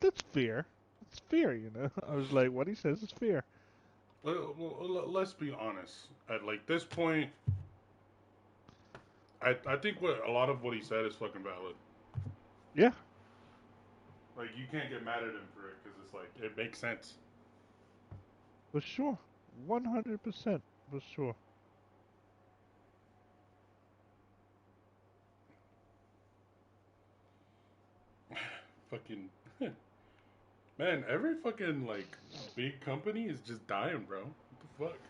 that's fair. It's fair, you know. I was like, what he says is fair. Let's be honest. At like this point, I think what a lot of what he said is fucking valid. Yeah, Like you can't get mad at him for it because it's like it makes sense. for sure. 100% for sure. Fucking man, every fucking like big company is just dying, bro. What the fuck?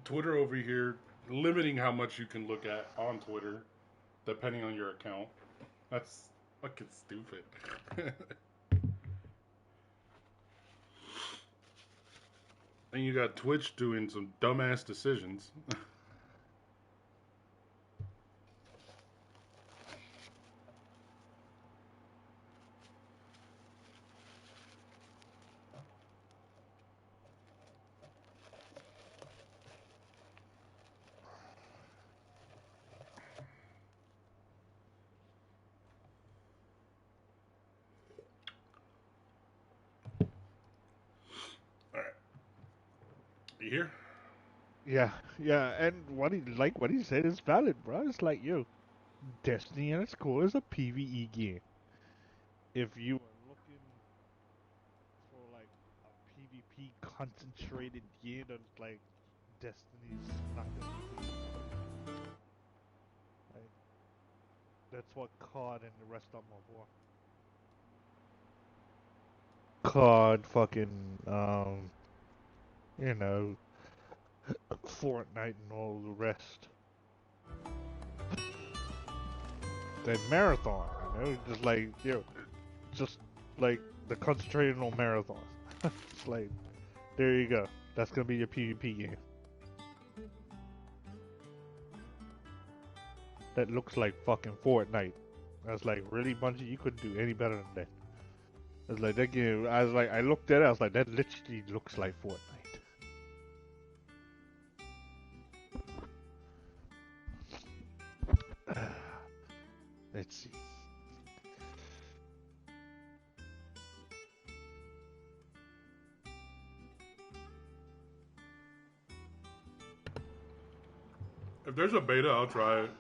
Twitter over here limiting how much you can look at on Twitter depending on your account. That's fucking stupid. And you got Twitch doing some dumbass decisions. All right, you here? Yeah, yeah, and what he said is valid, bro. It's like, yo, Destiny at its core is a PvE game. If you are looking for like a PvP concentrated game, then like Destiny's not gonna do it for you. Like that's what COD and the rest of them are for. COD, fucking, you know, Fortnite and all the rest. They marathon, you know, just like just like the concentrated on marathon. It's like there you go. That's gonna be your PvP game. That looks like fucking Fortnite. I was like, really, Bungie, you couldn't do any better than that. I was like, that game. I was like, I looked at it. I was like, that literally looks like Fortnite. Let's see. If there's a beta, I'll try it.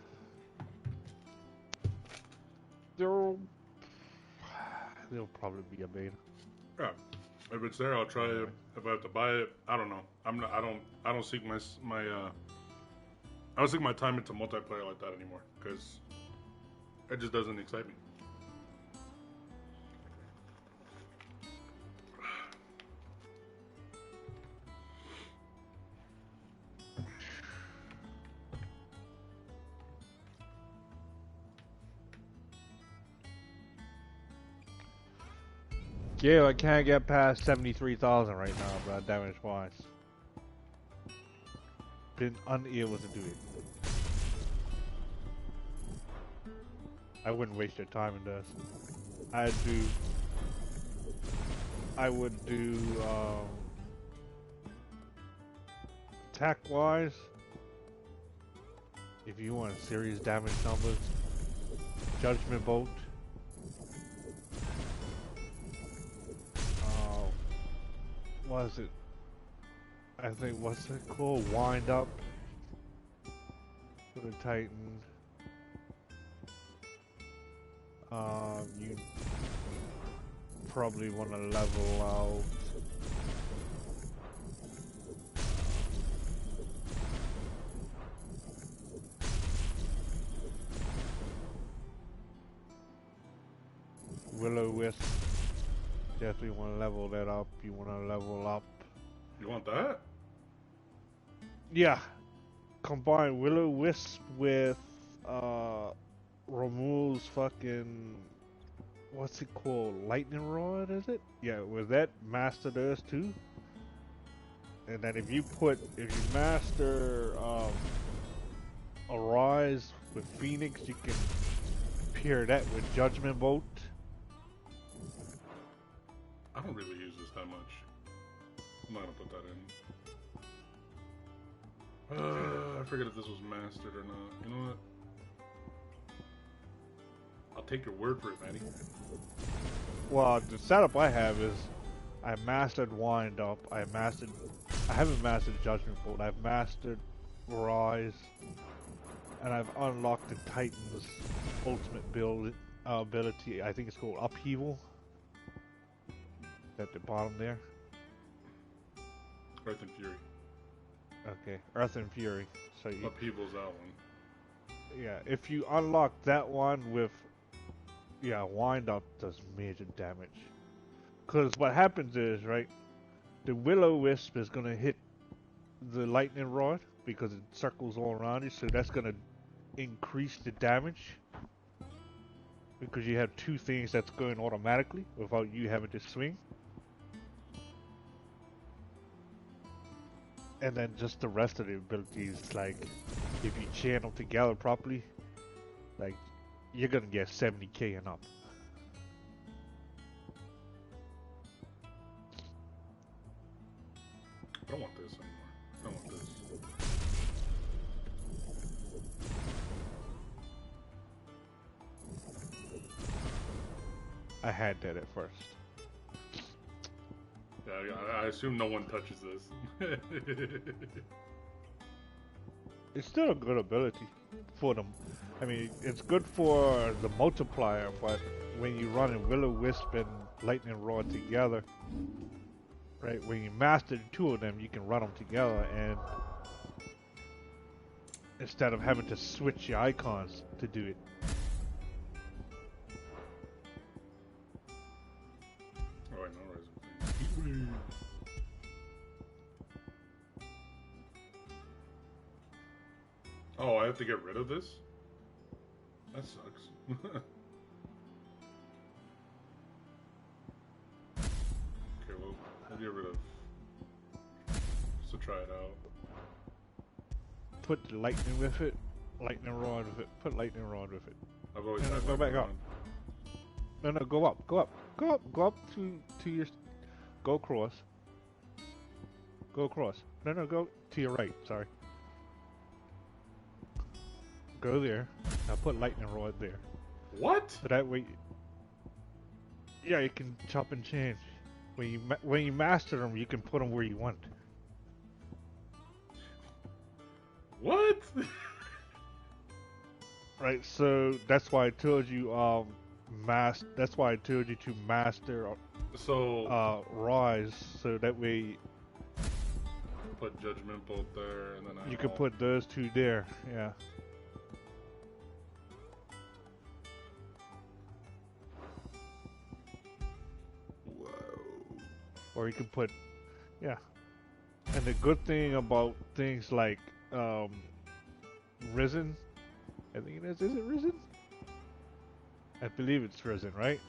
There'll there'll probably be a beta. Yeah, if it's there, I'll try it. Alright. If I have to buy it, I don't know. I'm not. I don't seek my. I don't seek my time into multiplayer like that anymore because it just doesn't excite me. Yeah, I can't get past 73,000 right now, bro. Damage wise, been unable to do it. I wouldn't waste your time in this. I'd do. I would do attack wise. If you want serious damage numbers, Judgment Bolt. Uh, what is it? I think what's it called? Wind up for the Titan. You probably want to level out. Will-O-Wisp. Definitely want to level that up. You want to level up. You want that? Yeah. Combine Will-O-Wisp with Ramu's fucking what's it called? Lightning Rod, is it? Yeah, with that master those too. And then if you master Arise with Phoenix, you can pair that with Judgment Bolt. I don't really use this that much. I'm not gonna put that in. I forget if this was mastered or not. You know what? I'll take your word for it, Maddie. Well, the setup I have is I mastered Wind Up. I haven't mastered Judgment Bolt. I've mastered Rise, and I've unlocked the Titan's ultimate build ability. I think it's called Upheaval. At the bottom there. Earth and Fury. Okay, Earth and Fury. So you, Upheaval's that one. yeah, if you unlock that one with, yeah, Wind Up does major damage. Because what happens is, right, the Will-O-Wisp is going to hit the Lightning Rod because it circles all around you, so that's going to increase the damage. Because you have two things that's going automatically without you having to swing. And then just the rest of the abilities, like, if you channel together properly, like, you're going to get 70k and up. I don't want this anymore. I don't want this. I had that at first. Yeah, I assume no one touches this. It's still a good ability for them. I mean, it's good for the multiplier, but when you run in Will-O-Wisp and Lightning Rod together, right, when you master the two of them, you can run them together, and instead of having to switch your icons to do it. Oh, I know Resident. Oh, I have to get rid of this? That sucks. Okay, well, I'll get rid of... Just to try it out. Put the lightning with it, lightning rod with it, put lightning rod with it. I've always No, had go back lightning up. No, go up, go up to your, go across. Go across. No, go to your right, sorry. Go there. Now put lightning rod there. What? So that way, yeah, you can chop and change. When you master them, you can put them where you want. What? Right. So that's why I told you That's why I told you to master So Rise, so that way put Judgment Bolt there, and then you can put those two there. Yeah. Whoa. Or you can put, yeah. And the good thing about things like Risen, I think it is it Risen? I believe it's Risen, right?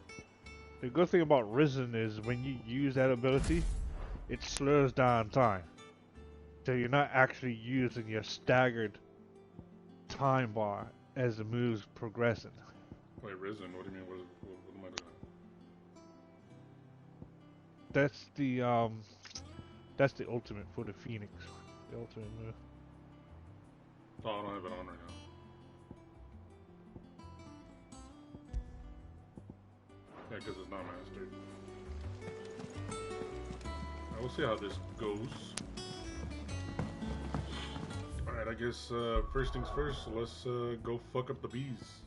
The good thing about Risen is when you use that ability, it slows down time. So you're not actually using your staggered time bar as the move's progressing. Wait, Risen? What do you mean? What am I doing? That's the ultimate for the Phoenix. The ultimate move. Oh, I don't have it on right now. Yeah, because it's not mastered. I will see how this goes. Alright, I guess first things first, let's go fuck up the bees.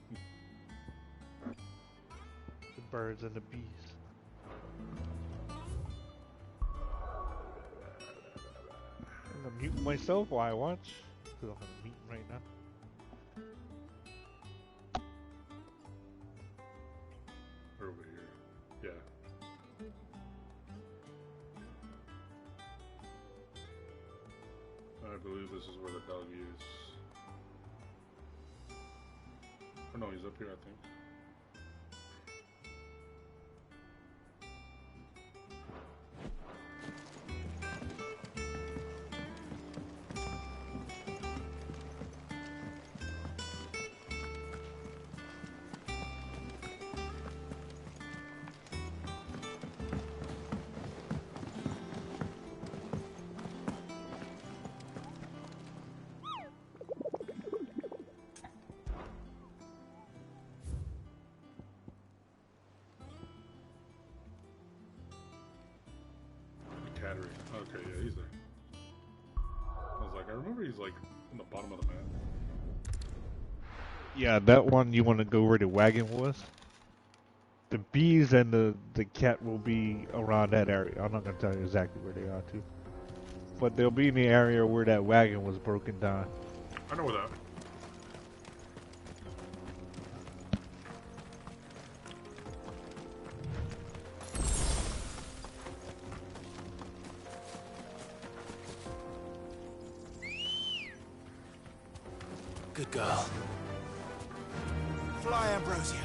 The birds and the bees. I'm gonna mute myself while I watch, because I'm in a meeting right now. Over here. Yeah. I believe this is where the doggy is. Oh no, he's up here, I think. battery. Okay, yeah, he's there. I was like, I remember he's like in the bottom of the map. Yeah, that one you want to go where the wagon was. The bees and the cat will be around that area. I'm not gonna tell you exactly where they are too, but they'll be in the area where that wagon was broken down. I know where that. Good girl. Fly, Ambrosia.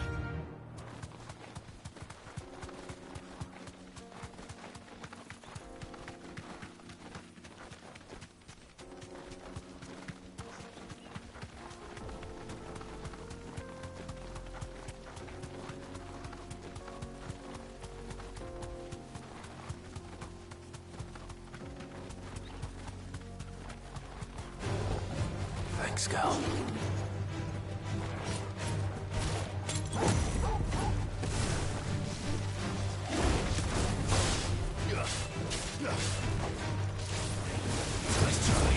Thanks, girl. Nice try.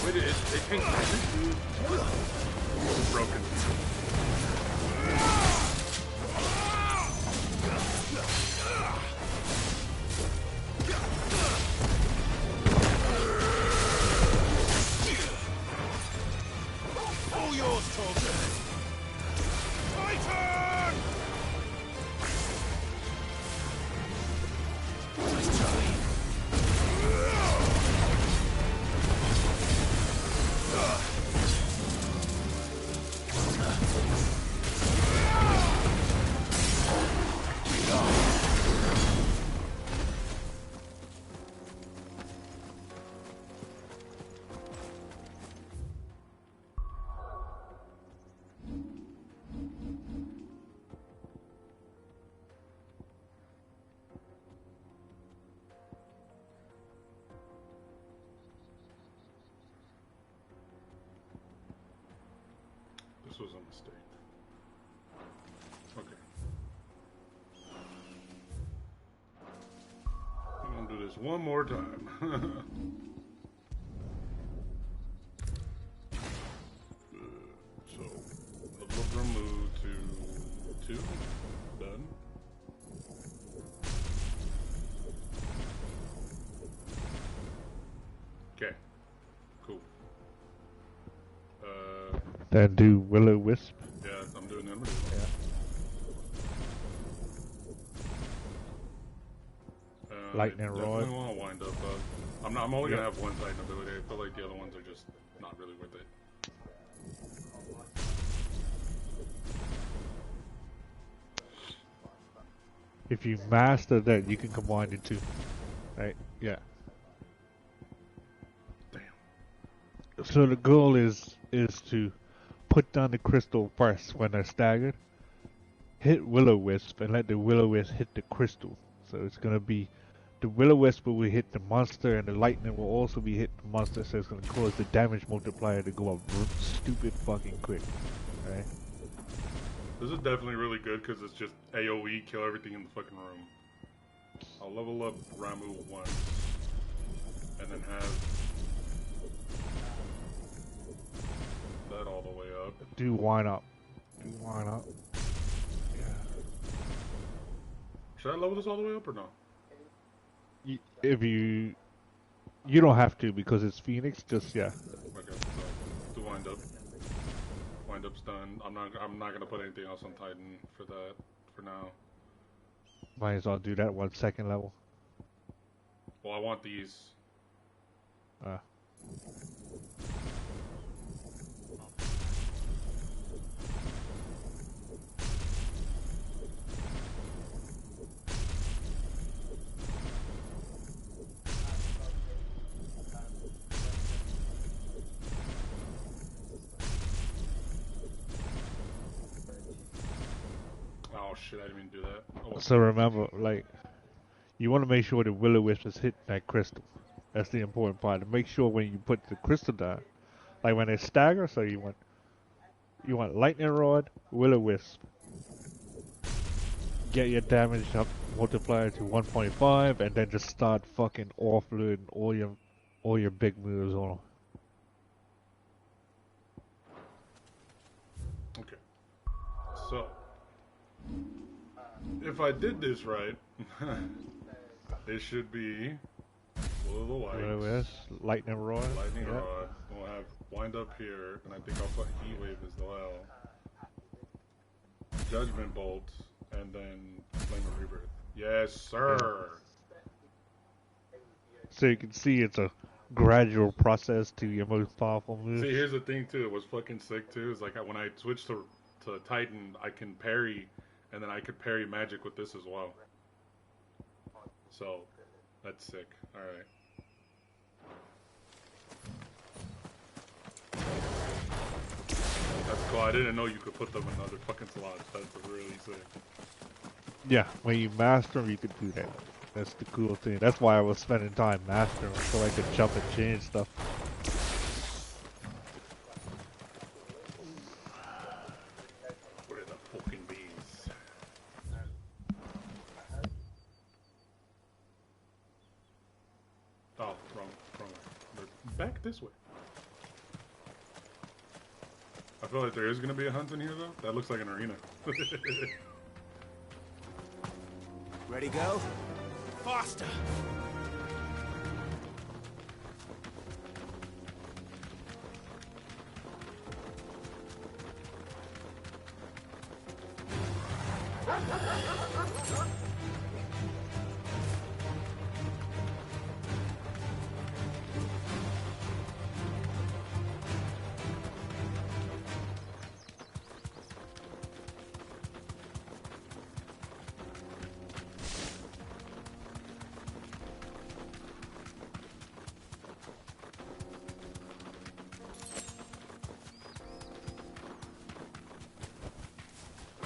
Wait, it takes damage? It's broken. All yours, Torture. My turn! Nice try. This was a mistake. Okay. I'm gonna do this one more time. So, level up remove to 2. Done. Okay. Cool. Then do Will-O-Wisp. Yeah, I'm doing that. Yeah. Lightning I Rod. definitely want to wind up. I'm only gonna Yep. have one Titan ability. I feel like the other ones are just not really worth it. If you master that, you can combine the two. Right? Yeah. Damn. So the goal is to put down the crystal first when they're staggered. Hit Will-O-Wisp and let the Will-O-Wisp hit the crystal. So it's gonna be the Will-O-Wisp will hit the monster and the lightning will also be hit the monster, so it's gonna cause the damage multiplier to go up stupid fucking quick. Right? This is definitely really good because it's just AoE, kill everything in the fucking room. I'll level up Ramu once, and then have that all the way up. Do wind up. Do wind up. Yeah. Should I level this all the way up or no? If you You don't have to because it's Phoenix. Just yeah. Okay, so do wind up. Wind up's done. I'm not gonna put anything else on Titan for that for now. Might as well do that 1 second level. Well, I want these. Uh, Oh shit! I didn't even do that. Oh, well. so remember, like, you want to make sure the Will-O-Wisp is hitting that crystal. That's the important part. To make sure when you put the crystal down, like when they stagger, so you want lightning rod, Will-O-Wisp. Get your damage up multiplier to 1.5, and then just start fucking offloading all your big moves on 'em. Okay. So, if I did this right, it should be Will of the Lights. Will-O-Wisp, lightning rod. Lightning Yep. Rod. We'll have wind up here, and I think I'll put Heat Wave as well. Judgment Bolt, and then Flame of Rebirth. Yes, sir. So you can see it's a gradual process to your most powerful moves. See, here's the thing too. It was fucking sick too. Is like when I switched to Titan, I can parry, and then I could parry magic with this as well. So that's sick. All right. That's cool. I didn't know you could put them in other fucking slots. That's really sick. Yeah, when you master them, you can do that. That's the cool thing. That's why I was spending time mastering them, so I could jump and change stuff. Where are the fucking bees? Oh, wrong way. They're back this way. I feel like there is gonna be a hunt in here though. That looks like an arena. Ready, go? Faster!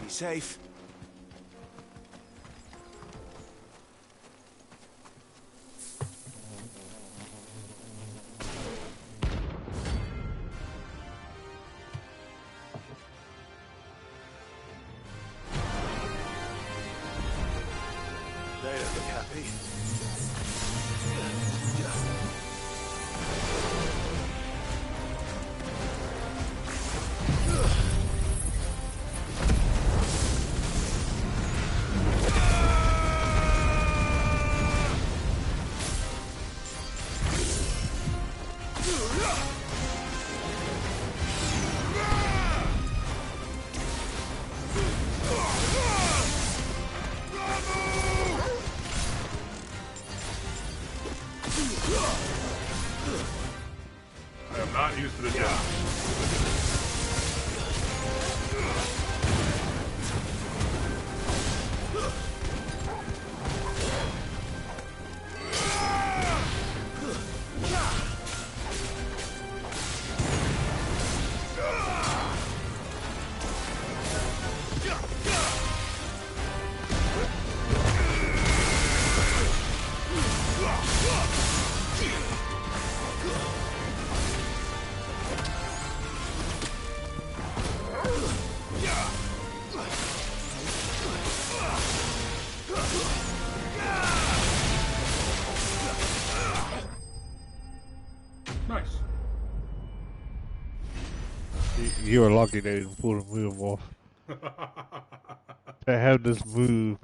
Be safe. They don't look happy. I am not used to the jump. Nice. You were lucky they didn't pull the move off. They have this move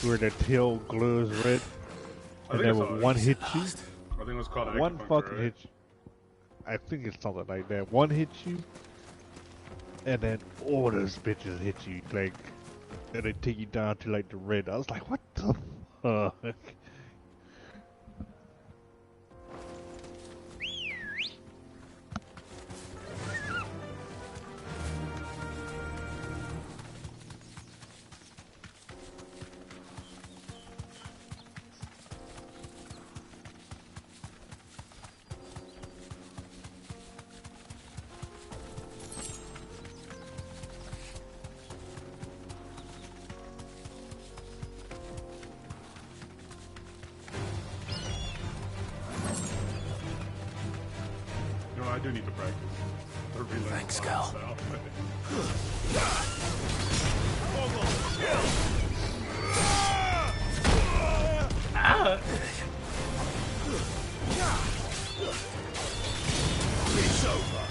where their tail glows red, I and think I then saw with it. one hit you, I think it was called One acupuncture, fucking right? hit you. I think it's something like that. One hits you, and then all those bitches hit you, like, and they take you down to like the red. I was like, what the fuck? You know, I do need to practice. Thanks, Cal. It's over.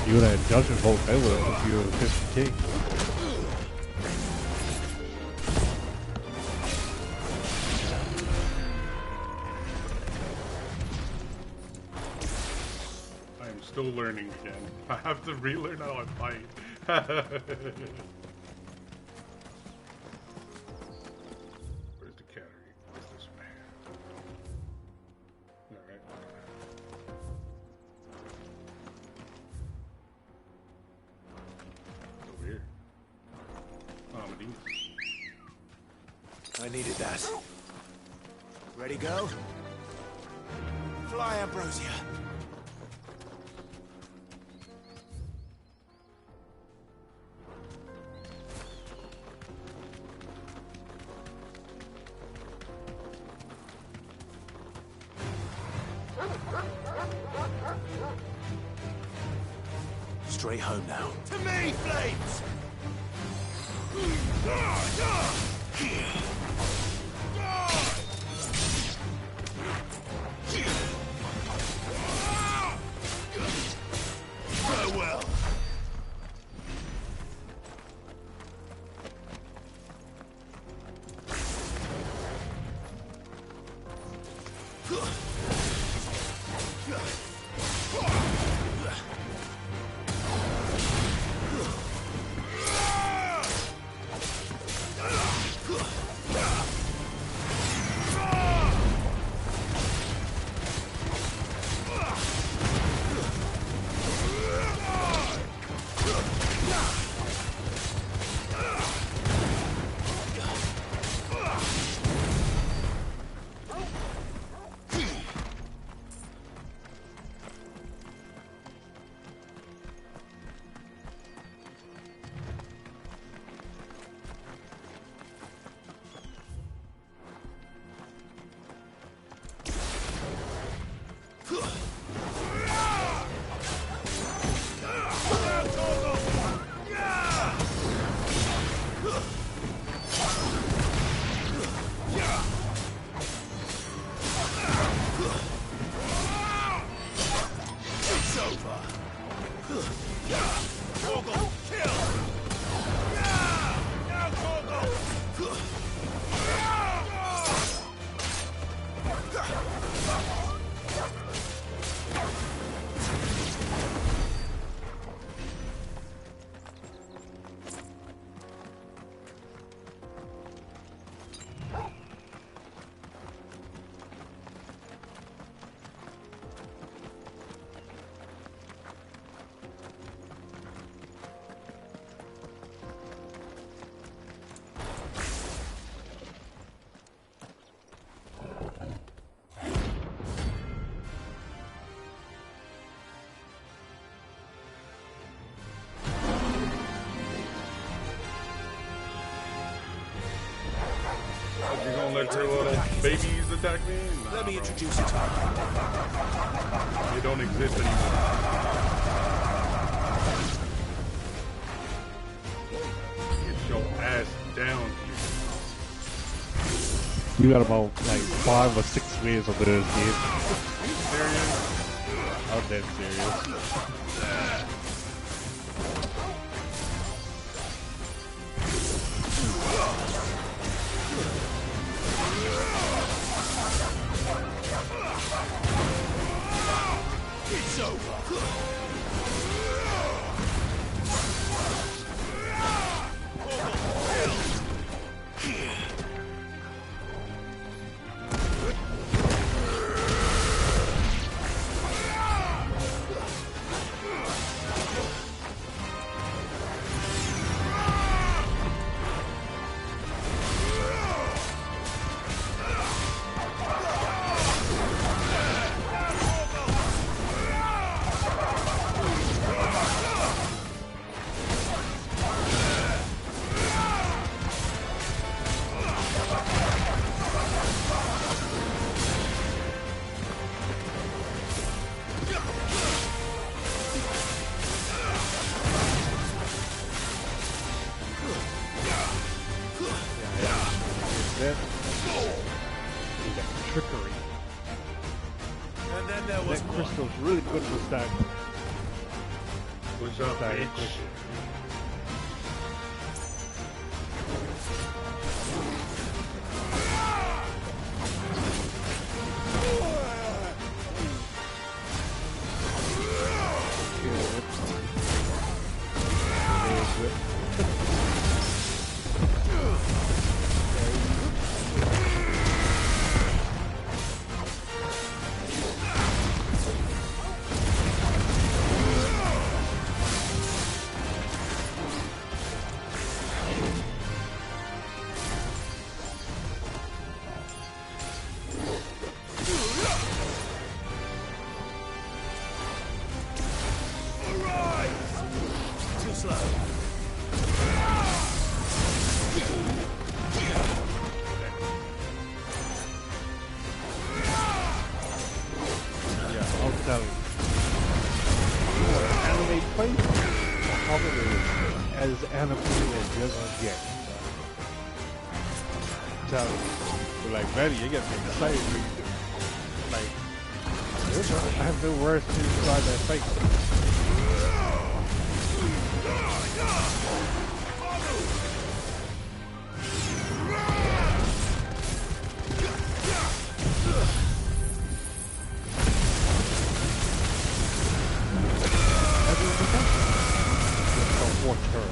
You would have Judgment Bolt, I would have if you were 50k. I am still learning again. I have to relearn how I fight. Where's the cattery? Where's this one? Alright. Over here. Oh, Medina. I needed that. Ready, go? Fly, Ambrosia. Straight home now. To me, Flames! Farewell. It's over. Your little babies attack me? Nah, Let me bro. introduce you to her. They don't exist anymore. Get your ass down here. You got about like 5 or 6 ways of this game. Serious? I'm dead serious. It's over. Then you got trickery. And then there was That one. crystal's really good for stacking. Push up, Stacking bitch. quickly. Too slow. Yeah, I'll tell you. You want an anime fight? Muhammad is as animated as you're gonna get. Tell you. You're like, Betty, you get me excited when you do. Like, I have no words to describe that fight. Water.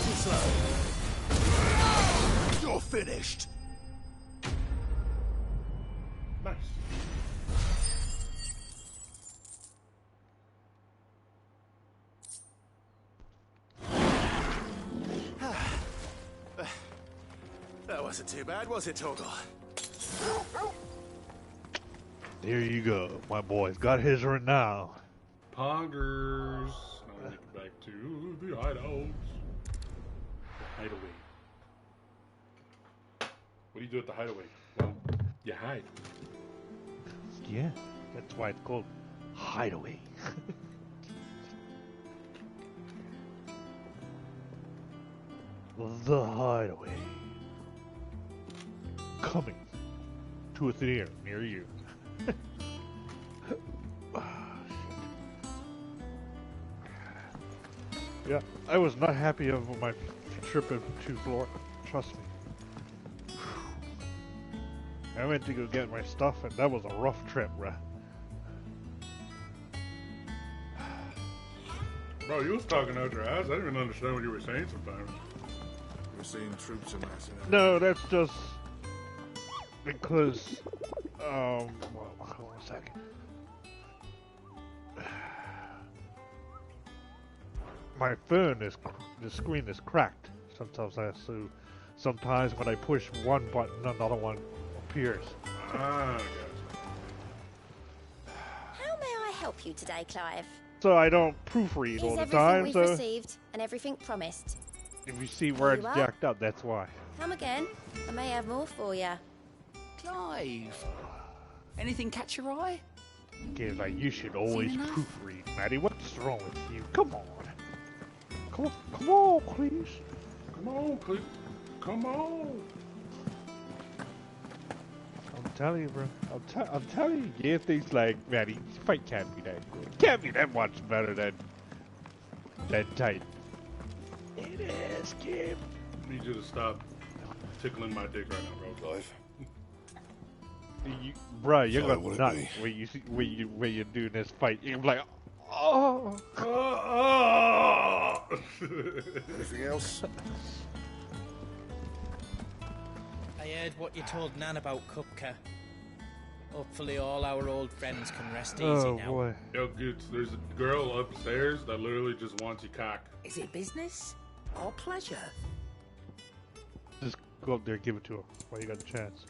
Too slow. You're finished. Nice. That wasn't too bad, was it, Torgal? There you go. My boy's got his renown. Pongers. Now we get back to the hideouts. The hideaway. What do you do at the hideaway? Well, you hide. Yeah, that's why it's called Hideaway. The Hideaway. Coming to a theater near you. Yeah, I was not happy over my trip to Florida. Trust me. I went to go get my stuff, and that was a rough trip, bruh. Bro, you was talking out your ass. I didn't even understand what you were saying sometimes. We're seeing troops amassing. No, that's just because, well, hold on a second. My phone is, the screen is cracked. Sometimes when I push one button, another one appears. Ah, gotcha. How may I help you today, Clive? So I don't proofread all Here's the everything time, we've so received and everything promised. if you see words you are. jacked up, that's why. Come again. I may have more for you. Clive, anything catch your eye? Games like, you should always enough? proofread, Maddie. What's wrong with you? Come on. Come on, please. Come on, please. Come on. I'm telling you, bro. I'm telling you, yeah, things like, Maddie, fight can't be that good. Can't be that much better than tight. It is, kid. I need you to stop tickling my dick right now, bro. Clive. Bro, you're Sorry, gonna would it nuts be? when you're doing this fight. You're like, oh. Anything else? I heard what you told Nan about Kupka. Hopefully all our old friends can rest easy Oh now. boy. Yo, dude, there's a girl upstairs that literally just wants you cock. Is it business or pleasure? Just go up there, give it to her while you got the chance.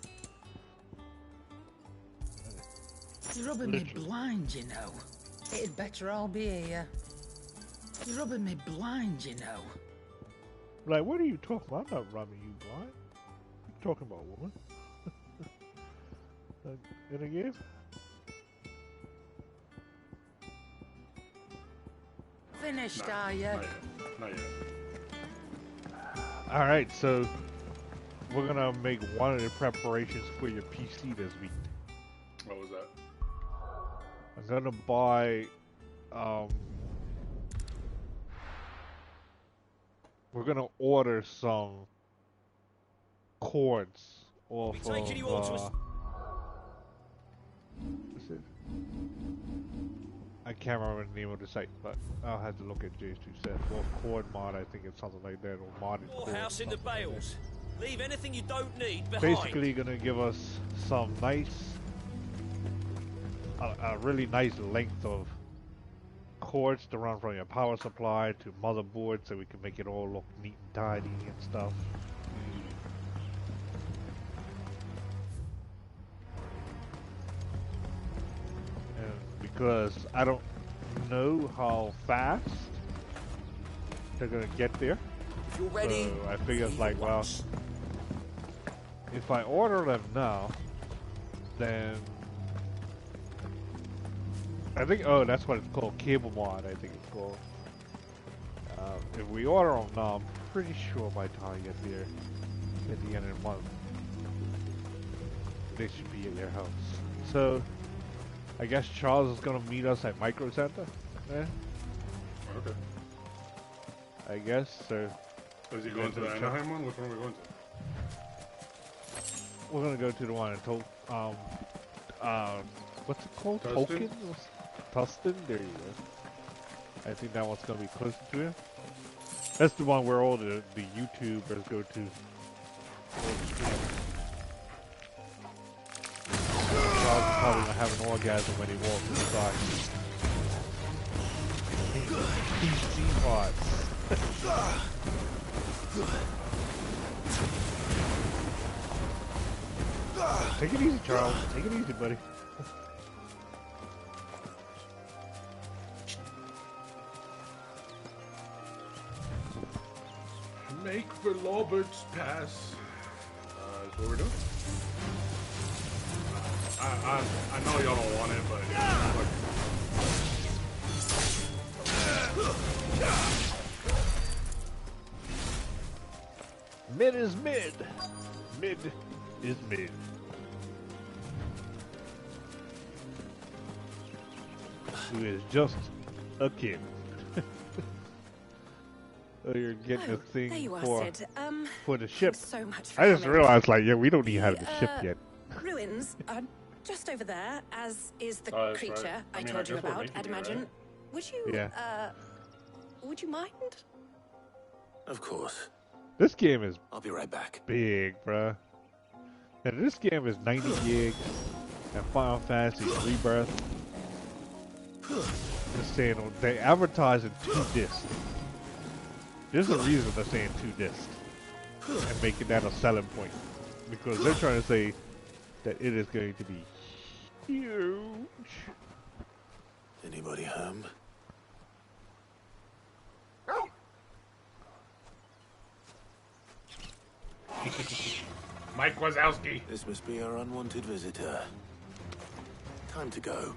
It's rubbing me blind, you know. It'd better all be here. It's rubbing me blind, you know. Like, what are you talking about? I'm not rubbing you blind. What are you talking about, woman? In a game? Finished, Nah, are you? Not yet. Not yet. Alright, so we're gonna make one of the preparations for your PC this week. What was that? I'm gonna buy, we're gonna order some cords off of, what's it? I can't remember the name of the site, but I'll have to look at Jay's 2 cents. Well, cord mod, I think it's something like that, or modded Your cord, house in the something like that. bales. Leave anything you don't need behind. Basically gonna give us some nice, a really nice length of cords to run from your power supply to motherboard, so we can make it all look neat and tidy and stuff. And because I don't know how fast they're gonna get there, If you're ready, so I figure it's leave like, at well, once. if I order them now, then I think, oh, that's what it's called, cable mod, I think it's called. If we order them now, I'm pretty sure by the time I get there, at the end of the month, they should be at their house. So, I guess Charles is gonna meet us at Micro Center. Yeah, Okay. I guess so. Is he going to the Anaheim one? Which one are we going to? We're gonna go to the one in what's it called? Tustin? Token? Tustin? There you go. I think that one's gonna be closer to him. That's the one where all the YouTubers go to. Charles is probably gonna have an orgasm when he walks inside. PC parts. Take it easy, Charles. Take it easy, buddy. Make for Robert's Pass. Is what we're doing. I know y'all don't want it, but yeah. Mid is mid. Mid is mid. Who is just a kid. Oh, you're getting a There thing you are, for Sid. the ship. Thanks so much for I just coming. realized, like, yeah, we don't even have the ship The, yet. Ruins are just over there, as is the Oh, that's creature right. I I mean, told I you guess we're about, making I'd it, imagine. right? Would you, Yeah. Would you mind? Of course. This game is I'll be right back. big, bruh. And this game is 90 gigs. And Final Fantasy Rebirth. Just saying, they advertise in 2 discs. There's a reason they're saying 2 discs. And making that a selling point. Because they're trying to say that it is going to be huge. Anybody home? Mike Wazowski. This must be our unwanted visitor. Time to go.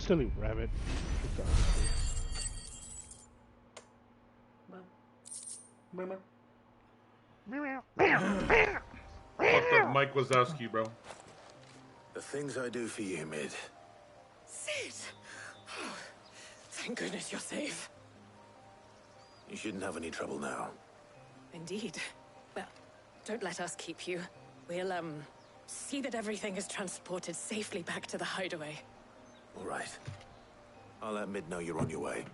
Silly rabbit. Fucked up Mike Wazowski, bro. The things I do for you, Mid. Sid! Oh, thank goodness you're safe. You shouldn't have any trouble now. Indeed. Well, don't let us keep you. We'll, see that everything is transported safely back to the hideaway. All right. I'll let Mid know you're on your way.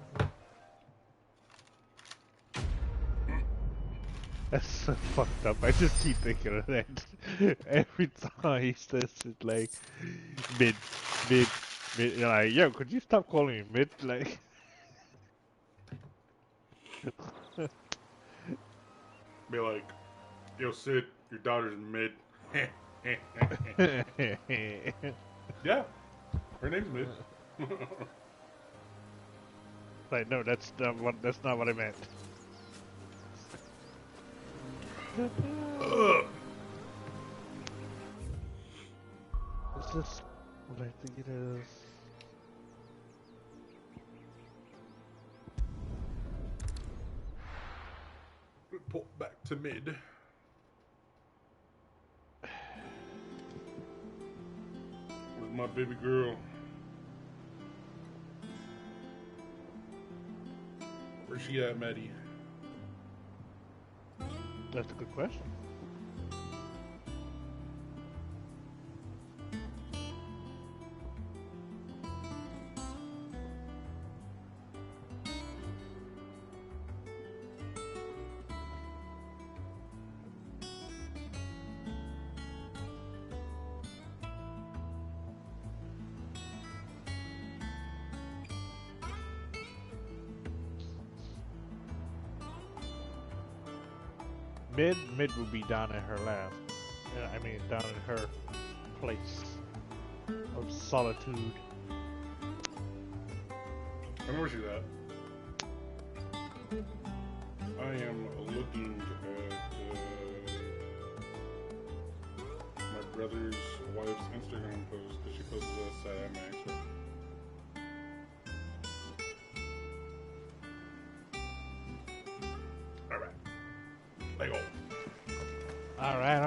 That's so fucked up. I just keep thinking of that. Every time he says it, like, mid. You're like, yo, could you stop calling me mid? Like, Be like, yo, Sid, your daughter's mid. Yeah, her name's Mid. like, no, that's not what I meant. Is this what I think it is? Report back to Mid. Where's my baby girl? Where's she at, Maddie? That's a good question. Mid would be down in her lab. I mean, down in her place of solitude. I know where she's at. I am looking at my brother's wife's Instagram post that she posted last Saturday. Alright. Let go. Alright.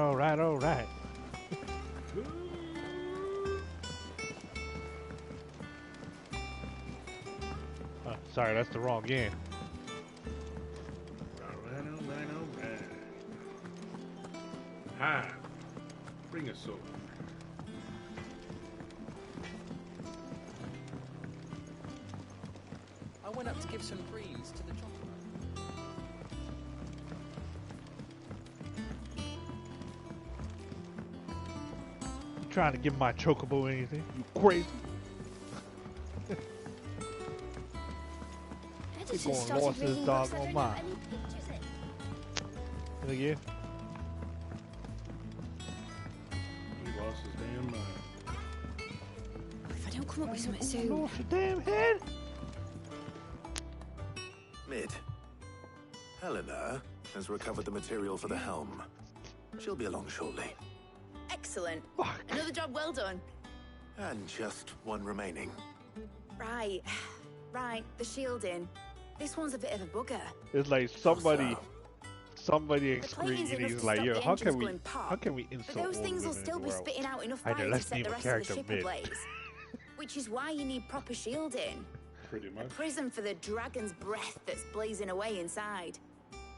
Sorry, that's the wrong game. Alright. Ah, bring us over. I went up to give some greens to the gentleman. You trying to give my chocobo anything? You crazy? Editors going started lost his reading dog books that on don't mine. have any pictures in. Hell yeah. He lost his damn mind. If I don't come up with something soon. Lost your damn head. Mid. Helena has recovered the material for the helm. She'll be along shortly. Excellent. Fuck. Another job well done. And just one remaining. Right. Right, the shielding. This one's a bit of a bugger. It's like somebody platings screaming. enough He's to like, stop yo, the how engines can we, going pop, how can we But insult those all things will women in still the be world? spitting out enough I know, fire to let's set name the a rest of the character ship mid. ablaze. Which is why you need proper shielding. Pretty much. A prism for the dragon's breath that's blazing away inside.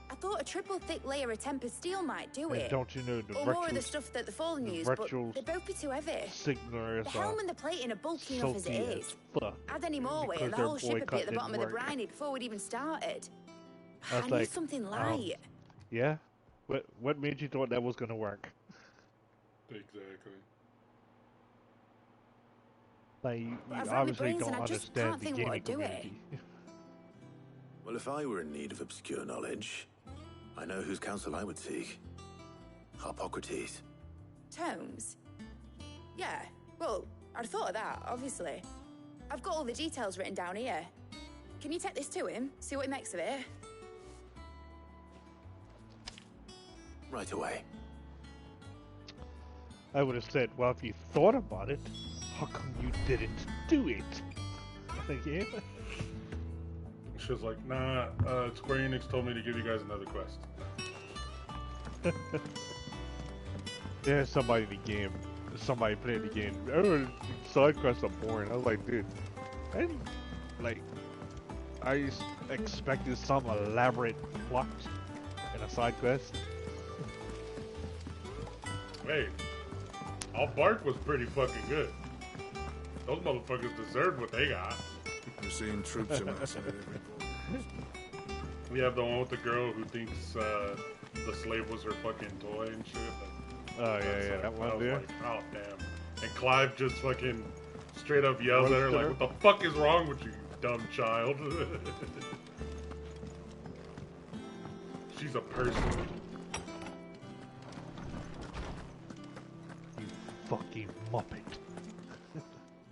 I thought a triple thick layer of tempered steel might do And it. don't you know the Or more of the virtual stuff that the Fallen the use, but virtual they'd both be too heavy. signalers The are helm and the plating are bulky enough as it salty is. as fuck. Add any more weight and the because their whole ship would be at the boycott bottom of the didn't work. briny before we'd even started. I I was need like, something light. Yeah? What made you thought that was gonna work? Exactly. Like, you But I've racked my obviously brains don't and I just understand can't the think what gaming I'd do it. community. Well, if I were in need of obscure knowledge, I know whose counsel I would seek. Hippocrates. Tomes? Yeah, well, I'd thought of that, obviously. I've got all the details written down here. Can you take this to him, see what he makes of it? Right away. I would have said, well, if you thought about it, how come you didn't do it? Again? She was like, nah, Square Enix told me to give you guys another quest. There's somebody in the game, somebody playing the game. Oh, side quests are boring. I was like, dude, I expected some elaborate plot in a side quest. Hey, All Bark was pretty fucking good. Those motherfuckers deserved what they got. We're seeing troops amassing at every point. We have the one with the girl who thinks the slave was her fucking toy and shit. Oh yeah, that one there. Like, oh damn. And Clive just fucking straight up yells at her like, Roasted "What the fuck is wrong with you, dumb child?" She's a person. You fucking muppet.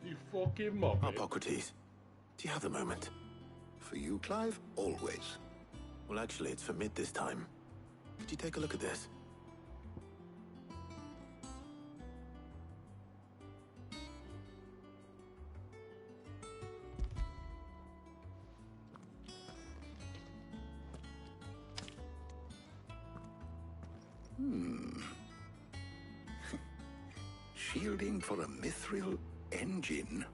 You fucking muppet. Hippocrates, do you have a moment? For you, Clive, always. Well, actually, it's for Mid this time. Could you take a look at this? Shielding for a mithril engine?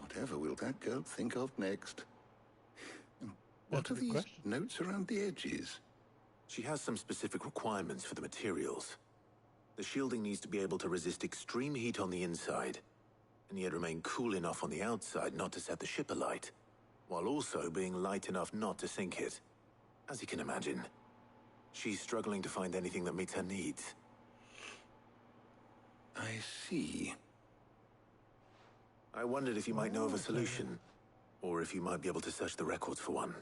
Whatever will that girl think of next? What That's are a good these question. notes around the edges? She has some specific requirements for the materials. The shielding needs to be able to resist extreme heat on the inside, and yet remain cool enough on the outside not to set the ship alight, while also being light enough not to sink it. As you can imagine, she's struggling to find anything that meets her needs. I see. I wondered if you might know of a solution, or if you might be able to search the records for one.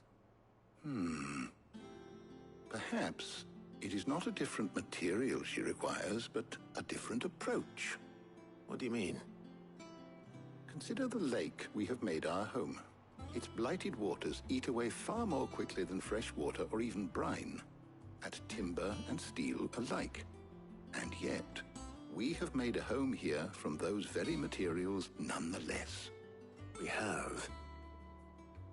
Perhaps it is not a different material she requires, but a different approach. What do you mean? Consider the lake we have made our home. Its blighted waters eat away far more quickly than fresh water or even brine, at timber and steel alike. And yet, we have made a home here from those very materials nonetheless. We have.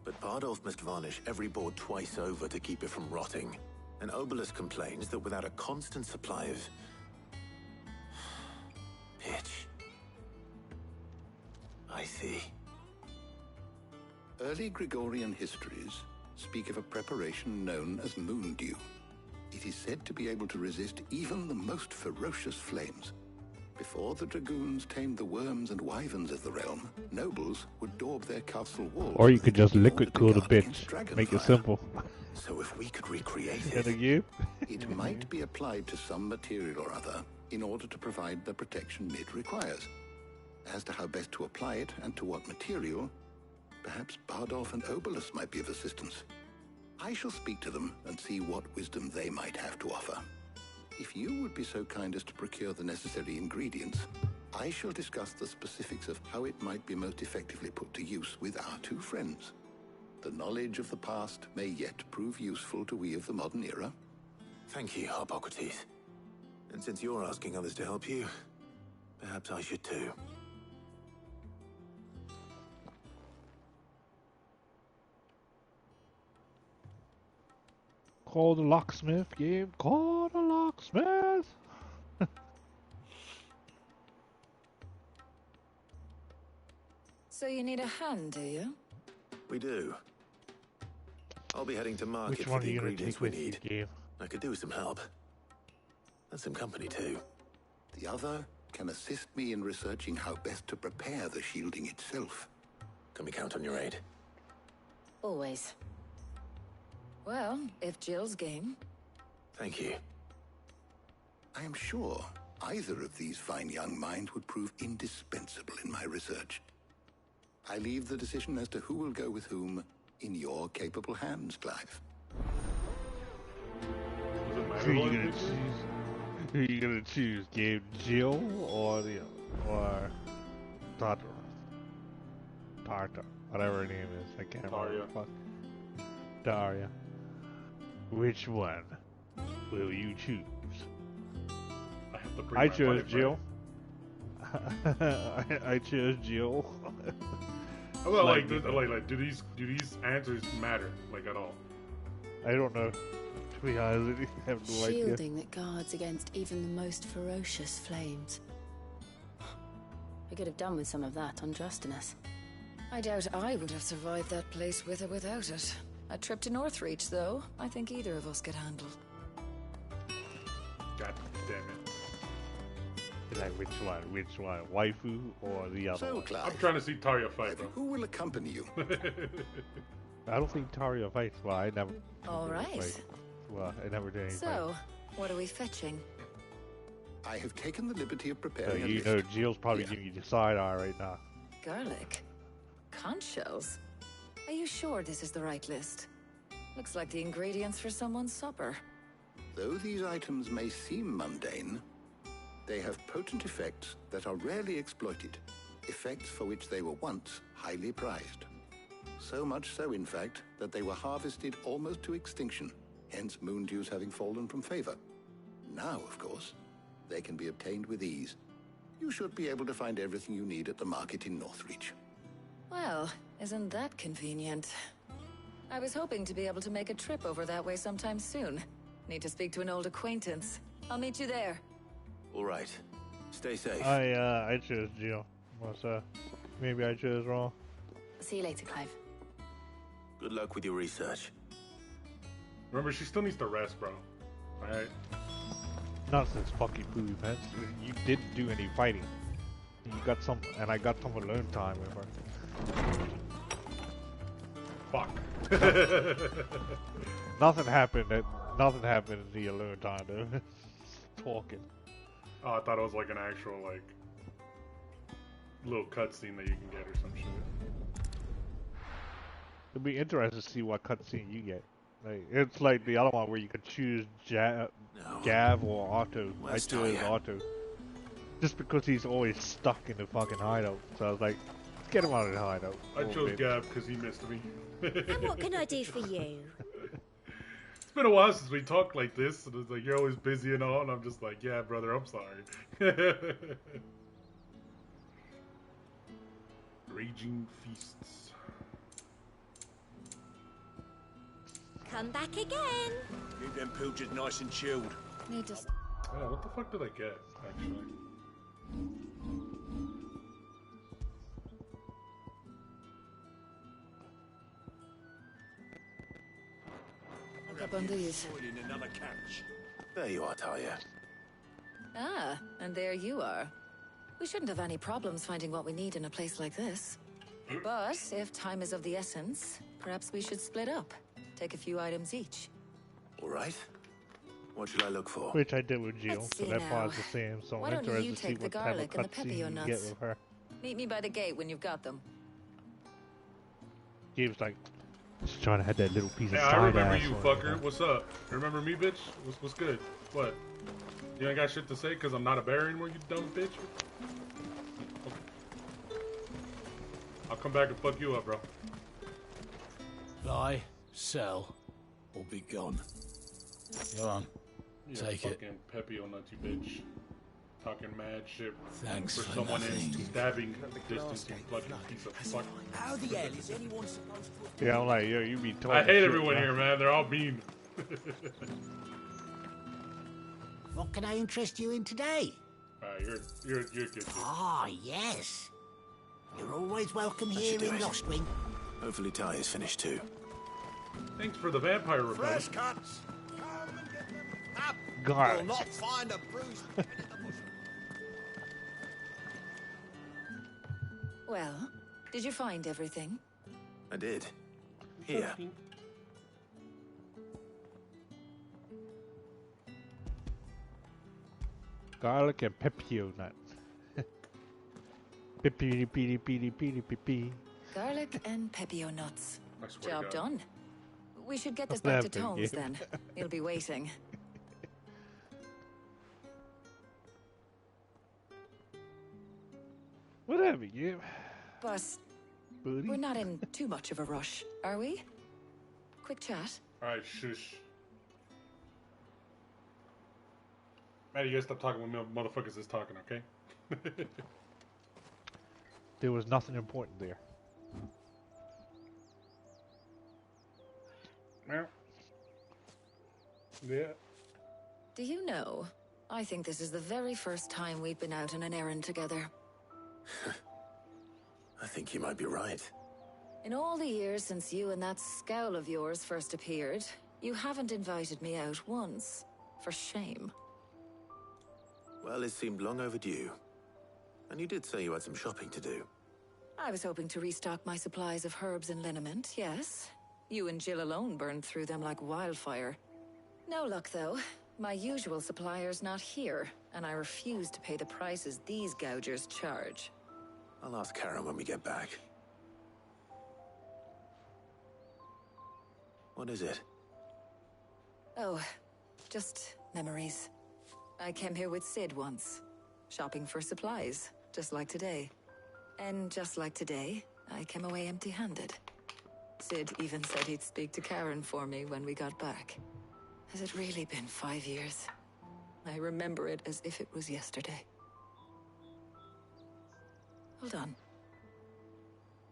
But Bardolph must varnish every board twice over to keep it from rotting. And Obelus complains that without a constant supply of pitch. I see. Early Gregorian histories speak of a preparation known as moon dew. It is said to be able to resist even the most ferocious flames. Before the dragoons tamed the worms and wyverns of the realm, nobles would daub their castle walls. Or you could just in liquid order to cool the guard against bitch. dragon Make it fire. simple. So if we could recreate And it, again? It might be applied to some material or other in order to provide the protection it requires. As to how best to apply it and to what material, perhaps Bardolph and Obolus might be of assistance. I shall speak to them and see what wisdom they might have to offer. If you would be so kind as to procure the necessary ingredients, I shall discuss the specifics of how it might be most effectively put to use with our two friends. The knowledge of the past may yet prove useful to we of the modern era. thank you, Hippocrates. And since you're asking others to help you, perhaps I should too. Call the locksmith, game. Call the locksmith. So you need a hand, do you? We do. I'll be heading to market Which for one are the you gonna ingredients take we with you, need. game? I could do with some help. And some company too. The other can assist me in researching how best to prepare the shielding itself. Can we count on your aid? Always. Well, if Jill's game. Thank you. I am sure either of these fine young minds would prove indispensable in my research. I leave the decision as to who will go with whom in your capable hands, Clive. Does it matter Who are you what gonna it is? choose? Who are you gonna choose, Gabe? Jill or Tartar? Tartar, whatever her name is. I can't remember. Tarja. Fuck. Daria. Which one will you choose? I have to bring I my chose wife, Jill. I chose Jill. Right? Well, Like, do these answers matter like at all? I don't know. To be honest, I have no idea. Shielding that guards against even the most ferocious flames. We could have done with some of that on Drustinus. I doubt I would have survived that place with or without it. A trip to Northreach, though, I think either of us could handle. God damn it! Like which one? Which one? Waifu or the other So, one? Clive, I'm trying to see Tarja fight, bro. who will accompany you? I don't think Taria fights. Well, I never. All right. Well, I never did anything. So, what are we fetching? I have taken the liberty of So preparing a you list. know, Jill's probably Yeah. giving you the side eye right now. Garlic? Conch shells? Are you sure this is the right list? Looks like the ingredients for someone's supper. Though these items may seem mundane, they have potent effects that are rarely exploited, effects for which they were once highly prized. So much so, in fact, that they were harvested almost to extinction, hence moon dews having fallen from favor. Now, of course, they can be obtained with ease. You should be able to find everything you need at the market in Northreach. Well, isn't that convenient? I was hoping to be able to make a trip over that way sometime soon. Need to speak to an old acquaintance. I'll meet you there. All right. Stay safe. I chose Jill. What's maybe I chose wrong. See you later, Clive. Good luck with your research. Remember, she still needs to rest, bro. Alright? Nonsense, fucking poopy pants. You didn't do any fighting. You got some, and I got some alone time with her. Fuck. Nothing happened. Nothing happened in the alone time, though. Talking. Oh, I thought it was like an actual, like, little cutscene that you can get or some shit. It'd be interesting to see what cutscene you get. Like, it's like the other one where you could choose Gav or Otto. I Where's chose Talia? Otto. Just because he's always stuck in the fucking hideout. So I was like, let's get him out of the hideout. I chose Gab because he missed me. And what can I do for you? It's been a while since we talked like this, and it's like you're always busy and all, and I'm just like, yeah, brother, I'm sorry. Raging feasts. Come back again. Keep them pilgers nice and chilled. Need to. Yeah, what the fuck did I get, actually? Up on these. Spoiling another catch. There you are, Talia. Ah, and there you are. We shouldn't have any problems finding what we need in a place like this. But if time is of the essence, perhaps we should split up. Take a few items each. All right. What should I look for? Which I did with Jill, Let's so see that now. part's the same. So Why I'm don't interested you to see take the what type of garlic and the cutscene pepio you get nuts? with her. Meet me by the gate when you've got them. Gabe's like, she's trying to have that little piece of Hey, side I remember ass you, on fucker. her. What's up? Remember me, bitch? What's good? What? You ain't got shit to say because I'm not a bear anymore, you dumb bitch? Okay. I'll come back and fuck you up, bro. Buy, sell, or be gone. Go on. You Take it. fucking Pepio nut, you bitch. Talking mad shit. Thanks for someone nothing. in stabbing distance, you fucking piece of fuck. How the hell is anyone supposed to... Yeah, I'm like, yo, you be talking I hate shit, everyone bro. here, man. They're all mean. What can I interest you in today? You're good, dude. Ah, yes. You're always welcome That here should do in it. Lostwing. Hopefully Talia's finished too. Thanks for the vampire repellent. Fresh cuts. Come and get them. Up. Garlic. You'll not find a bruised man in the bush. Well, did you find everything? I did. Here. Garlic and pepio nut. Pippi pee pee pee pee pee. Garlic and pepio nuts. I swear to Job God. done. We should get this back to Laughing, Tomes Gabe. then. He'll be waiting. Whatever, you. But Booty. we're not in too much of a rush, are we? Quick chat. Alright, shush. Maddie, you guys stop talking when motherfuckers is talking, okay? There was nothing important there. Yeah. Do you know, I think this is the very first time we've been out on an errand together. I think you might be right. In all the years since you and that scowl of yours first appeared, you haven't invited me out once. For shame. Well, it seemed long overdue. And you did say you had some shopping to do. I was hoping to restock my supplies of herbs and liniment, yes. You and Jill alone burned through them like wildfire. No luck, though. My usual supplier's not here, and I refuse to pay the prices these gougers charge. I'll ask Karen when we get back. What is it? Oh, just memories. I came here with Sid once, shopping for supplies, just like today. And just like today, I came away empty-handed. Sid even said he'd speak to Karen for me when we got back. Has it really been 5 years? I remember it as if it was yesterday. Hold on.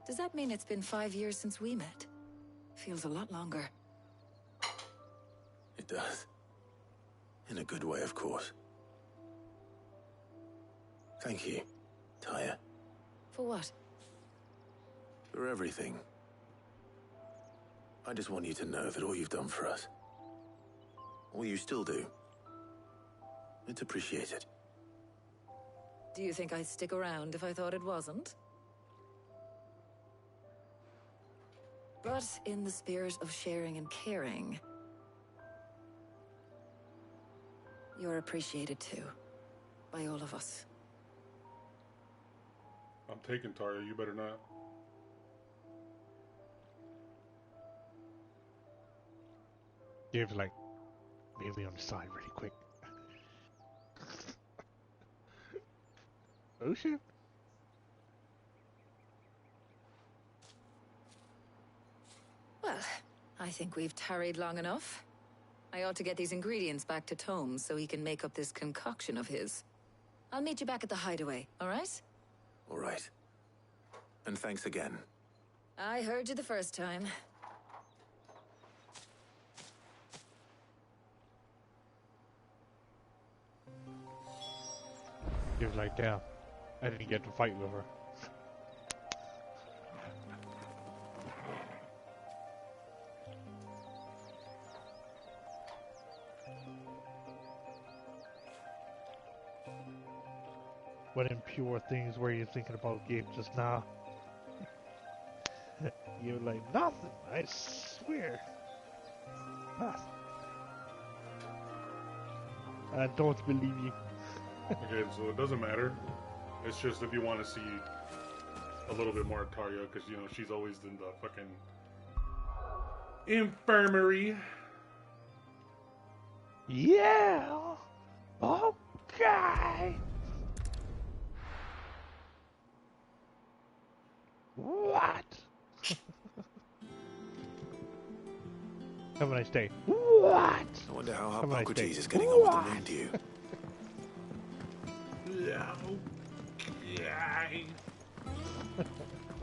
Does that mean it's been 5 years since we met? Feels a lot longer. It does. In a good way, of course. Thank you, Taya, For what? for everything. I just want you to know that all you've done for us, all you still do, it's appreciated. Do you think I'd stick around if I thought it wasn't? But in the spirit of sharing and caring, you're appreciated too, by all of us. I'm taking Taria, you better not. Gabe's like, maybe on the side really quick. Oh shit. Well, I think we've tarried long enough. I ought to get these ingredients back to Tomes so he can make up this concoction of his. I'll meet you back at the hideaway, all right? All right. And thanks again. I heard you the first time. Gabe's like, damn, I didn't get to fight with her. What impure things were you thinking about, Gabe, just now? You're like, nothing, I swear. Nothing. I don't believe you. Okay, so it doesn't matter. It's just if you want to see a little bit more of Tarja, because, you know, she's always in the fucking infirmary. Yeah. Okay. What? Have a nice day. What? I wonder how Have a nice Hippocrates day. is getting on with the moon dew.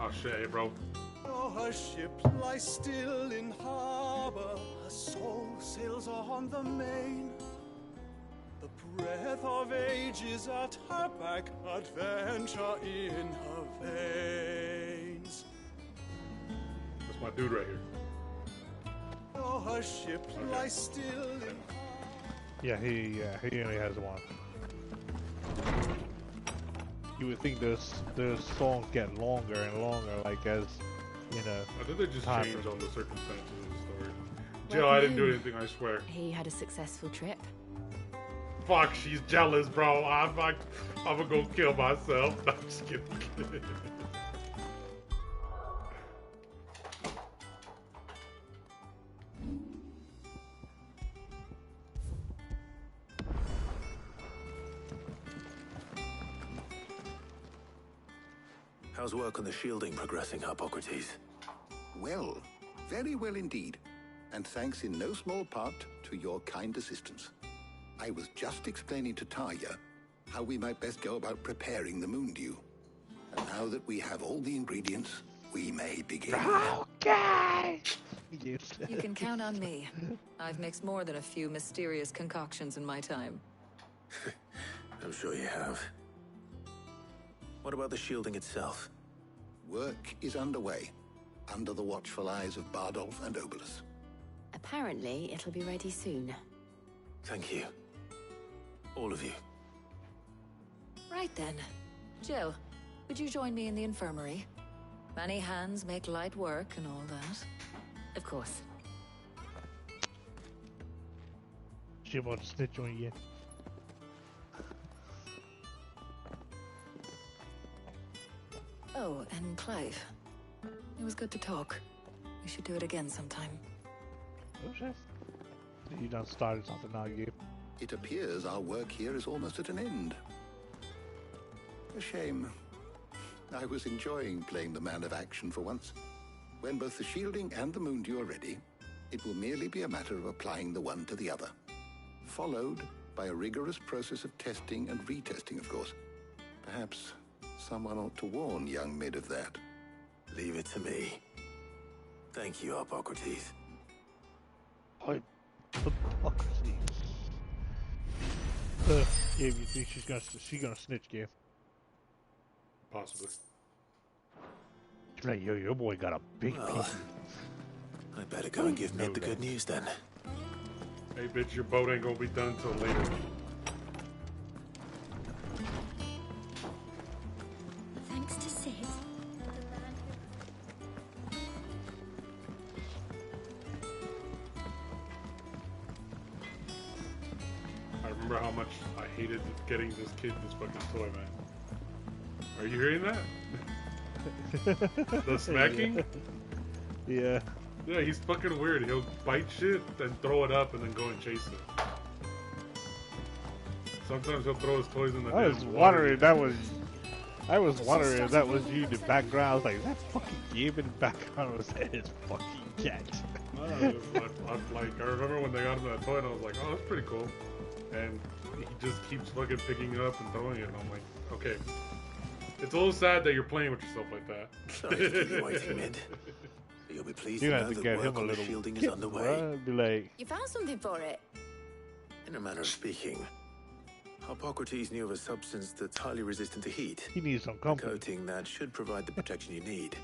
Oh shit, hey bro. Oh, her ship lies still in harbor, her soul sails on the main. The breath of ages at her back, adventure in her veins. That's my dude right here. Oh, her ship lies still in Yeah, he only has one. You would think the songs get longer and longer, like as you know. I think they just time change for- on the circumstances of the story. Jill, I didn't do anything, I swear. He had a successful trip. Fuck, she's jealous, bro. I'm gonna go kill myself. I'm just kidding. How's work on the shielding progressing, Hippocrates? Well, very well indeed. And thanks in no small part to your kind assistance. I was just explaining to Tarja how we might best go about preparing the moon dew. And now that we have all the ingredients, we may begin. Okay. You can count on me. I've mixed more than a few mysterious concoctions in my time. I'm sure you have. What about the shielding itself? Work is underway, under the watchful eyes of Bardolph and Obolus. Apparently, it'll be ready soon. Thank you. All of you. Right then. Jill, would you join me in the infirmary? Many hands make light work and all that. Of course. She about to snitch on you. Oh, and Clive. It was good to talk. We should do it again sometime. Okay. You done started something now, Gabe. It appears our work here is almost at an end. A shame. I was enjoying playing the man of action for once. When both the shielding and the moon dew are ready, it will merely be a matter of applying the one to the other. Followed by a rigorous process of testing and retesting, of course. Perhaps someone ought to warn young Mid of that. Leave it to me. Thank you, Hippocrates. Hypocrisy. Gabe, you think she's gonna snitch, Gabe? Possibly. She's like, yo, your boy got a big piece. I better go and give Mid the good news then. Hey, bitch, your boat ain't gonna be done until later. Thanks to Sid. I remember how much I hated getting this kid this fucking toy, man. Are you hearing that? The smacking? Yeah. Yeah, he's fucking weird. He'll bite shit, then throw it up, and then go and chase it. Sometimes he'll throw his toys in the I was damn wondering water. if that was you in the background. I was like, is that fucking Gabe in the background? Was his fucking cat? I remember when they got him that toy, and I was like, oh, that's pretty cool. And he just keeps fucking picking it up and throwing it, and I'm like, okay. It's a little sad that you're playing with yourself like that. Sorry to keep you waiting, Mid. You'll be pleased You to have know to that get work him a on the little shielding is kitten, underway. bruh. Be like, You found something for it? In a manner of speaking, Hippocrates knew of a substance that's highly resistant to heat. he needs some A company. coating that should provide the protection you need.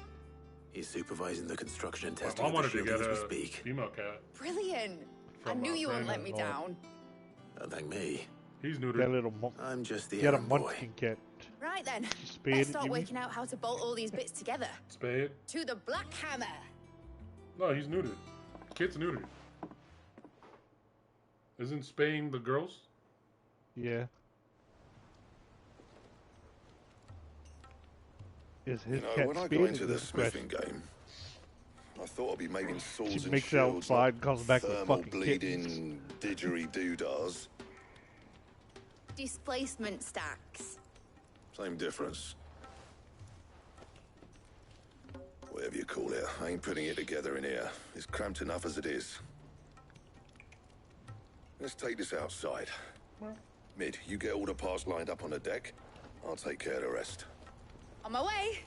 He's supervising the construction and My testing mom of the wanted to shielding get as we a speak. female cat. Brilliant. I From, knew you wouldn't let Brandon me Hall. down. Don't thank me. He's That neutered. little I'm just the get a errand boy. munchkin cat. Right then, Spade let's it, start you mean? working out how to bolt all these bits together. Spade? To the Black Hammer. No, he's neutered. Kid's neutered. Isn't spaying the girls? Yeah. Is his You know, cat when I Spade got or into the this Crash? smithing game, I thought I'd be making swords She and makes it shields, outside not and comes back with thermal fucking bleeding didgeridoo-dahs. Displacement stacks. Same difference. Whatever you call it, I ain't putting it together in here. It's cramped enough as it is. Let's take this outside. Mid, you get all the parts lined up on the deck. I'll take care of the rest. On my way.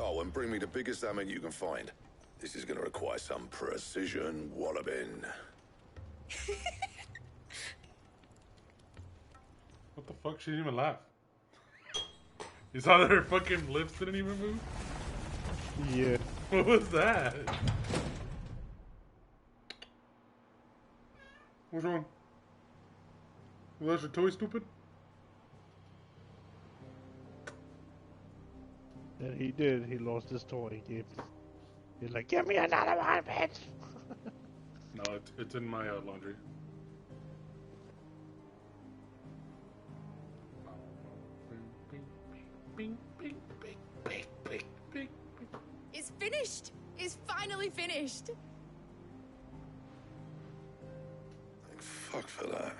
Oh, and bring me the biggest hammer you can find. This is going to require some precision walloping. What the fuck? She didn't even laugh. You saw that her fucking lips didn't even move? Yeah. What was that? What's wrong? Was that your toy stupid? And he did. He lost his toy. He's like, give me another one, bitch. No, it's in my laundry. It's finished. It's finally finished. Thank fuck for that.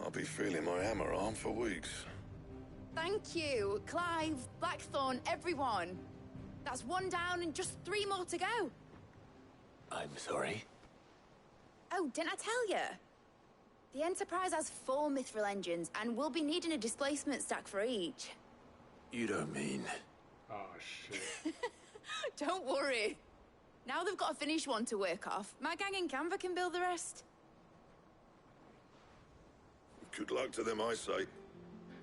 I'll be feeling my hammer arm for weeks. Thank you, Clive, Blackthorn, everyone. That's one down and just 3 more to go. I'm sorry. Oh, didn't I tell you? The Enterprise has 4 mithril engines, and we'll be needing a displacement stack for each. You don't mean... Oh, shit. Don't worry. Now they've got a finished one to work off. My gang in Canva can build the rest. Good luck to them, I say.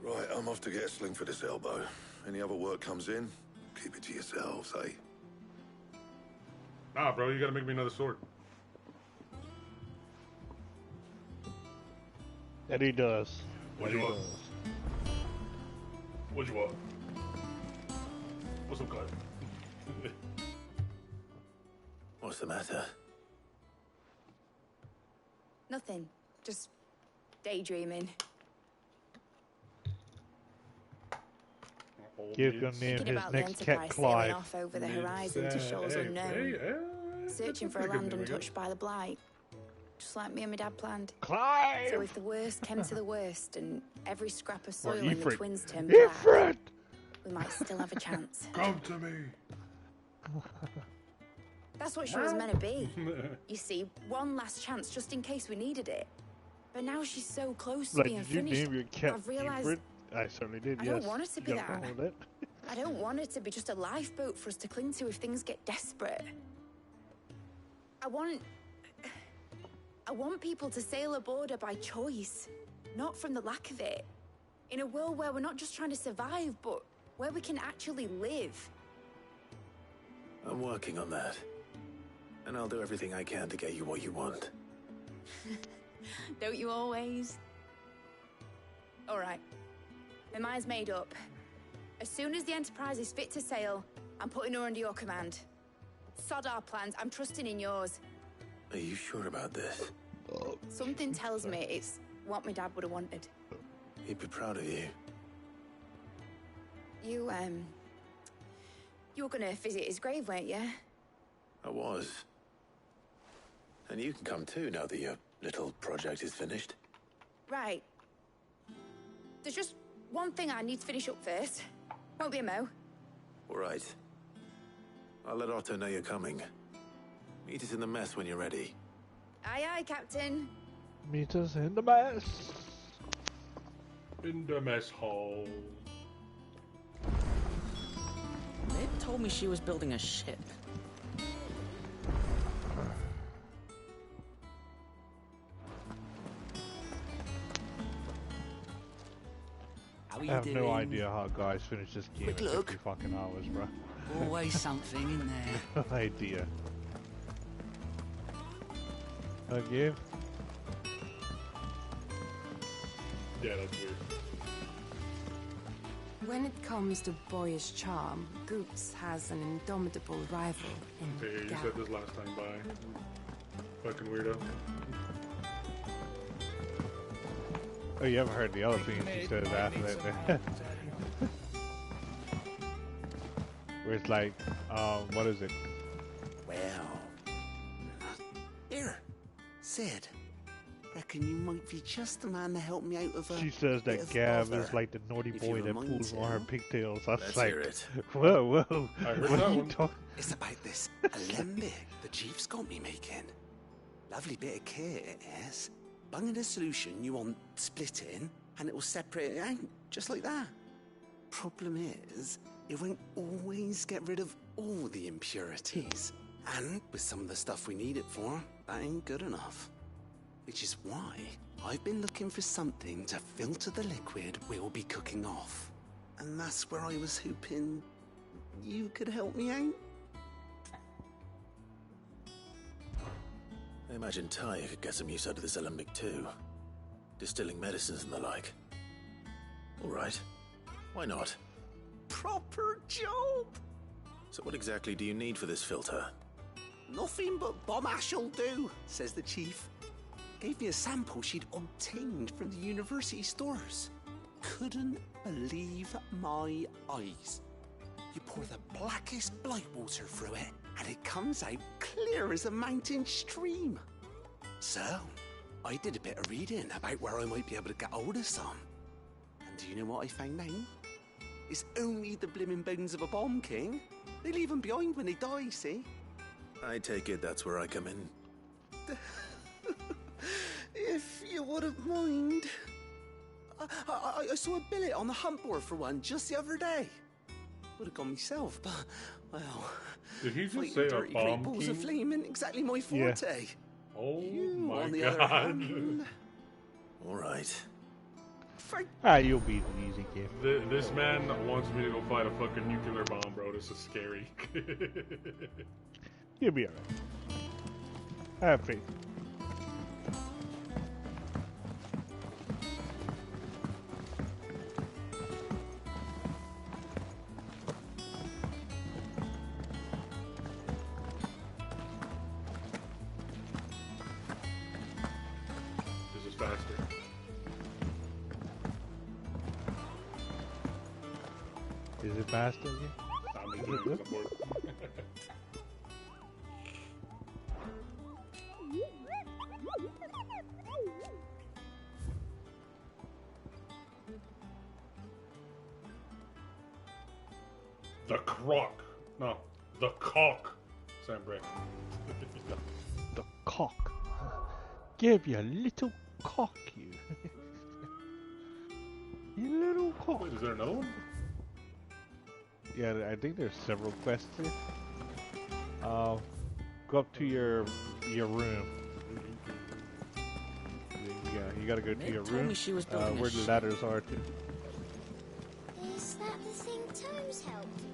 Right, I'm off to get a sling for this elbow. Any other work comes in, keep it to yourselves, eh? Nah, bro, you gotta make me another sword. And he does. What you want? What you want? What's up, Clive? What's the matter? Nothing. Just daydreaming. Give your name Thinking his about the next cat Enterprise sailing Clive. off over the horizon to shores unknown. Searching for a land untouched by the blight. Just like me and my dad planned. Clive! So if the worst came to the worst and every scrap of soil What, in the Ifrit? twins turned Ifrit! black, we might still have a chance. Come to me. That's what she was meant to be. You see, one last chance just in case we needed it. But now she's so close to Like, being did you finished. name your cat I've realized Ifrit? I certainly did, I yes. don't want it to be You got that. wrong with it? I don't want it to be just a lifeboat for us to cling to if things get desperate. I want people to sail aboard her by choice, not from the lack of it. In a world where we're not just trying to survive, but where we can actually live. I'm working on that. And I'll do everything I can to get you what you want. Don't you always? All right. My mind's made up. As soon as the Enterprise is fit to sail, I'm putting her under your command. Sod our plans. I'm trusting in yours. Are you sure about this? Something tells me it's what my dad would have wanted. He'd be proud of you. You were gonna visit his grave, weren't you? I was. And you can come too now that your little project is finished. Right. There's just one thing I need to finish up first. Won't be a mo. All right. I'll let Otto know you're coming. Meet us in the mess when you're ready. Aye, aye, Captain. Meet us in the mess. In the mess hall. Mid told me she was building a ship. I have no idea how guys finish this game in Quick look. 50 fucking hours, bro. Always something in there. No idea. Okay. Yeah, that's weird. When it comes to boyish charm, Goots has an indomitable rival in Okay, you Gal. said this last time, bye. Fucking weirdo. Oh, you haven't heard the other things he says after that. Where it's like, what is it? Well, here, Sid. Reckon you might be just the man to help me out of a She says bit that of Gav bother, is like the naughty if boy you that mind pulls on her to. pigtails. I was Let's like, hear it. whoa, I heard what that are you one. talking? It's about this alembic the chief's got me making. Lovely bit of kit it is. Bung in a solution you want splitting, and it will separate it out, just like that. Problem is, it won't always get rid of all the impurities. And with some of the stuff we need it for, that ain't good enough. Which is why I've been looking for something to filter the liquid we'll be cooking off. And that's where I was hoping you could help me out. I imagine Ty could get some use out of this alembic too. Distilling medicines and the like. All right. Why not? Proper job! So what exactly do you need for this filter? Nothing but bomb ash'll do, says the chief. Gave me a sample she'd obtained from the university stores. Couldn't believe my eyes. You pour the blackest blight water through it, and it comes out clear as a mountain stream. So, I did a bit of reading about where I might be able to get hold of some. And do you know what I found out? It's only the blimmin' bones of a bomb king. They leave them behind when they die, see? I take it that's where I come in. If you wouldn't mind. I saw a billet on the hunt board for one just the other day. Would have gone myself, but, well... Did he just fighting say a dirty bomb great balls king? of flame ain't exactly my Yeah. forte. Oh You, my on the other god. hand... All right. You'll beat an easy game. This man wants me to go fight a fucking nuclear bomb, bro. This is scary. You'll be alright. I have faith. This is faster. Is it faster again? I'm Is just it doing good? this on board. The croc. No, the cock. Sam Brick. The cock. Give you a little cock, you. You little cock. Wait, is there another one? Yeah, I think there's several quests here. Go up to your room. Yeah, you gotta go to Nick your told room. me she was building a Where the ship. ladders are. Is that the thing Tomes helped me?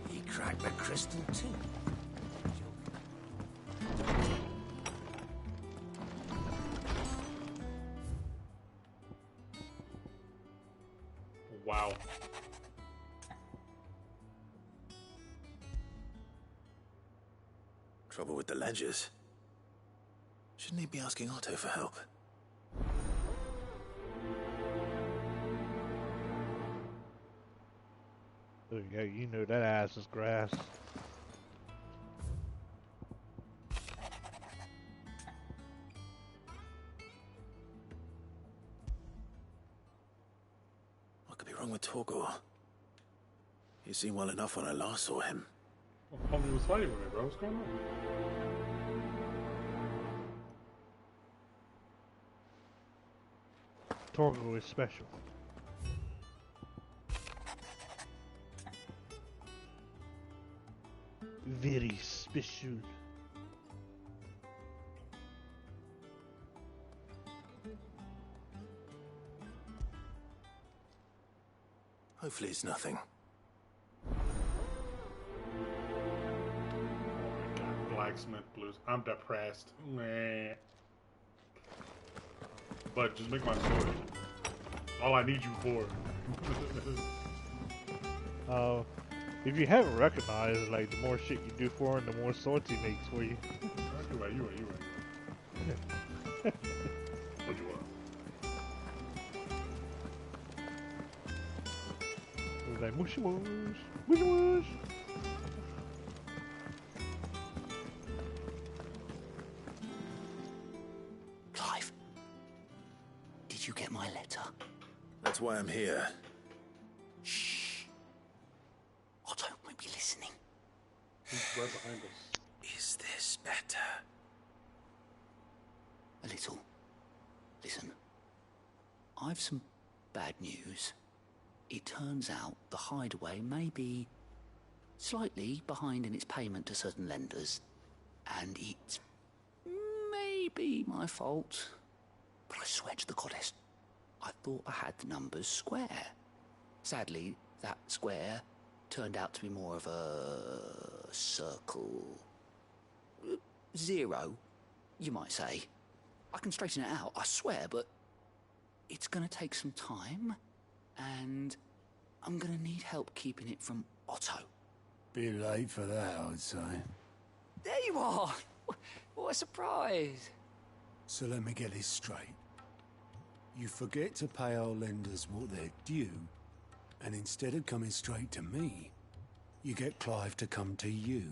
He cracked the crystal too. Wow. Trouble with the ledgers. Shouldn't he be asking Otto for help? Oh yeah, you know that ass is grass. What could be wrong with Torgor? He seemed well enough when I last saw him. Well, homie was fighting with me, bro. What's going on? Torgo is special. Very special. Hopefully it's nothing. blacksmith blues. I'm depressed. Meh. But just make my sword. All I need you for. If you haven't recognized, like, the more shit you do for him, the more swords he makes for you. You're right. What you want? It was like, mushy mush, mushy mush. Clive, did you get my letter? That's why I'm here. Shh. Otto might be listening. He's right behind us. Is this better? A little. Listen, I've some bad news. It turns out the hideaway may be slightly behind in its payment to certain lenders, and it's maybe my fault. But I swear to the goddess, I thought I had the numbers square. Sadly, that square turned out to be more of a circle. Zero, you might say. I can straighten it out, I swear, but it's gonna take some time, and I'm gonna need help keeping it from Otto. Bit late for that, I'd say. There you are! What a surprise! So let me get this straight. You forget to pay our lenders what they're due, and instead of coming straight to me, you get Clive to come to you.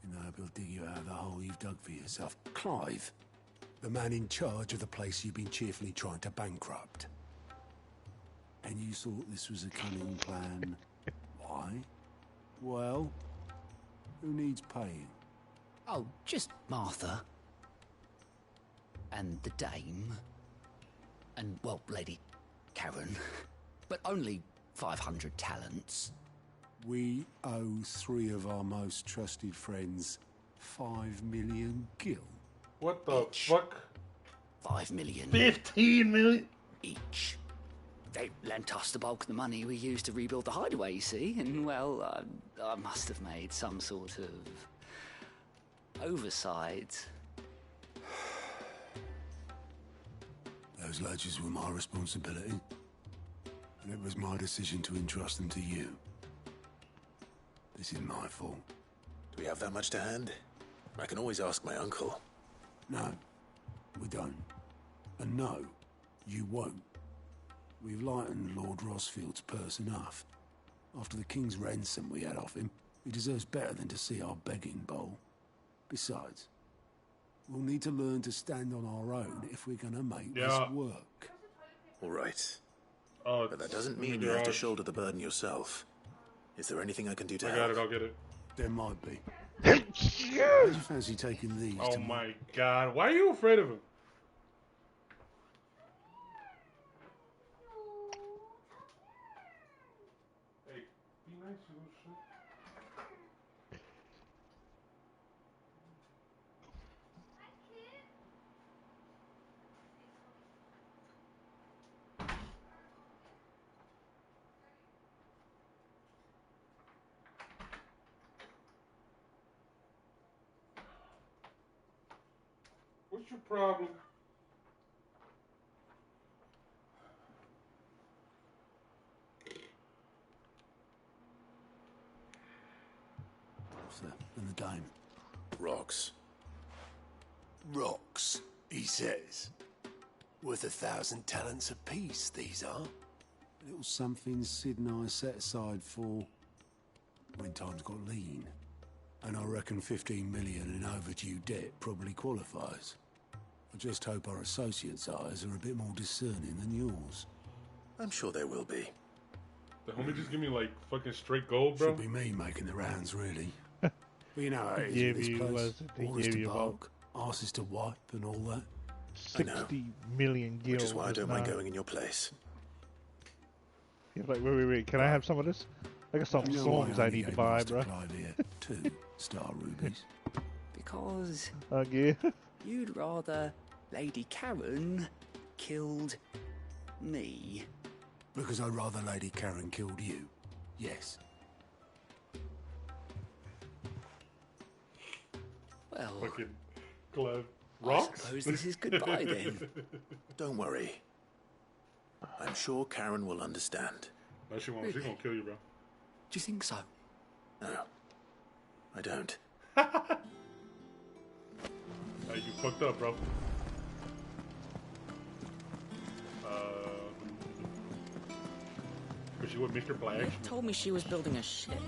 And I hope he'll dig you out of the hole you've dug for yourself. Clive, the man in charge of the place you've been cheerfully trying to bankrupt. And you thought this was a cunning plan. Why? Well, who needs paying? Oh, just Martha. And the dame. And, well, Lady Karen. But only 500 talents. We owe 3 of our most trusted friends 5 million gil. What the fuck? 5 million. 15 million? Each. They lent us the bulk of the money we used to rebuild the hideaway, you see, and, well, I must have made some sort of oversight. Those ledgers were my responsibility, and it was my decision to entrust them to you. This is my fault. Do we have that much to hand? I can always ask my uncle. No, we don't. And no, you won't. We've lightened Lord Rosfield's purse enough. After the king's ransom we had off him, he deserves better than to see our begging bowl. Besides, we'll need to learn to stand on our own if we're gonna make this work. All right. Oh, but that doesn't mean you have to shoulder the burden yourself. Is there anything I can do to help? I got it, I'll get it. There might be. How'd you fancy taking these? Oh my god, why are you afraid of him? Hey, be nice, you little shit. What's your problem? What's that? And the dame? Rocks. Rocks, he says. Worth 1,000 talents apiece, these are. A little something Sid and I set aside for when times got lean. And I reckon 15 million in overdue debt probably qualifies. I just hope our associates' eyes are a bit more discerning than yours. I'm sure they will be. The homie just give me like fucking straight gold, bro. Should be me making the rounds, really. But you know how it is with this place. Orders to bulk, asses to wipe and all that. 60 million gil. Which is why I don't mind going in your place. Yeah, like, wait. Can I have some of this? I got some songs I need to buy, bro. 2 star rubies. Because yeah. you'd rather Lady Karen killed me. Because I'd rather Lady Karen killed you. Yes. Well, fucking glove. I Rocks? suppose this is goodbye then. Don't worry. I'm sure Karen will understand. No, she won't. She's gonna kill you, bro. Do you think so? No, I don't. Hey, you fucked up, bro. Was she with Mr. Black? You told me she was building a ship.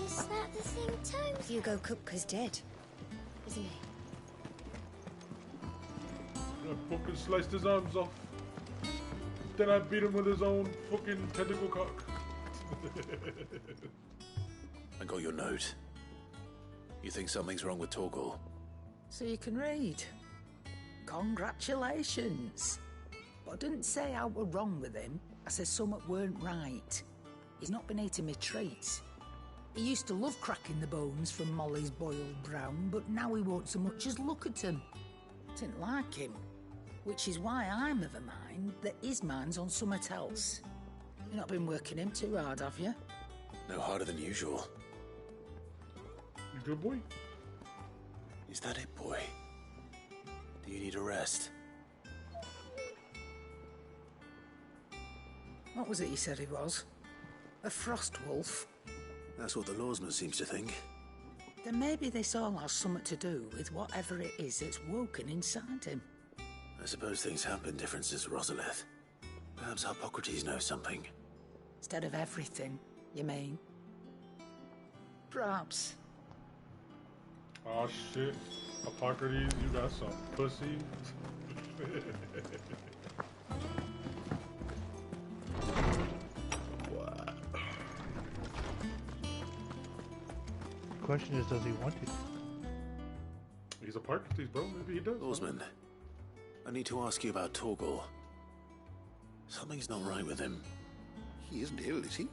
Is that the thing Tomes? Hugo Kupka's dead, isn't he? I fucking sliced his arms off. Then I beat him with his own fucking tentacle cock. I got your note. You think something's wrong with Torgal? So you can read. Congratulations. But I didn't say I were wrong with him. I said something weren't right. He's not been eating me treats. He used to love cracking the bones from Molly's boiled brown, but now he won't so much as look at him. Didn't like him. Which is why I'm of a mind that his mind's on something else. You've not been working him too hard, have you? No harder than usual. You good, boy? Is that it, boy? Do you need a rest? What was it he said he was? A frost wolf? That's what the lawsman seems to think. Then maybe this all has something to do with whatever it is that's woken inside him. I suppose things have been different since Rosalith. Perhaps Hippocrates knows something. Instead of everything, you mean? Perhaps. Oh shit. Hippocrates, you got some pussy. What? The question is, does he want it? He's a Hippocrates, bro. Maybe he does. Lawsman, I need to ask you about Torgal. Something's not right with him. He isn't ill, is he?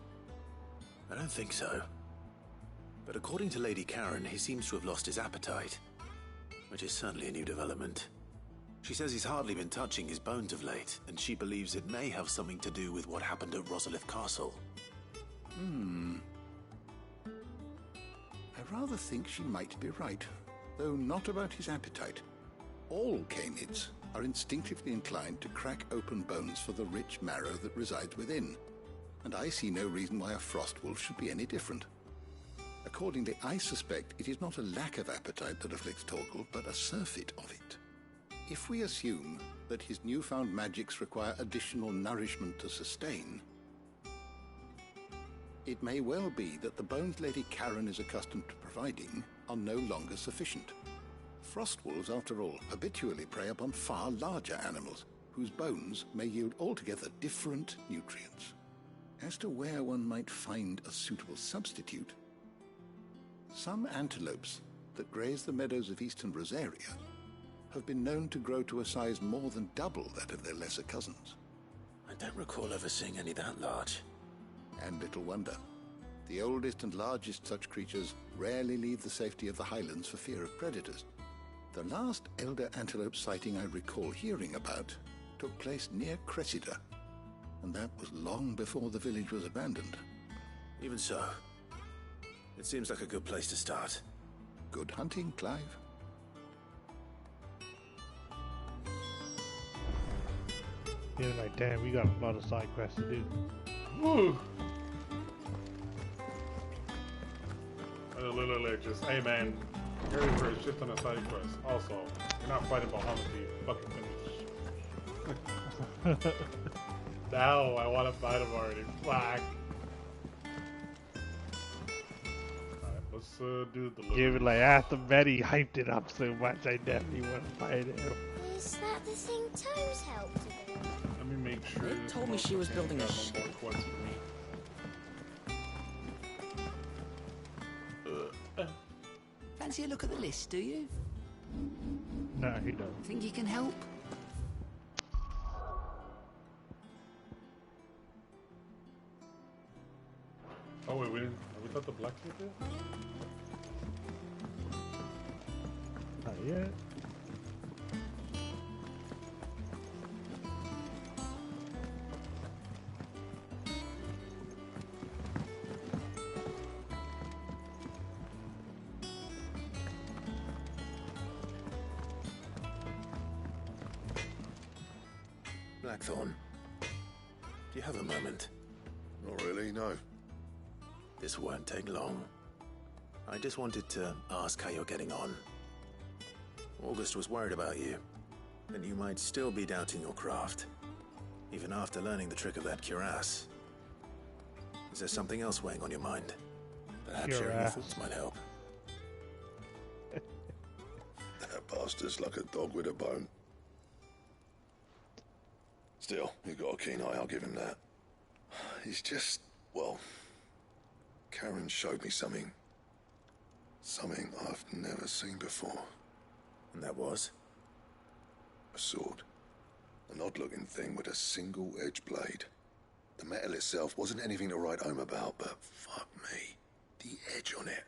I don't think so. But according to Lady Karen, he seems to have lost his appetite, which is certainly a new development. She says he's hardly been touching his bones of late, and she believes it may have something to do with what happened at Rosalith Castle. I rather think she might be right, though not about his appetite. All canids are instinctively inclined to crack open bones for the rich marrow that resides within, and I see no reason why a frost wolf should be any different. Accordingly, I suspect it is not a lack of appetite that afflicts Torgal, but a surfeit of it. If we assume that his newfound magics require additional nourishment to sustain, it may well be that the bones Lady Karen is accustomed to providing are no longer sufficient. Frost wolves, after all, habitually prey upon far larger animals, whose bones may yield altogether different nutrients. As to where one might find a suitable substitute, some antelopes that graze the meadows of eastern Rosaria have been known to grow to a size more than double that of their lesser cousins. I don't recall ever seeing any that large. And little wonder. The oldest and largest such creatures rarely leave the safety of the highlands for fear of predators. The last elder antelope sighting I recall hearing about took place near Cressida, and that was long before the village was abandoned. Even so, it seems like a good place to start. Good hunting, Clive. You're like, damn, we got a lot of side quests to do. Woo! Literally just, hey man, Harry first, just on a side quest. Also, you're not fighting Bahamut, you fucking finish. Now I want to fight him already. Fuck. Alright, let's do the little... Give it like after Betty hyped it up so much, I definitely want to fight him. Is that the thing Tomes helped with? Let me make sure. They told me she was building a ship. No more quests for me. Fancy a look at the list, do you? No, he don't. Think you can help? Oh wait, we didn't. Have we got the blacksmith yet? Not yet. Blackthorn, do you have a moment? Not really, no. This won't take long. I just wanted to ask how you're getting on. August was worried about you, and you might still be doubting your craft, even after learning the trick of that cuirass. Is there something else weighing on your mind? Perhaps sharing your thoughts might help. That bastard's like a dog with a bone. Still, you've got a keen eye, I'll give him that. He's just, well, Karen showed me something. Something I've never seen before. And that was? A sword. An odd-looking thing with a single-edged blade. The metal itself wasn't anything to write home about, but fuck me. The edge on it.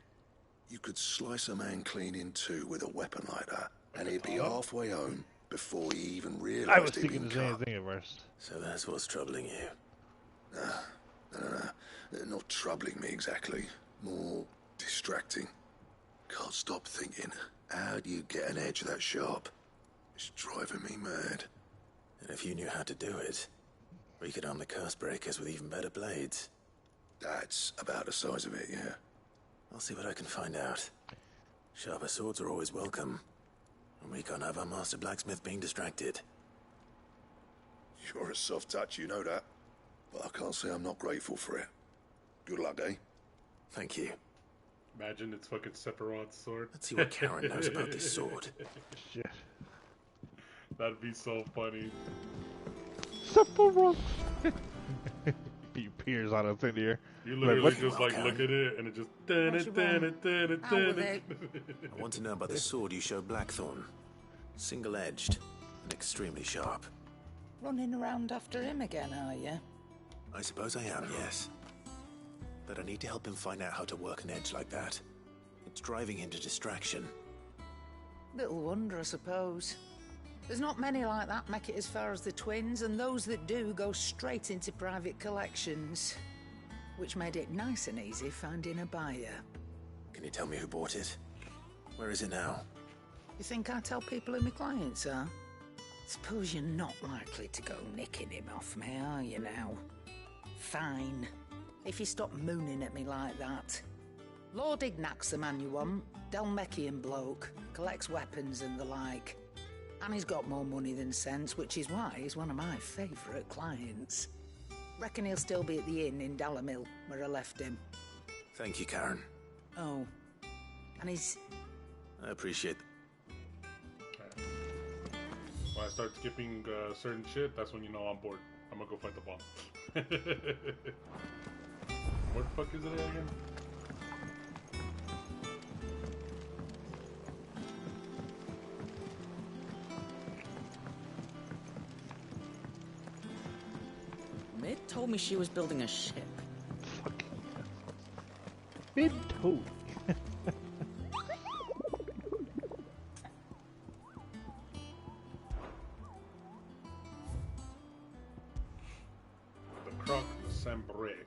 You could slice a man clean in two with a weapon like that, and he'd be halfway home before he even realised I was he'd thinking been the same cut. thing at first. So that's what's troubling you. No. Not troubling me exactly. More distracting. Can't stop thinking, how do you get an edge that sharp? It's driving me mad. And if you knew how to do it, we could arm the curse breakers with even better blades. That's about the size of it, yeah. I'll see what I can find out. Sharper swords are always welcome. And we can't have our master blacksmith being distracted. You're a soft touch, you know that. But I can't say I'm not grateful for it. Good luck, eh? Thank you. Imagine it's fucking Sephiroth's sword. Let's see what Karen knows about this sword. Shit. That'd be so funny. Sephiroth! He appears out of thin air. You literally like, just like look at it and it just. I want to know about the sword you showed Blackthorn. Single-edged and extremely sharp. Running around after him again, are you? I suppose I am, yes. But I need to help him find out how to work an edge like that. It's driving him to distraction. Little wonder, I suppose. There's not many like that make it as far as the twins, and those that do go straight into private collections. Which made it nice and easy finding a buyer. Can you tell me who bought it? Where is it now? You think I tell people who my clients are? Suppose you're not likely to go nicking him off me, are you now? Fine. If you stop mooning at me like that. Lord Ignac's the man you want. Dalmekian bloke. Collects weapons and the like. And he's got more money than sense, which is why he's one of my favourite clients. Reckon he'll still be at the inn in Dalamil, where I left him. Thank you, Karen. Oh. And he's... I appreciate... When I start skipping certain shit, that's when you know I'm bored. I'm gonna go fight the bomb. Where the fuck is it again? Mid told me she was building a ship. Mid told. The Croc de Sambric.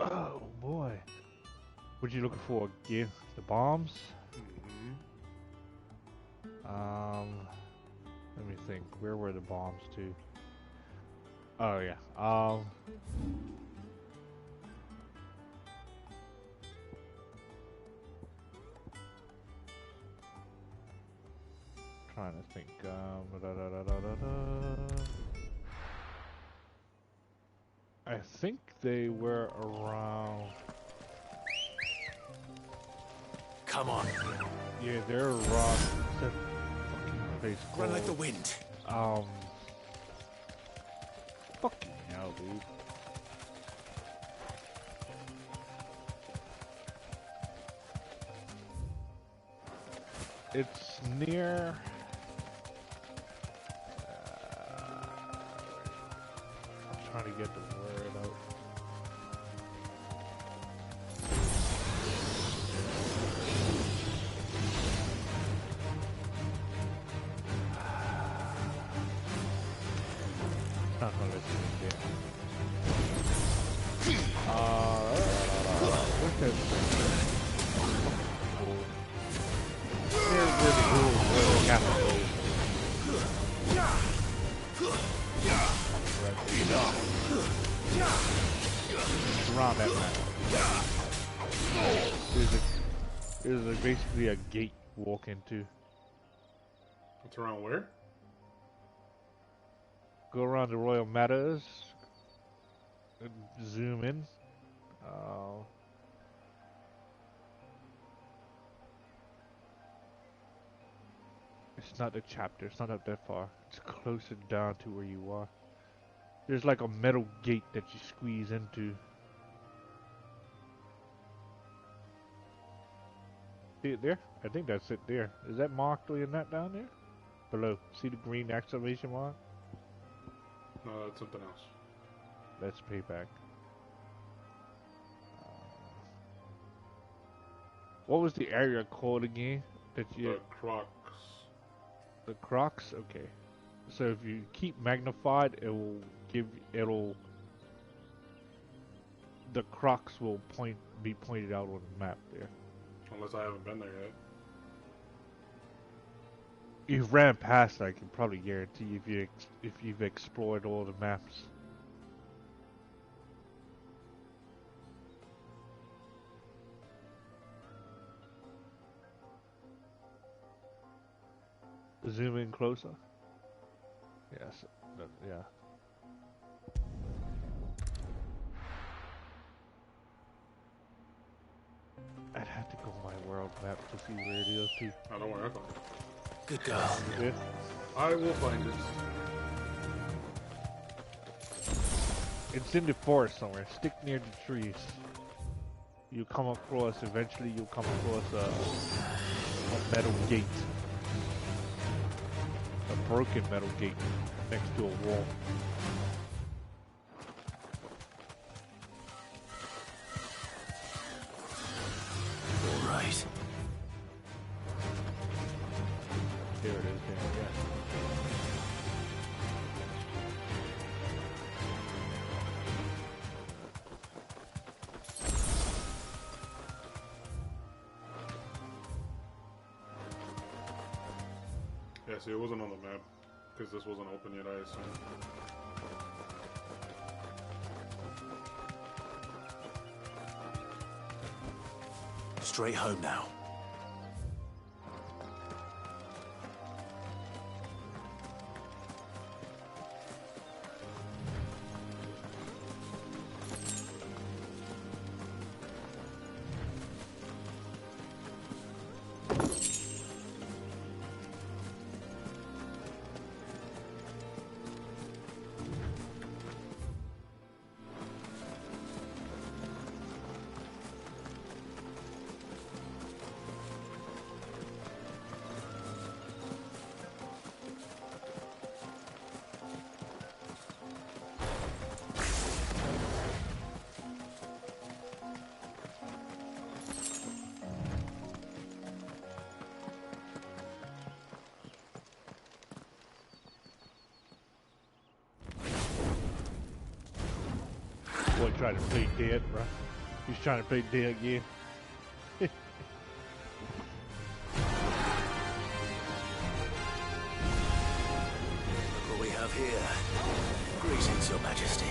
Oh boy. What you looking for? Gear? The bombs? Let me think. Where were the bombs to? Oh yeah. Trying to think. I think they were around. Come on. Yeah, they're around. What's that fucking place called? Run like the wind. Fucking hell, dude. It's near. I'm trying to get the word out. Not gonna listen to it. What's that? Near where the capital is. It's around that map. There's basically a gate you walk into. It's around where? Go around the Royal Meadows. Zoom in. It's not a chapter. It's not up that far. It's closer down to where you are. There's like a metal gate that you squeeze into. See it there? I think that's it there. Is that marked in that down there? Below. See the green exclamation mark? No, that's something else. That's payback. What was the area called again? That you? The Crocs. The Crocs? Okay. So if you keep magnified, it will give the Crocs will be pointed out on the map there. Unless I haven't been there yet. You've ran past, I can probably guarantee if you've explored all the maps. Zoom in closer. Yes. Yeah. I'd have to go on my world map to see where it is too. Oh, don't worry, I found it. Good girl. Yeah. I will find it. It's in the forest somewhere. Stick near the trees. You come across. Eventually, you'll come across a metal gate. A broken metal gate next to a wall. All right. There it is. There, yeah. Yeah, see, it wasn't on the map because this wasn't open yet, I assume. Straight home now. Boy trying to play dead, bro. He's trying to play dead again. Look what we have here. Greetings, Your Majesty.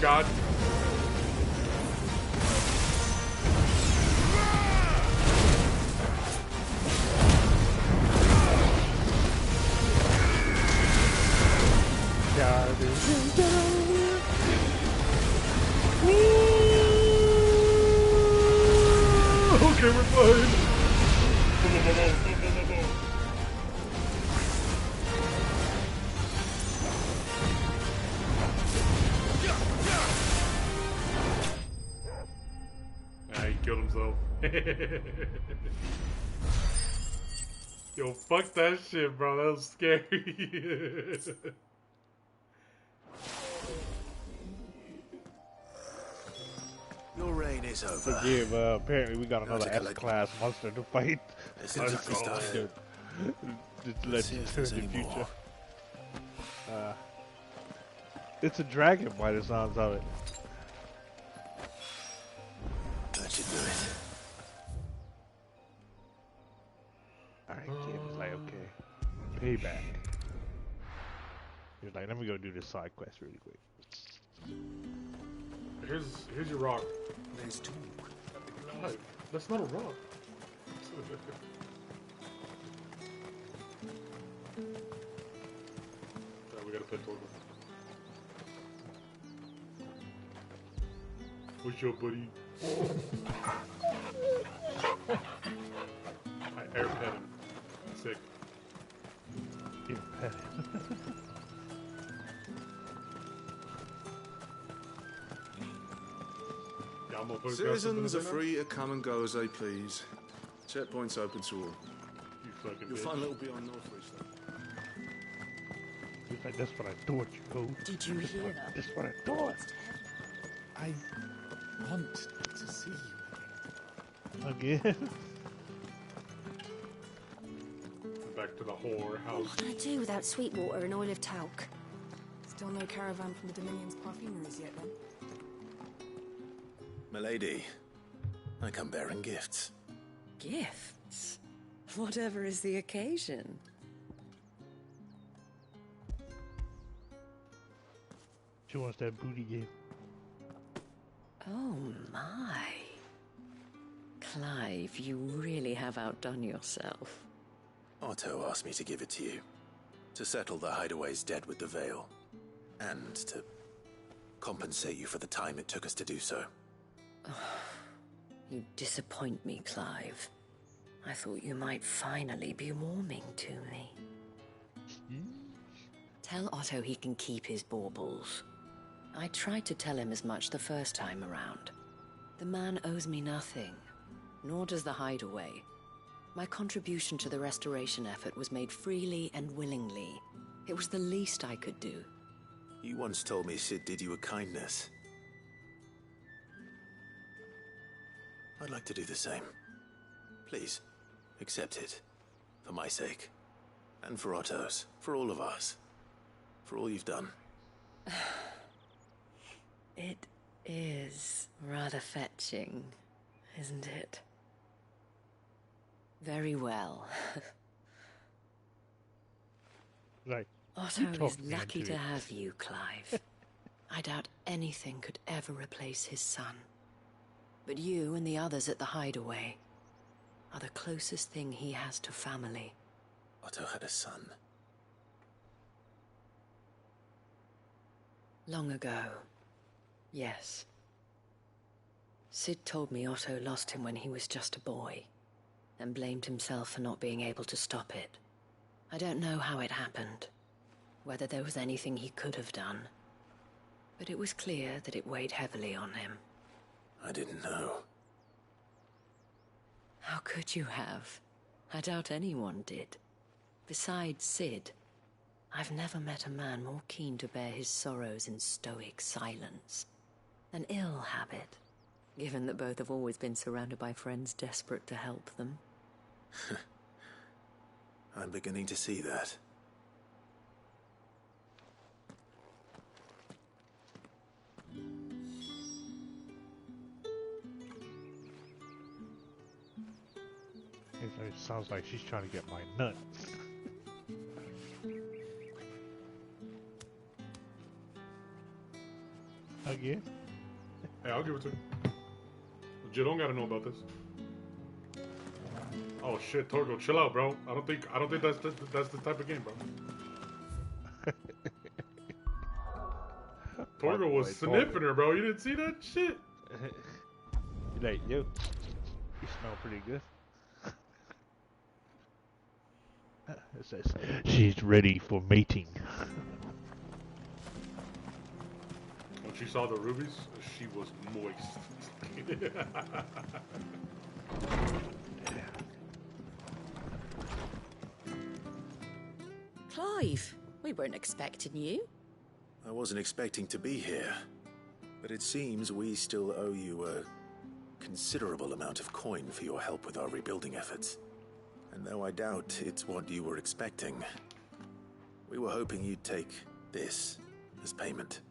God. Okay, we're fine. He killed himself. Yo, fuck that shit, bro. That was scary. Your reign is over. Forgive, apparently we got another S-class monster to fight. Let's go. Dude. Just let you turn the future. It's a dragon by the sounds of it. That should do it. Alright, kid was like, okay. Payback. He was like, let me go do this side quest really quick. Here's your rock. There's two. God, that's not a rock. We gotta play Torgo. What's your buddy? I air pet him. Sick. Air pet him. Citizens are free to come and go as they please. Checkpoints open to all. You'll find a little beyond Northwich though. He's like, that's what I thought, you go. Did you hear that? That's what I thought. I want to see you again. Back to the whore house. What can I do without Sweetwater and Oil of Talc? Still no caravan from the Dominion's perfumeries yet, then? Milady, I come bearing gifts. Gifts? Whatever is the occasion. She wants that booty game. Oh my. Clive, you really have outdone yourself. Otto asked me to give it to you. To settle the hideaway's debt with the Veil. And to compensate you for the time it took us to do so. You disappoint me, Clive. I thought you might finally be warming to me. Tell Otto he can keep his baubles. I tried to tell him as much the first time around. The man owes me nothing, nor does the hideaway. My contribution to the restoration effort was made freely and willingly. It was the least I could do. You once told me Sid did you a kindness. I'd like to do the same. Please, accept it. For my sake. And for Otto's. For all of us. For all you've done. It is rather fetching, isn't it? Very well. Right. Otto is lucky to have you, Clive. I doubt anything could ever replace his son. But you and the others at the Hideaway are the closest thing he has to family. Otto had a son. Long ago, yes. Sid told me Otto lost him when he was just a boy, and blamed himself for not being able to stop it. I don't know how it happened, whether there was anything he could have done, but it was clear that it weighed heavily on him. I didn't know. How could you have? I doubt anyone did. Besides Sid, I've never met a man more keen to bear his sorrows in stoic silence. An ill habit, given that both have always been surrounded by friends desperate to help them. I'm beginning to see that. It sounds like she's trying to get my nuts. Again? Hey, I'll give it to you. You don't gotta know about this. Oh shit, Torgo, chill out, bro. I don't think that's the type of game, bro. Torgo was sniffing her, bro. You didn't see that shit? Like, yo, you smell pretty good. It says she's ready for mating. When she saw the rubies, she was moist. Clive, we weren't expecting you. I wasn't expecting to be here, but it seems we still owe you a considerable amount of coin for your help with our rebuilding efforts. And though I doubt it's what you were expecting, we were hoping you'd take this as payment.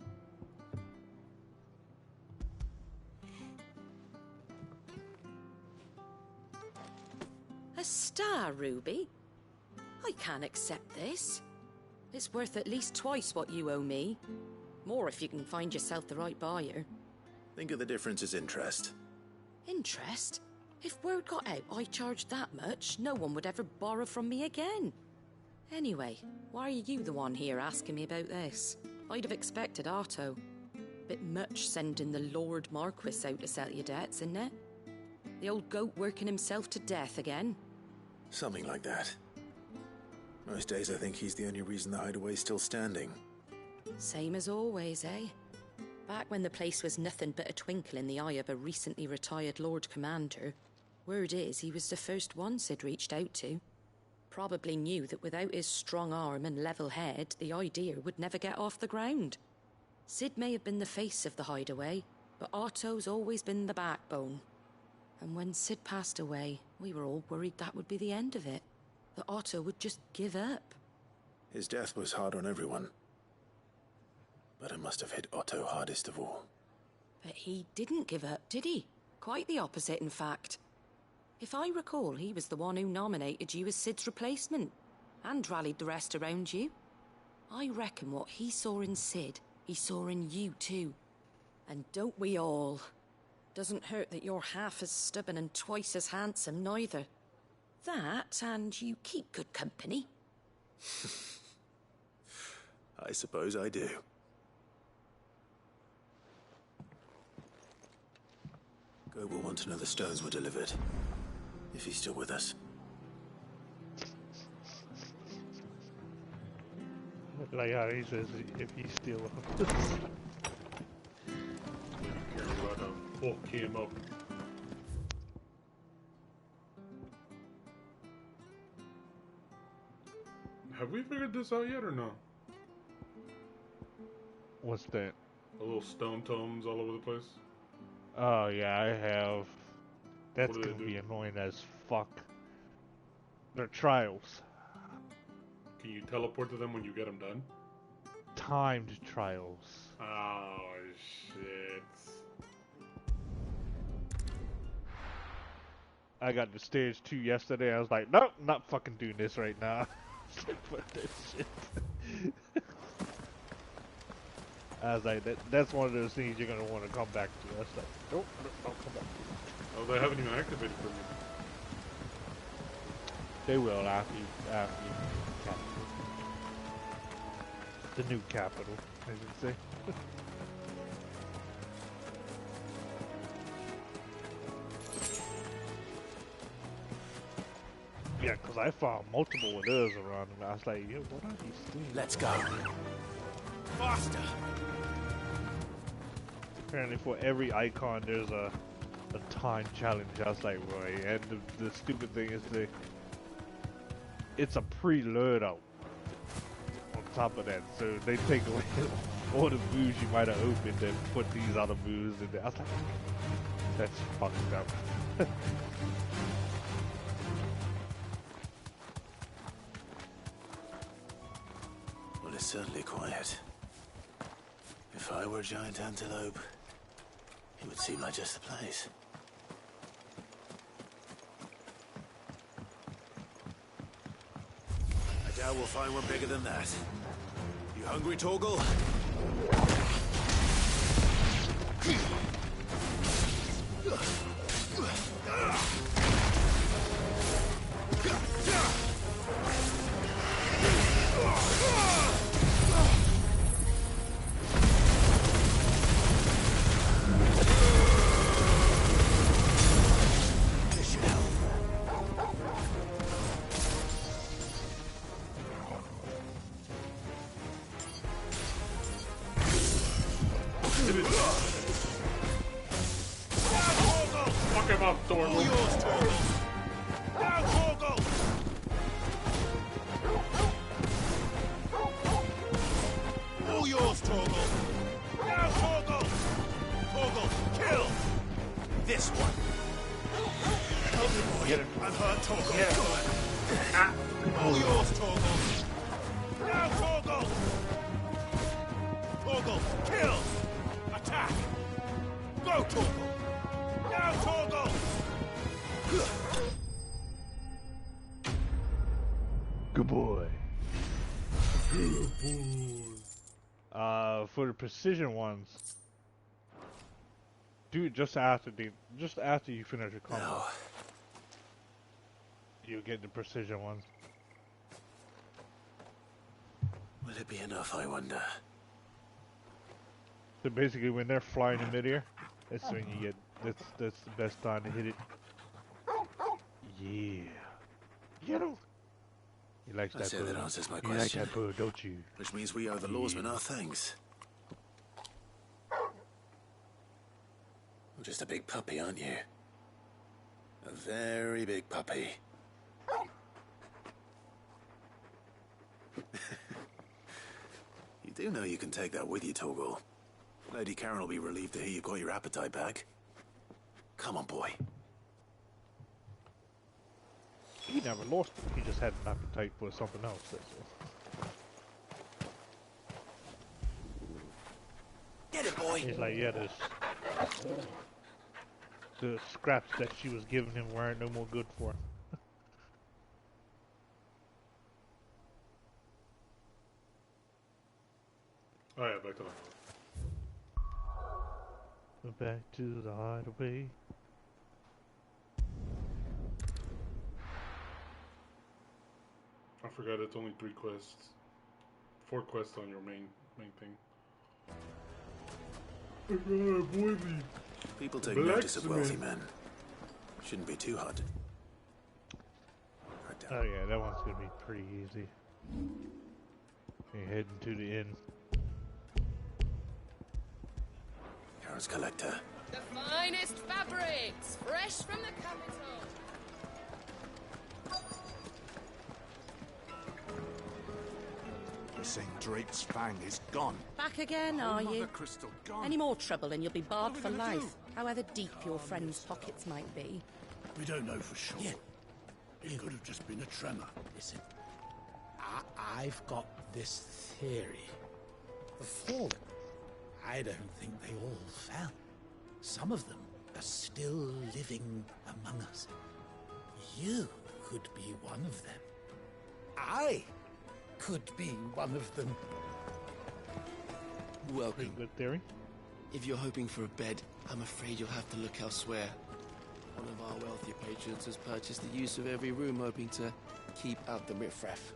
A star ruby? I can't accept this. It's worth at least twice what you owe me. More if you can find yourself the right buyer. Think of the difference as interest. Interest? If word got out I charged that much, no one would ever borrow from me again. Anyway, why are you the one here asking me about this? I'd have expected Otto. Bit much sending the Lord Marquis out to settle your debts, isn't it? The old goat working himself to death again? Something like that. Most days I think he's the only reason the Hideaway's still standing. Same as always, eh? Back when the place was nothing but a twinkle in the eye of a recently retired Lord Commander, word is he was the first one Sid reached out to. Probably knew that without his strong arm and level head, the idea would never get off the ground. Sid may have been the face of the Hideaway, but Otto's always been the backbone. And when Sid passed away, we were all worried that would be the end of it. That Otto would just give up. His death was hard on everyone. But it must have hit Otto hardest of all. But he didn't give up, did he? Quite the opposite, in fact. If I recall, he was the one who nominated you as Sid's replacement, and rallied the rest around you. I reckon what he saw in Sid, he saw in you too. And don't we all? Doesn't hurt that you're half as stubborn and twice as handsome, neither. That, and you keep good company. I suppose I do. Go will want to know the stones were delivered. If he's still with us. Like how he says, if he's still with us. You're about to fuck him up. Have we figured this out yet or no? What's that? The little stone tomes all over the place. Oh yeah, I have. That's What do they gonna do? be annoying as fuck. They're trials. Can you teleport to them when you get them done? Timed trials. Oh shit. I got to stage 2 yesterday. I was like, nope, not fucking doing this right now. Fuck that shit. I was like, that's one of those things you're gonna want to come back to. I was like, nope, don't come back to it. Oh, they haven't even activated for me. They will after you capture the new capital, as you say. Yeah, because I found multiple of those around, and I was like, yo, what are these things? Let's go. Faster. Apparently for every icon there's a time challenge. I was like, right, and the stupid thing is it's a pre-load out on top of that, so they take away all the moves you might have opened and put these other moves in there. I was like, that's fucked up. Well, it's certainly quiet. If I were a giant antelope, it would seem like just the place. I doubt we'll find one bigger than that. You hungry, Torgal? Fuck him up, Torgal. Now, Torgal! All yours, Torgal! Now, Torgal! Torgal, kill! This one! Help me, boy. I'm hurt, Torgal. All yours, Torgal! Now, Torgal! Torgal, kill! Attack! Go, Torgal! Now, Torgal! Good boy. For the precision ones, do it just after you finish your combo. No. You get the precision ones. Will it be enough, I wonder? So basically, when they're flying in midair, that's when you get. That's the best time to hit it. Yeah. Get him. He likes I that say bird. that answers my You like question. that bird, don't you? Which means we owe the lawsmen our thanks. You're just a big puppy, aren't you? A very big puppy. You do know you can take that with you, Torgal. Lady Karen will be relieved to hear you've got your appetite back. Come on, boy. He never lost it. He just had an appetite for something else. That's all. Get it, boy! He's like, yeah, the scraps that she was giving him weren't no more good for him. Oh yeah, back to that. Back to the hideaway. I forgot it's only 3 quests. 4 quests on your main thing. People take notice of wealthy men. Shouldn't be too hard. Oh yeah, that one's gonna be pretty easy. You're heading to the inn. Karen's collector. The finest fabrics, fresh from the capital. St. Drake's Fang is gone. Back again, Oh, are Mother you? Crystal gone. Any more trouble and you'll be barred What for are we gonna life, however deep your friends' pockets might be. We don't know for sure. It could have just been a tremor. Listen, I've got this theory. The fallen, I don't think they all fell. Some of them are still living among us. You could be one of them. I could be one of them. Welcome. Good theory. If you're hoping for a bed, I'm afraid you'll have to look elsewhere. One of our wealthier patrons has purchased the use of every room, hoping to keep out the riffraff,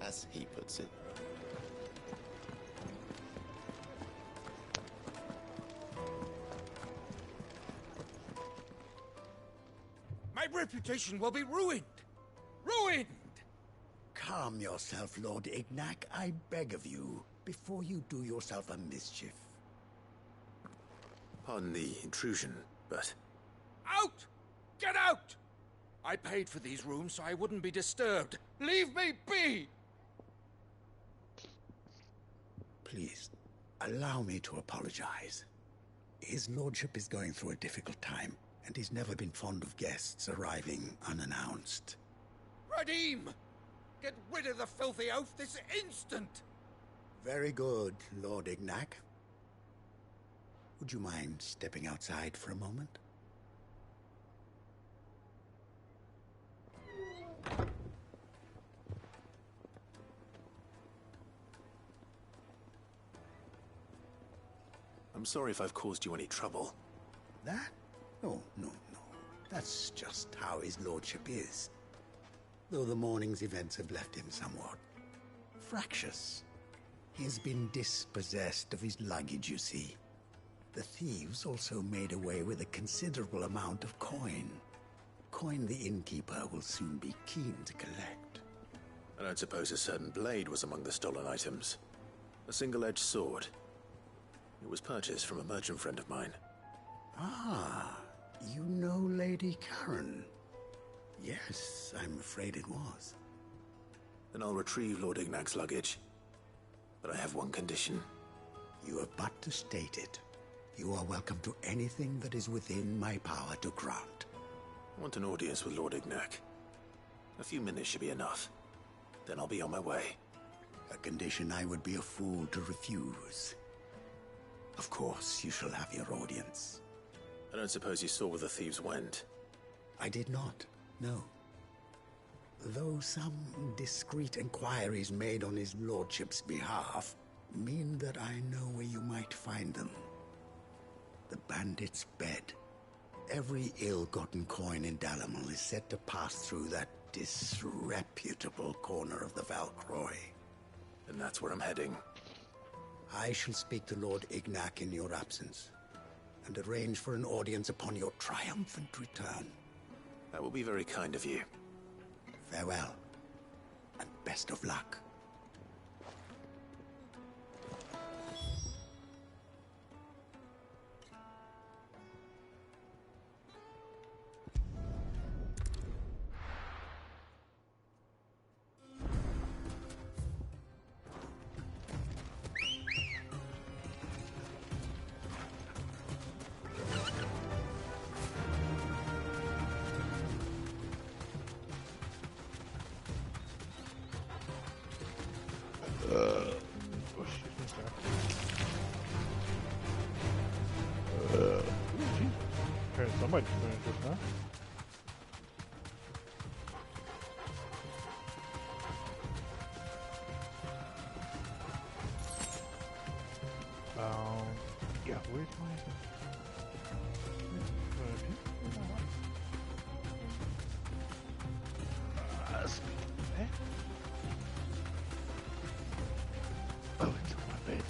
as he puts it. My reputation will be ruined! Ruined! Calm yourself, Lord Ignac, I beg of you, before you do yourself a mischief. Pardon the intrusion, but... Out! Get out! I paid for these rooms so I wouldn't be disturbed. Leave me be! Please, allow me to apologize. His lordship is going through a difficult time, and he's never been fond of guests arriving unannounced. Radim! Get rid of the filthy oaf this instant! Very good, Lord Ignac. Would you mind stepping outside for a moment? I'm sorry if I've caused you any trouble. That? Oh, no. That's just how his lordship is. Though the morning's events have left him somewhat fractious. He's been dispossessed of his luggage, you see. The thieves also made away with a considerable amount of coin. Coin the innkeeper will soon be keen to collect. I don't suppose a certain blade was among the stolen items. A single-edged sword. It was purchased from a merchant friend of mine. Ah, you know Lady Karen. Yes, I'm afraid it was. Then I'll retrieve Lord Ignac's luggage. But I have one condition. You have but to state it. You are welcome to anything that is within my power to grant. I want an audience with Lord Ignac. A few minutes should be enough. Then I'll be on my way. A condition I would be a fool to refuse. Of course, you shall have your audience. I don't suppose you saw where the thieves went. I did not, no. Though some discreet inquiries made on his lordship's behalf mean that I know where you might find them. The bandit's bed. Every ill-gotten coin in Dalamel is said to pass through that disreputable corner of the Valcroy. And that's where I'm heading. I shall speak to Lord Ignac in your absence, and arrange for an audience upon your triumphant return. That will be very kind of you. Farewell, and best of luck. Somebody's doing this now. Yeah, where's my... Oh, it's on my bed.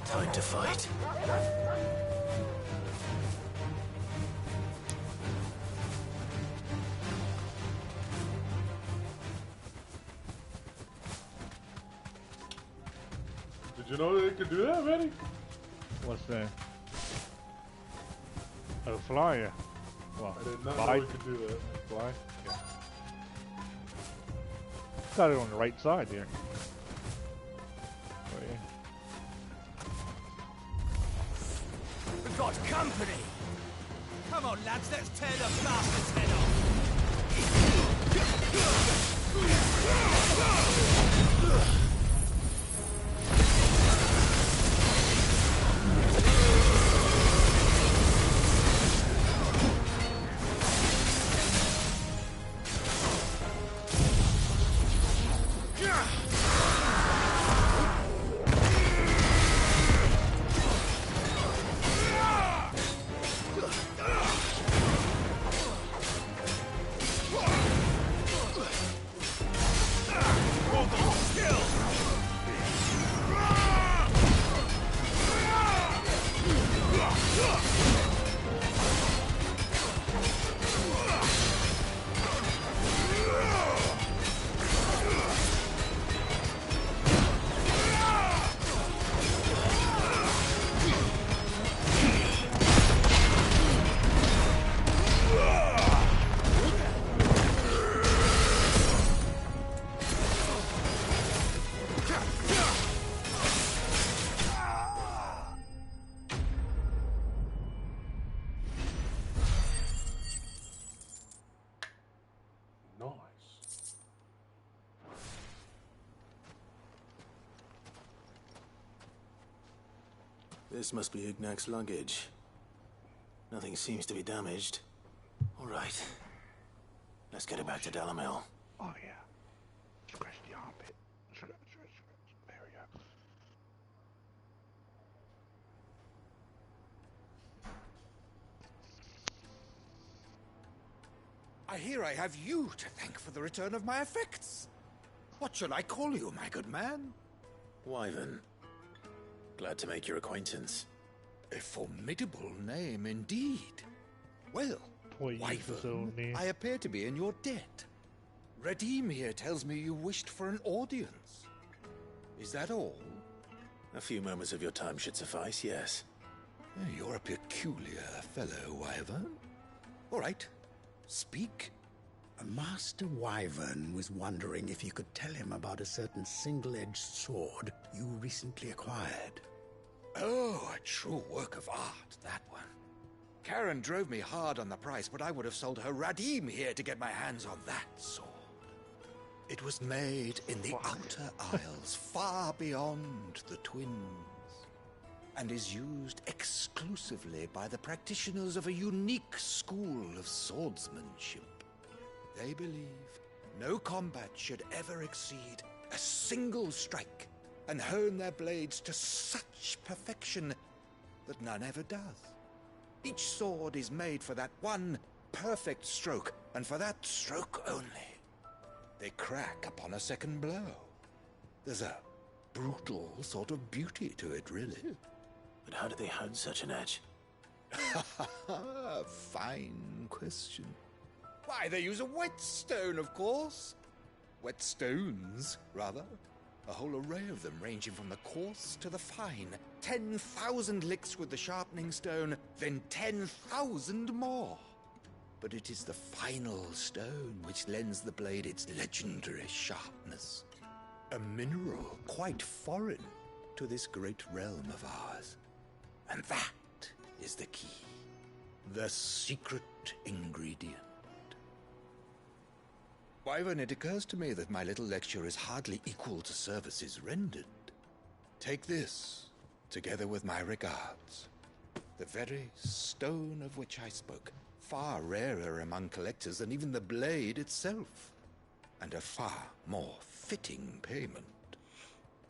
Time to fight. Did you know they could do that, Benny? What's that? A flyer. Well, I did not fly. know we could do that. Fly. Yeah. Got it on the right side there. Oh, yeah. We've got company! Come on, lads, let's tear the bastard's head off! This must be Ignac's luggage. Nothing seems to be damaged. All right. Let's get it back to Dalamel. Oh, yeah. Scratch the armpit. Scratch. There we go. I hear I have you to thank for the return of my effects. What shall I call you, my good man? Wyvern. Glad to make your acquaintance. A formidable name indeed. Well, Wyvern, I appear to be in your debt. Redeem here tells me you wished for an audience. Is that all? A few moments of your time should suffice, yes. You're a peculiar fellow, Wyvern. All right, speak. Master Wyvern was wondering if you could tell him about a certain single-edged sword you recently acquired. Oh, a true work of art, that one. Karen drove me hard on the price, but I would have sold her Radim here to get my hands on that sword. It was made in the Outer Isles, far beyond the Twins, and is used exclusively by the practitioners of a unique school of swordsmanship. They believe no combat should ever exceed a single strike, and hone their blades to such perfection that none ever does. Each sword is made for that one perfect stroke, and for that stroke only. They crack upon a second blow. There's a brutal sort of beauty to it, really. But how do they hone such an edge? Fine question. Why, they use a whetstone, of course. Whetstones, rather. A whole array of them, ranging from the coarse to the fine. 10,000 licks with the sharpening stone, then 10,000 more. But it is the final stone which lends the blade its legendary sharpness. A mineral quite foreign to this great realm of ours. And that is the key. The secret ingredient. Wyvern, it occurs to me that my little lecture is hardly equal to services rendered. Take this, together with my regards. The very stone of which I spoke, far rarer among collectors than even the blade itself, and a far more fitting payment.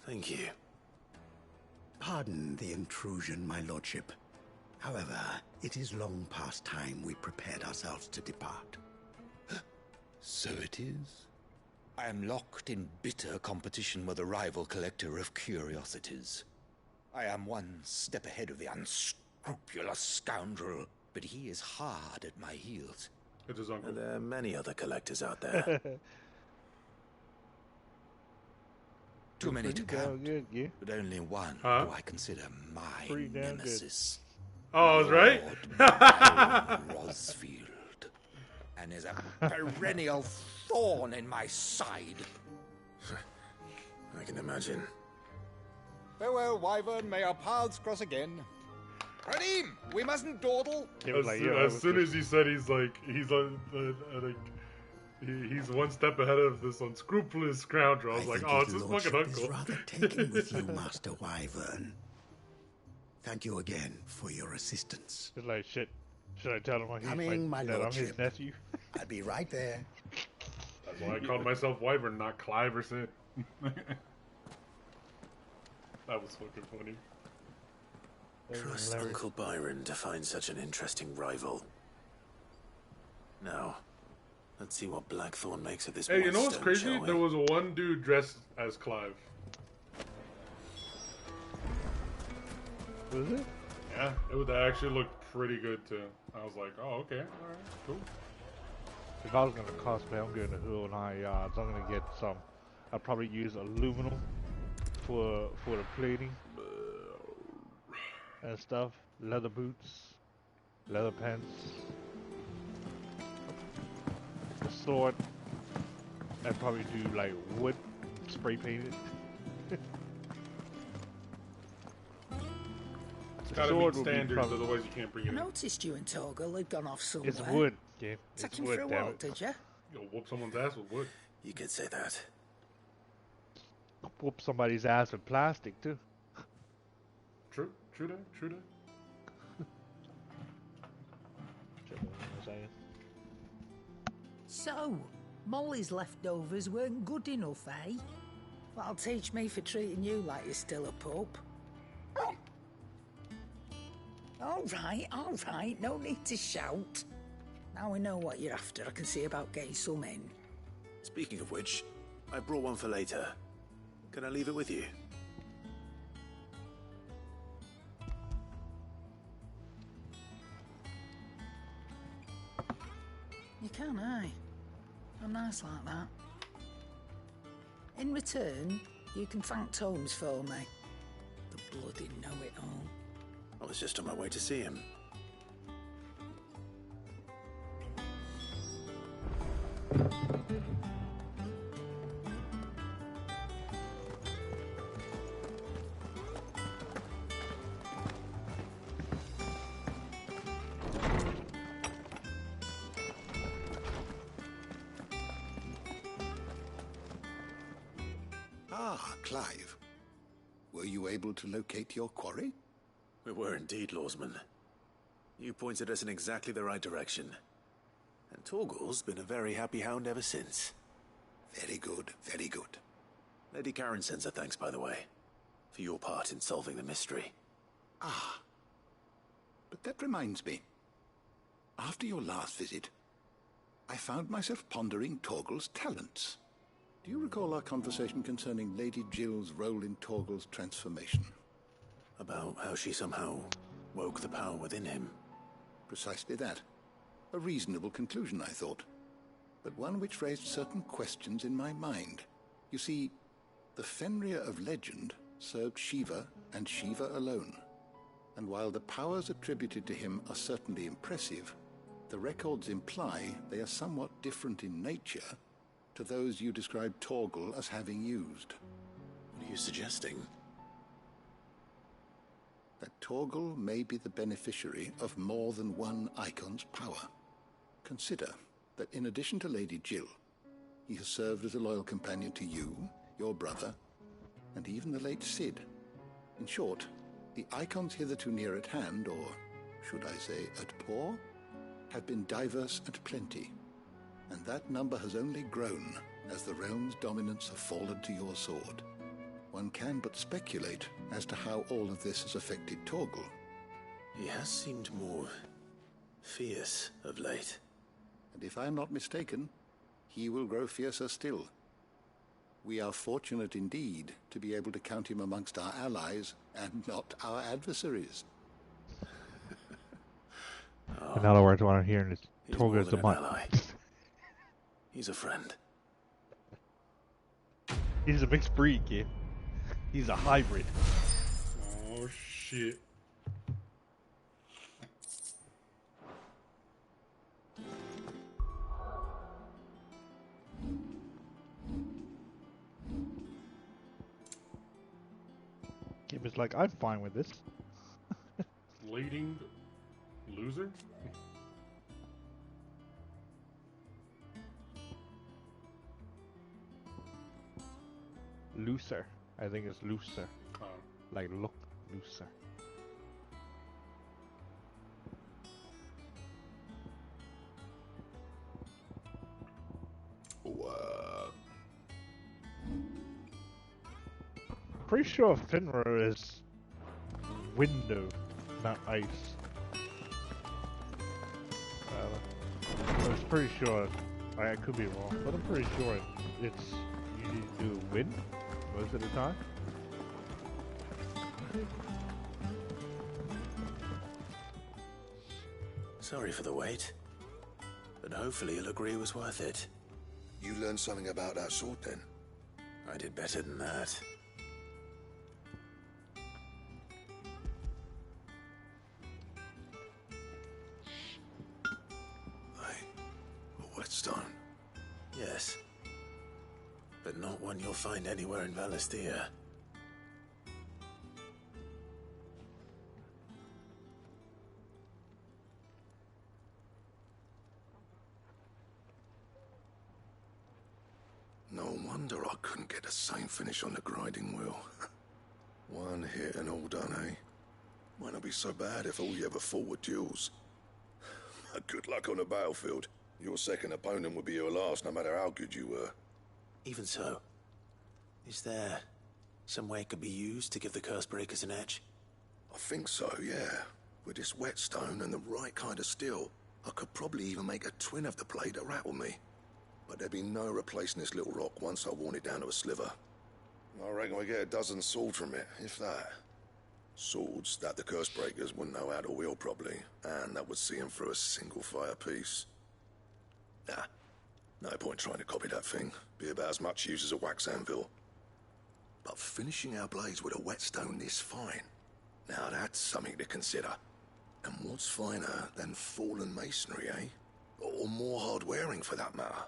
Thank you. Pardon the intrusion, my lordship. However, it is long past time we prepared ourselves to depart. So it is. I am locked in bitter competition with a rival collector of curiosities. I am one step ahead of the unscrupulous scoundrel, but he is hard at my heels. It is uncle. And there are many other collectors out there. Too many to count, good, yeah. but only one Huh? do I consider my Pretty damn nemesis. Oh, I was right? Rosfield. And is a perennial thorn in my side. I can imagine. Farewell, Wyvern. May our paths cross again. Radim, we mustn't dawdle. As soon as he said he's one step ahead of this unscrupulous scoundrel, I was like, oh, it's his fucking uncle. Is rather taken with you, Master Wyvern. Thank you again for your assistance. It's like, shit. Should I tell him Coming, my that I'm his lordship. nephew? I'll be right there. That's why I called myself Wyvern, not Clive or Sid. That was fucking funny. Trust Uncle Byron to find such an interesting rival. Now, let's see what Blackthorn makes of this. Hey, you know what's stone, crazy? shall we? There was one dude dressed as Clive. Was it? Yeah, that actually looked pretty good too. I was like, oh, okay, alright, cool. If I was gonna cosplay, I'm going to Hood and I'm gonna get some. I'd probably use aluminum for the plating and stuff. Leather boots, leather pants, the sword. I'd probably do like wood, spray painted. It's gotta meet standards, otherwise you can't bring it I in. noticed you and Torgal had gone off somewhere. It's wood, yeah. Take him for a walk, did you? You'll whoop someone's ass with wood. You could say that. Whoop somebody's ass with plastic too. True that. So, Molly's leftovers weren't good enough, eh? That'll teach me for treating you like you're still a pup. All right, no need to shout. Now we know what you're after, I can see about getting some in. Speaking of which, I brought one for later. Can I leave it with you? You can, aye. I'm nice like that. In return, you can thank Tomes for me. The bloody know-it-all. I was just on my way to see him. Ah, Clive. Were you able to locate your quarry? We were indeed, Lawsman. You pointed us in exactly the right direction. And Torgal's been a very happy hound ever since. Very good, very good. Lady Karen sends her thanks, by the way, for your part in solving the mystery. Ah. But that reminds me. After your last visit, I found myself pondering Torgal's talents. Do you recall our conversation concerning Lady Jill's role in Torgal's transformation? About how she somehow woke the power within him. Precisely that. A reasonable conclusion, I thought. But one which raised certain questions in my mind. You see, the Fenrir of legend served Shiva and Shiva alone. And while the powers attributed to him are certainly impressive, the records imply they are somewhat different in nature to those you described Torgal as having used. What are you suggesting? That Torgal may be the beneficiary of more than one icon's power. Consider that in addition to Lady Jill, he has served as a loyal companion to you, your brother, and even the late Cid. In short, the icons hitherto near at hand, or should I say at paw, have been diverse and plenty, and that number has only grown as the realm's dominance have fallen to your sword. One can but speculate as to how all of this has affected Torgal. He has seemed more fierce of late. And if I am not mistaken, he will grow fiercer still. We are fortunate indeed to be able to count him amongst our allies and not our adversaries. In other words, what I'm hearing is He's more Torgal's than the an mutt. ally. He's a friend. He's a mixed breed, kid. He's a hybrid. Oh shit. Chief is like, I'm fine with this. Lading loser? Looser. I think it's looser. Oh. Like, look looser. Pretty sure Finra is window, not ice. I was pretty sure. I could be wrong, but I'm pretty sure it's usually do wind most of the time. Sorry for the wait, but hopefully you'll agree it was worth it. You learned something about that sword then? I did better than that. A whetstone? Yes. But not one you'll find anywhere in Valisthea. No wonder I couldn't get the same finish on the grinding wheel. One hit and all done, eh? Might not be so bad if all you ever fought were duels. Good luck on the battlefield. Your second opponent would be your last, no matter how good you were. Even so, is there some way it could be used to give the curse breakers an edge? I think so, yeah. With this whetstone and the right kind of steel, I could probably even make a twin of the blade to rattle me. But there'd be no replacing this little rock once I worn it down to a sliver. I reckon we get a dozen swords from it, if that. Swords that the curse breakers wouldn't know how to wield properly, and that would see them through a single fire piece. Nah, no point trying to copy that thing. Be about as much use as a wax anvil. But finishing our blades with a whetstone this fine, now that's something to consider. And what's finer than fallen masonry, eh? Or more hard-wearing, for that matter.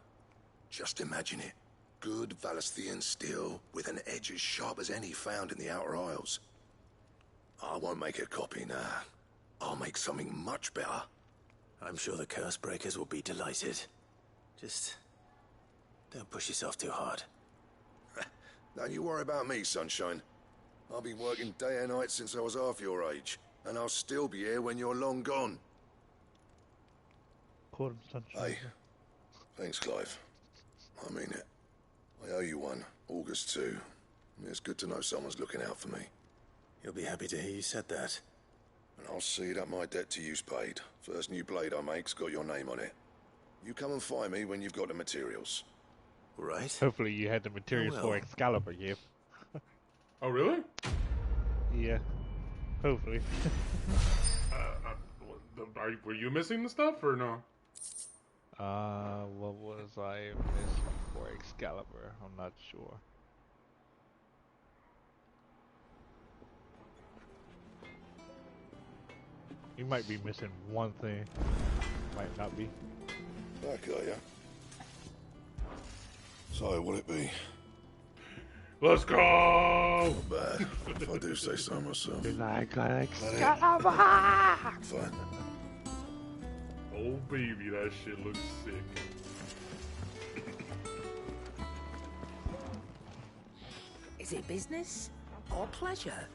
Just imagine it. Good Valisthean steel with an edge as sharp as any found in the Outer Isles. I won't make a copy, nah. I'll make something much better. I'm sure the curse breakers will be delighted. Just don't push yourself too hard. Don't you worry about me, Sunshine. I've been working day and night since I was half your age, and I'll still be here when you're long gone. Call him Sunshine. Hey, thanks, Clive. I mean it. I owe you one. August too. It's good to know someone's looking out for me. You'll be happy to hear you said that. And I'll see that my debt to you's paid. First new blade I make's got your name on it. You come and find me when you've got the materials. Right. Hopefully you had the materials for Excalibur, yeah. Oh, really? Yeah. Hopefully. Were you missing the stuff or no? What was I missing for Excalibur? I'm not sure. You might be missing one thing. Might not be. I got ya. So, what'll it be? Let's go! Not bad, if I do say so myself. I got Excalibur! Fine. Oh, baby, that shit looks sick. Is it business or pleasure?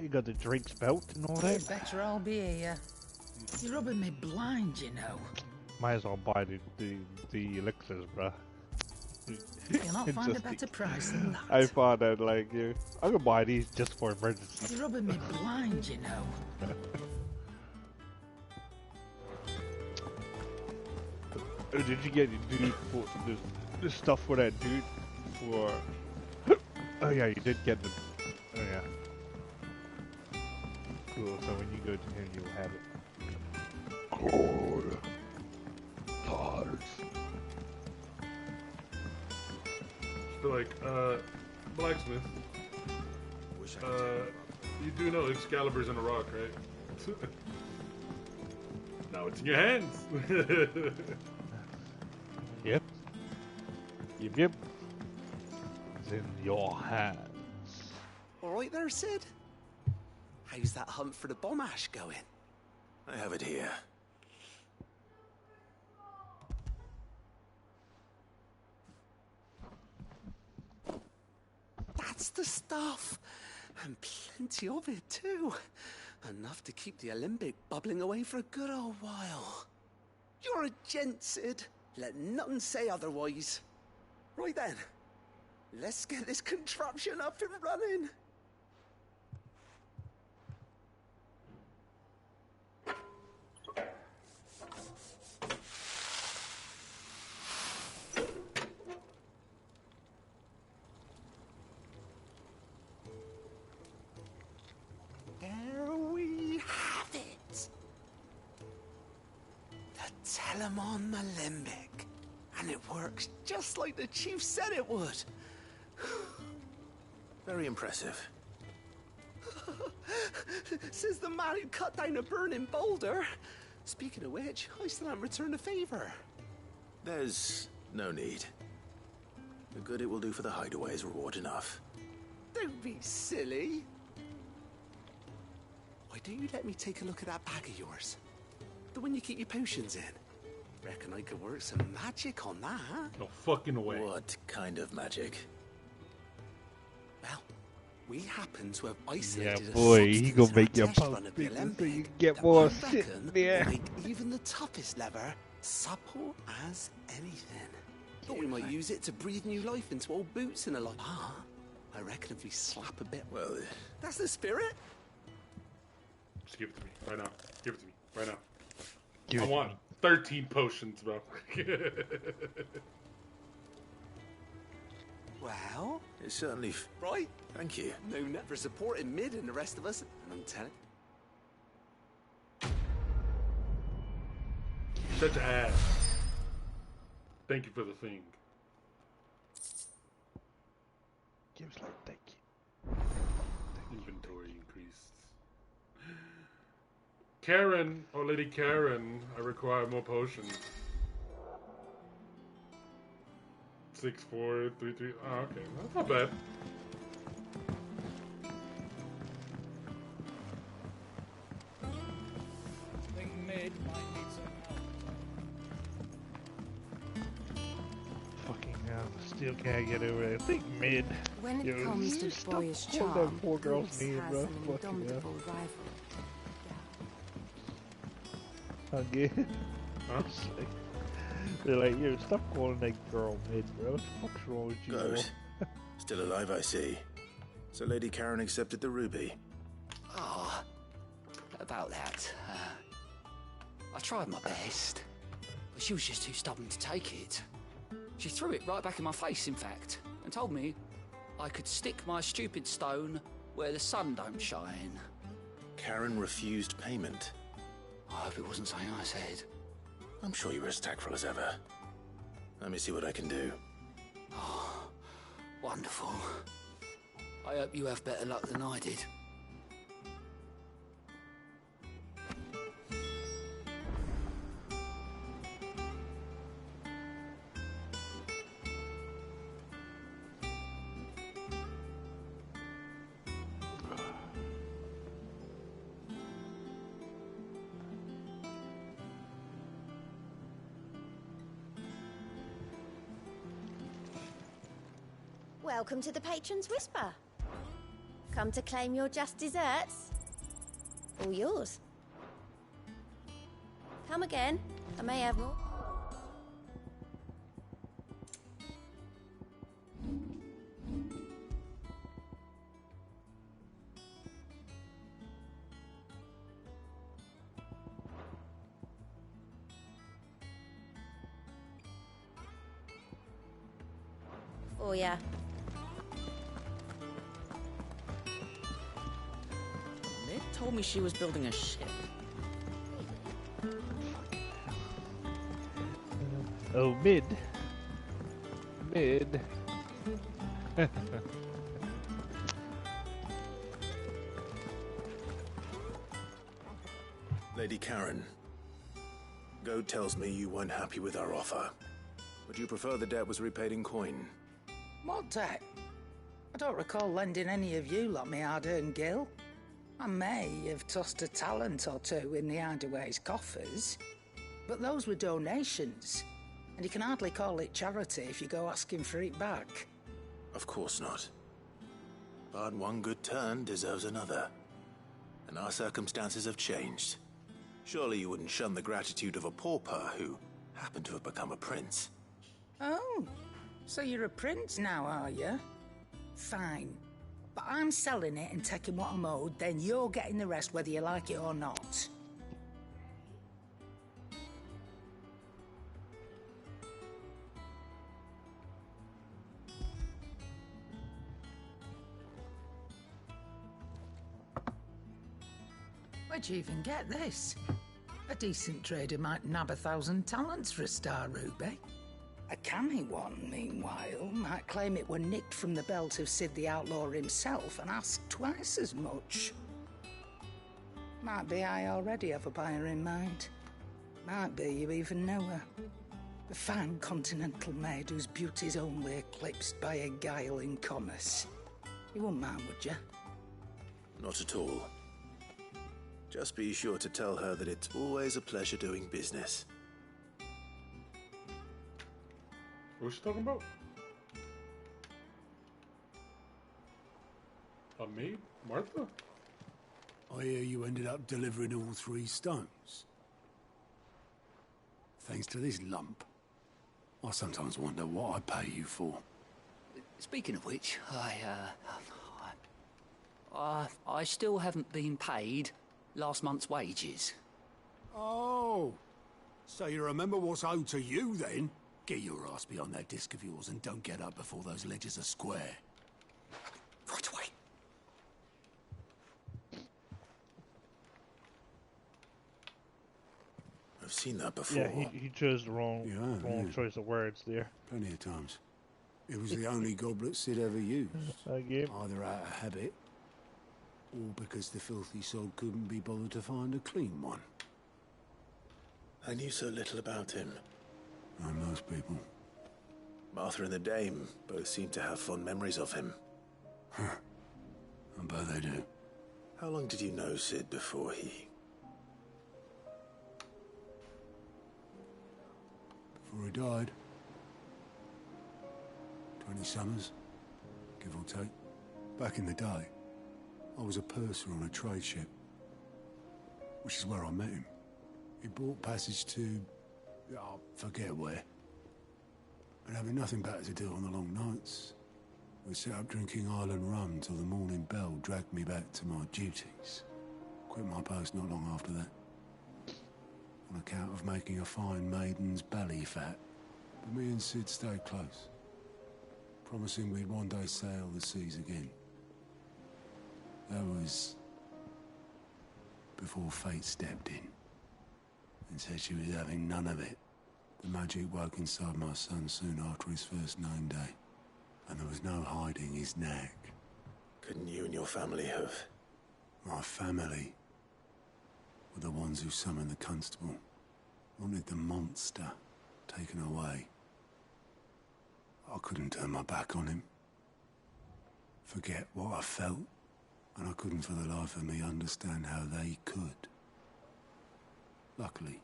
You got the Drake's belt and all that? You'd better all be here. You're rubbing me blind, you know. Might as well buy the elixirs, bruh. You'll not find a better price than that. I thought that, like, I'm gonna buy these just for emergency. You're rubbing me blind, you know. Oh, did you get the dude for the stuff for that dude for? Oh yeah, you did get the. Oh yeah. Cool. So when you go to him, you'll have it. Cool. Parts. So like, blacksmith. You do know Excalibur's in a rock, right? Now it's in your hands. Yep. Yep. It's in your hands. All right there, Sid? How's that hunt for the bomb ash going? I have it here. That's the stuff. And plenty of it, too. Enough to keep the Olympic bubbling away for a good old while. You're a gent, Sid. Let none say otherwise. Right then. Let's get this contraption up and running. There we have it. The Telemon Alembic. And it works just like the chief said it would. Very impressive. Says the man who cut down a burning boulder. Speaking of which, I still haven't returned the favor. There's no need. The good it will do for the hideaway is reward enough. Don't be silly. Why don't you let me take a look at that bag of yours? The one you keep your potions in. Reckon I could work some magic on that. No fucking way. What kind of magic? Well, we happen to have isolated boy, he gonna make your test pump run of the bigger so you Olympic can get that more I shit reckon there. will make even the toughest lever supple as anything. Thought we might use it to breathe new life into old boots and a lot. Ah, I reckon if we slap a bit. Well, that's the spirit. Just give it to me right now. Give it to me right now. Give I it want 13 potions, bro. Well, it certainly. Right. Thank you. No net for supporting Mid and the rest of us. And I'm telling. Shut your ass. Thank you for the thing. Gives like thank you. Inventory increased. Karen, or Lady Karen, I require more potions. 6, 4, 3, 3. Oh, okay. That's not bad. I think Mid might need some help. Fucking hell, still can't get over it. I think Mid. When it Yo, comes to stop boyish calling charm, that poor girl's Goose name, has bro. an Fucking indomitable rival. Again. Huh? They're like, yo, stop calling that girl Mid, bro. What the fuck's wrong with you, bro? Good. Still alive, I see. So Lady Karen accepted the ruby. Oh, about that. I tried my best, but she was just too stubborn to take it. She threw it right back in my face, in fact, and told me I could stick my stupid stone where the sun don't shine. Karen refused payment. I hope it wasn't something I said. I'm sure you were as tactful as ever. Let me see what I can do. Oh, wonderful. I hope you have better luck than I did. Welcome to the Patron's Whisper. Come to claim your just desserts? All yours. Come again. I may have more. Oh, yeah. Mid told me she was building a ship. Oh, Mid. Mid. Lady Karen, Goat tells me you weren't happy with our offer. Would you prefer the debt was repaid in coin? What debt? I don't recall lending any of you lot me hard-earned gil. I may have tossed a talent or two in the Hideaway's coffers, but those were donations, and you can hardly call it charity if you go asking for it back. Of course not. But one good turn deserves another. And our circumstances have changed. Surely you wouldn't shun the gratitude of a pauper who happened to have become a prince. Oh, so you're a prince now, are you? Fine. But I'm selling it and taking what I'm owed, then you're getting the rest whether you like it or not. Where'd you even get this? A decent trader might nab 1,000 talents for a star ruby. A canny one, meanwhile, might claim it were nicked from the belt of Sid the Outlaw himself and ask twice as much. Might be I already have a buyer in mind. Might be you even know her. A fine continental maid whose beauty's only eclipsed by a guile in commerce. You wouldn't mind, would you? Not at all. Just be sure to tell her that it's always a pleasure doing business. What's she talking about? A maid? Martha? I hear you ended up delivering all 3 stones. Thanks to this lump. I sometimes wonder what I pay you for. Speaking of which, I still haven't been paid last month's wages. Oh, so you remember what's owed to you then? Get your ass behind that disc of yours and don't get up before those ledgers are square. Right away. I've seen that before. Yeah, he chose the wrong choice of words there. Plenty of times. It was the only goblet Sid ever used. Either out of habit, or because the filthy sod couldn't be bothered to find a clean one. I knew so little about him. Like most people. Martha and the Dame both seem to have fond memories of him. I bet they do. How long did you know Sid before he... Before he died. 20 summers, give or take. Back in the day, I was a purser on a trade ship, which is where I met him. He bought passage to... I forget where. And having nothing better to do on the long nights, we set up drinking island rum till the morning bell dragged me back to my duties. Quit my post not long after that. On account of making a fine maiden's belly fat. But me and Sid stayed close, promising we'd one day sail the seas again. That was before fate stepped in and said she was having none of it. The magic woke inside my son soon after his first name day, and there was no hiding his knack. Couldn't you and your family have... My family were the ones who summoned the constable, wanted the monster taken away. I couldn't turn my back on him, forget what I felt, and I couldn't for the life of me understand how they could. Luckily,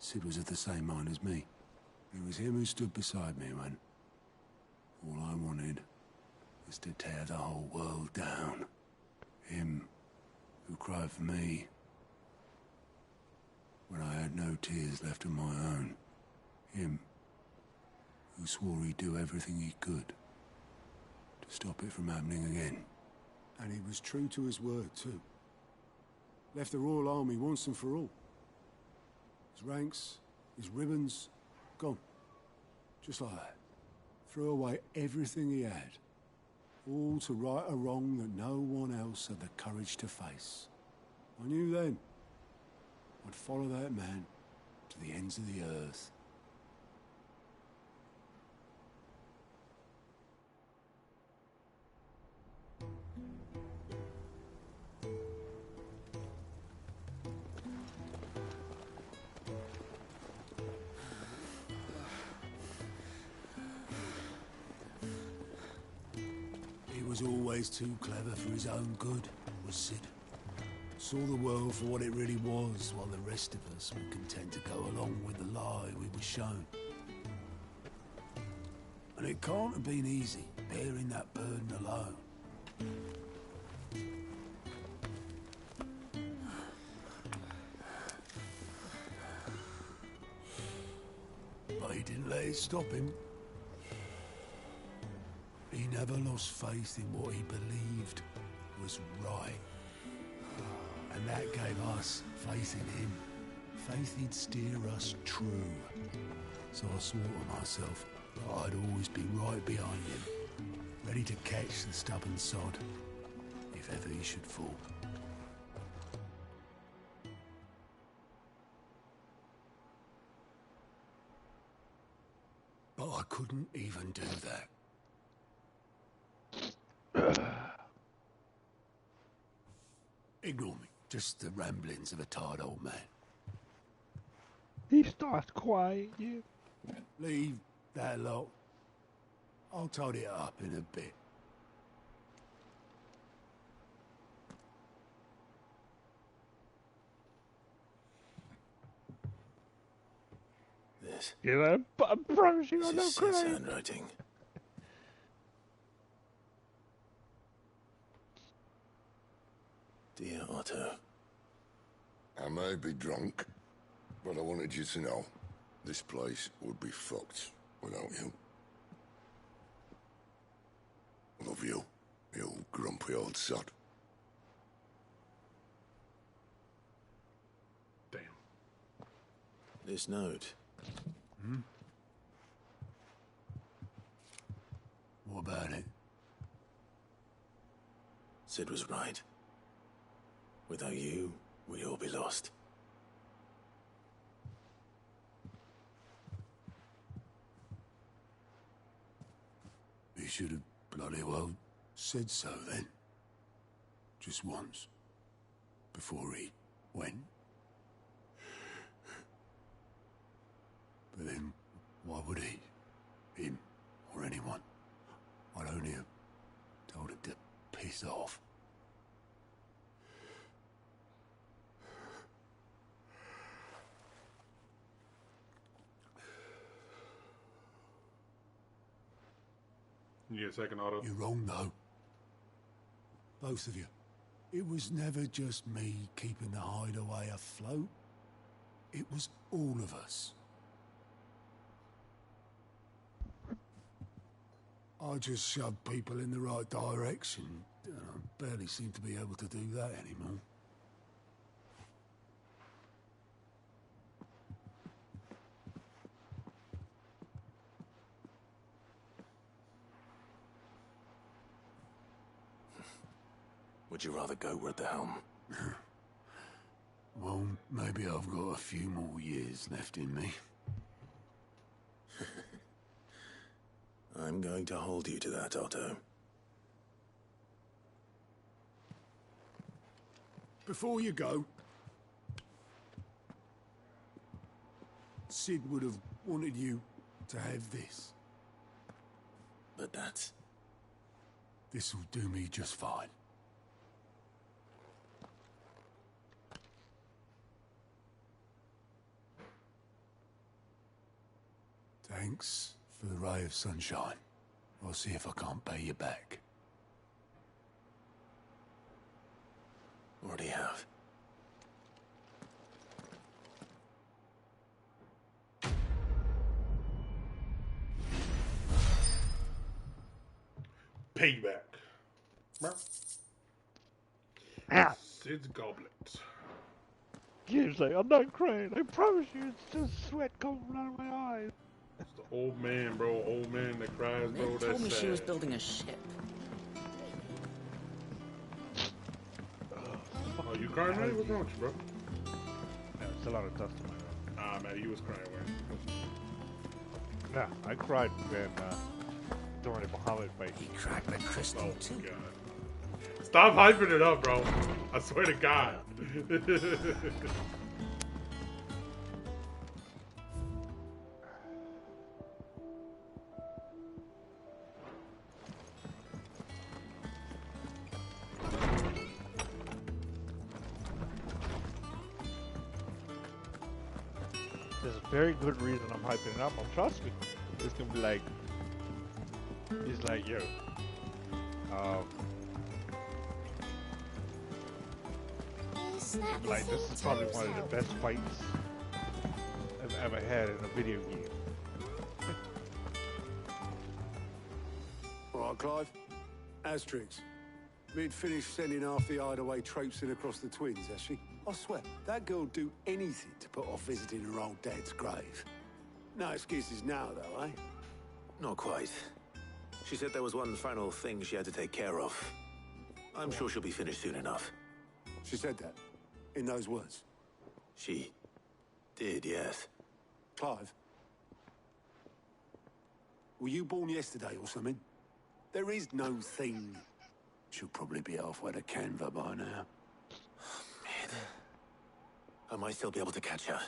Sid was of the same mind as me. It was him who stood beside me when all I wanted was to tear the whole world down. Him who cried for me when I had no tears left of my own. Him who swore he'd do everything he could to stop it from happening again. And he was true to his word, too. Left the Royal Army once and for all. His ranks, his ribbons, gone. Just like that. Threw away everything he had. All to right a wrong that no one else had the courage to face. I knew then I'd follow that man to the ends of the earth. was always too clever for his own good, was Sid. Saw the world for what it really was, while the rest of us were content to go along with the lie we were shown. And it can't have been easy, bearing that burden alone. But he didn't let it stop him. He never lost faith in what he believed was right. And that gave us faith in him. Faith he'd steer us true. So I swore to myself that I'd always be right behind him, ready to catch the stubborn sod, if ever he should fall. But I couldn't even do that. Ignore me. Just the ramblings of a tired old man. He starts crying, yeah. Leave that lot. I'll tidy it up in a bit. This. You know, but I promise you I'm This not is Sid's crying. handwriting. Dear Otto. I may be drunk, but I wanted you to know this place would be fucked without you. Love you, you grumpy old sod. Damn. This note. Hmm? What about it? Sid was right. Without you, we'd all be lost. He should have bloody well said so then. Just once. Before he went. But then, why would he? Him, or anyone? I'd only have told him to piss off. You need a second, Otto? You're wrong, though. Both of you. It was never just me keeping the hideaway afloat. It was all of us. I just shoved people in the right direction, and I barely seem to be able to do that anymore. Would you rather go at the helm? Well, maybe I've got a few more years left in me. I'm going to hold you to that, Otto. Before you go, Sid would have wanted you to have this. But that's... This'll do me just fine. Thanks for the ray of sunshine. I'll see if I can't pay you back. Already have. Payback. Ah. Sid's goblet. He's like, I'm not crying. I promise you, it's just sweat coming out of my eyes. It's the old man, bro. Old man that cries, bro. They That's told me sad. she was building a ship. Oh, you crying, man? What's wrong with you, bro? Yeah, it's a lot of dust in my Nah, man, you was crying, man. Yeah, I cried when during the Muhammad fight. He cried when Crystal Oh, too. God. Stop hyping it up, bro. I swear to God. There's a very good reason I'm hyping it up. And trust me, it's gonna be like, it's like, yo, like this is probably one of the best fights I've ever had in a video game. All right, Clive. Asterix. Mid finished sending half the hideaway traipsing across the twins, has she? I swear, that girl'd do anything to put off visiting her old dad's grave. No excuses now, though, eh? Not quite. She said there was one final thing she had to take care of. I'm sure she'll be finished soon enough. She said that? In those words? She did, yes. Clive? Were you born yesterday or something? There is no thing. She'll probably be halfway to Canva by now. Mid. I might still be able to catch her.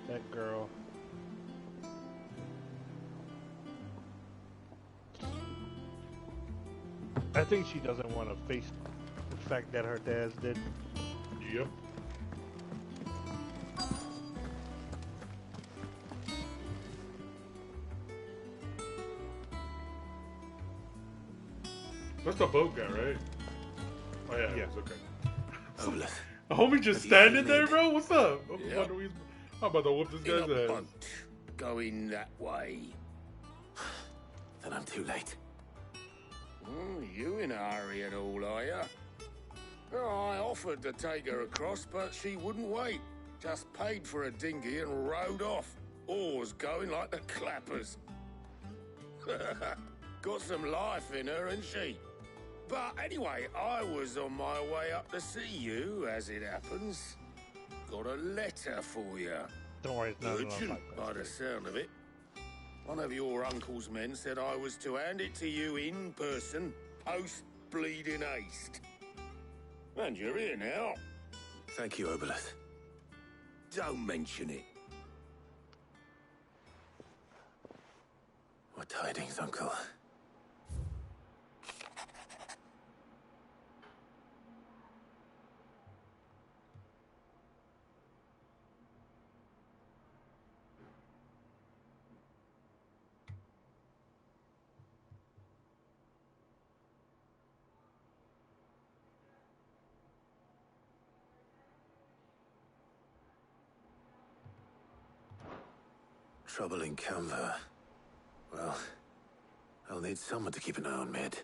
That girl. I think she doesn't want to face the fact that her dad's dead. Yep. That's the boat guy, right? Oh yeah, Yeah. it was okay. Obelus. A homie just standing there, bro? What's up? I'm about to whoop this In guy's a ass. boat, going that way. Then I'm too late. You in a hurry at all, are you? I offered to take her across, but she wouldn't wait. Just paid for a dinghy and rowed off. Oars going like the clappers. Got some life in her, ain't she? But anyway, I was on my way up to see you, as it happens. Got a letter for you. Don't worry, it's not Urgent, like by the sound of it. One of your uncle's men said I was to hand it to you in person, post-bleeding haste. And you're here now. Thank you, Obelus. Don't mention it. What tidings, Uncle? Trouble in Canva. Well, I'll need someone to keep an eye on Mid.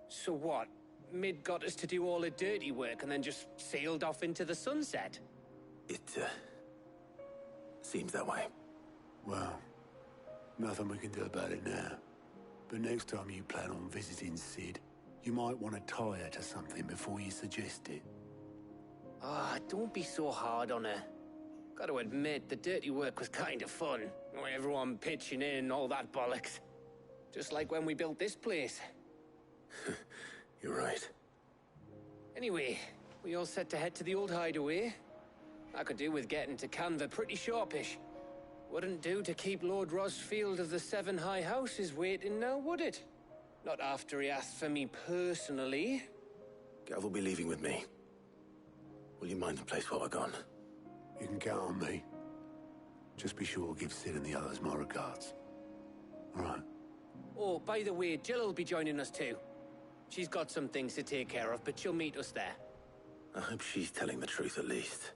So what? Mid got us to do all the dirty work and then just sailed off into the sunset? It, seems that way. Well, nothing we can do about it now. But next time you plan on visiting Sid, you might want to tie her to something before you suggest it. Ah, don't be so hard on her. Gotta admit, the dirty work was kind of fun. Everyone pitching in and all that bollocks. Just like when we built this place. You're right. Anyway, we all set to head to the old hideaway. I could do with getting to Canva pretty sharpish. Wouldn't do to keep Lord Rosfield of the Seven High Houses waiting now, would it? Not after he asked for me personally. Gav will be leaving with me. Will you mind the place while we're gone? You can count on me. Just be sure to give Sid and the others my regards. All right. Oh, by the way, Jill will be joining us too. She's got some things to take care of, but she'll meet us there. I hope she's telling the truth at least.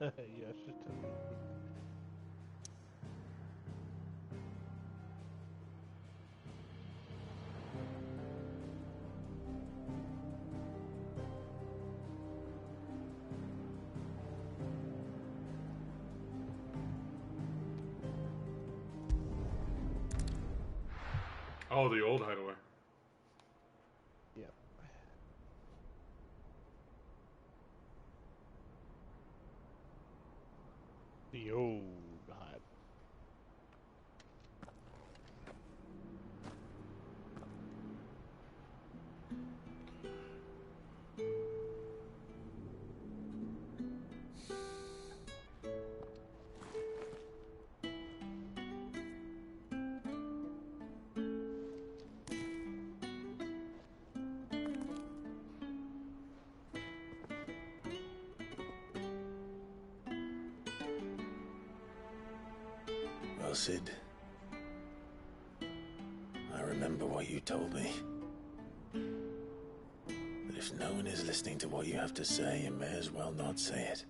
Yeah, she's telling me. Oh, the old hideaway. Yeah. The old hide. well, Sid. I remember what you told me. But if no one is listening to what you have to say, you may as well not say it.